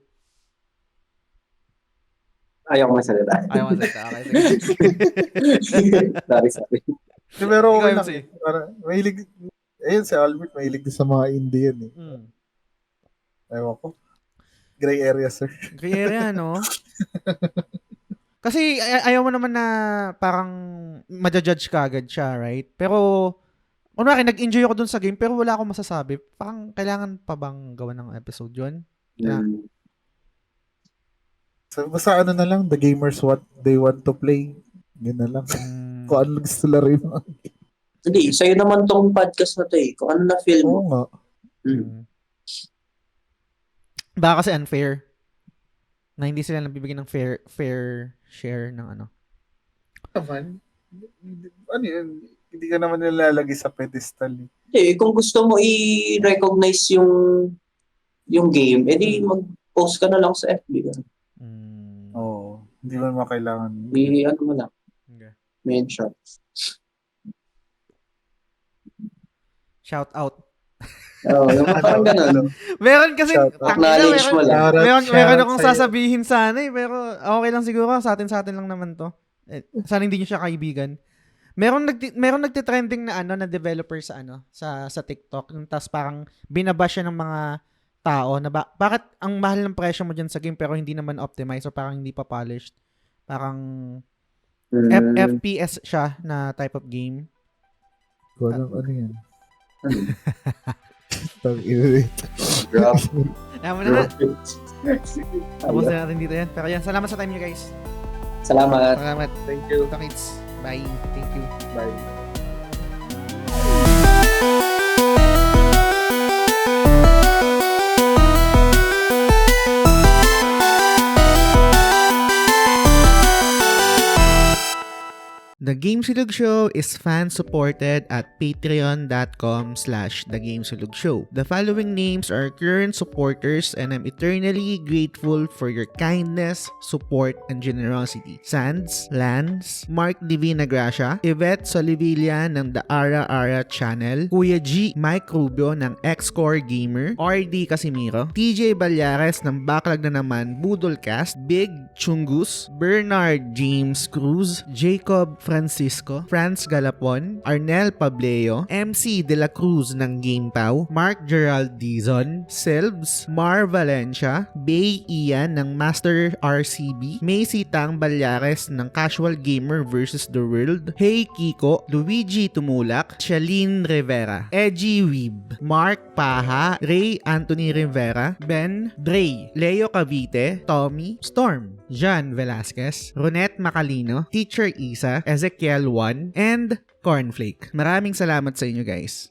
Ayaw ko magsalita. Ayaw magsalita. Okay, sige. Sorry. Pero okay Ikaw, lang. MC. Mahilig, ayun si Albert, mahilig din sa mga indie yan eh. Ewan ko. Gray area, sir. Gray area, no? Kasi ayaw mo naman na parang madjudge ka agad siya, right? Pero, kunwari, nag-enjoy ako dun sa game pero wala akong masasabi. Parang kailangan pa bang gawa ng episode yun? So, basta ano na lang, the gamers what they want to play. Yun na lang. Kung ano gusto laruin mo. Hindi, sa'yo naman tong podcast na to eh. Kung ano na feel mo. Oo nga. Baka kasi unfair. Na hindi sila nabibigyan ng fair share ng ano. Naman, ano yun? Hindi ka naman nilalagay sa pedestal. Hindi, kung gusto mo i-recognize yung game, edi mag-post ka na lang sa FB. Oo. Hindi mo naman kailangan. Ano mo lang. Okay. Mention. Shout out. Oo, parang ganun. Meron kasi Acknowledge mo lang. meron akong sasabihin sana eh, pero okay lang siguro sa atin lang naman to. Sana hindi niyo siya kaibigan. Meron nagte-trending na na developer sa sa TikTok, tapos parang binabash siya ng mga tao na bakit ang mahal ng presyo mo diyan sa game pero hindi naman optimized o parang hindi pa polished. Parang FPS siya na type of game. Walang ano yan. Tapos na natin dito yan. Pero yan, salamat sa time niyo guys. Salamat. Thank you. Kids. Bye. Thank you. Bye. The Gamesulog Show is fan-supported at patreon.com/thegamesulog-show. The following names are current supporters and I'm eternally grateful for your kindness, support, and generosity. Sands, Lance, Mark Divina Gracia, Yvette Solivilla ng The Ara Ara Channel, Kuya G, Mike Rubio ng X-Core Gamer, RD Casimiro, TJ Balyares ng Backlog na naman Budolcast, Big Chungus, Bernard James Cruz, Jacob Francisco, Franz Galapon, Arnel Pableo, MC De La Cruz ng GamePow, Mark Gerald Dizon, Silbs, Mar Valencia, Bay Ian ng Master RCB, Macy Tang Balyares ng Casual Gamer vs. The World, Hey Kiko, Luigi Tumulak, Shalene Rivera, Edgy Weeb, Mark Paha, Ray Anthony Rivera, Ben, Dre, Leo Cavite, Tommy, Storm, Jean Velasquez, Ronette Macalino, Teacher Isa, Ezekiel 1, and Cornflake. Maraming salamat sa inyo guys.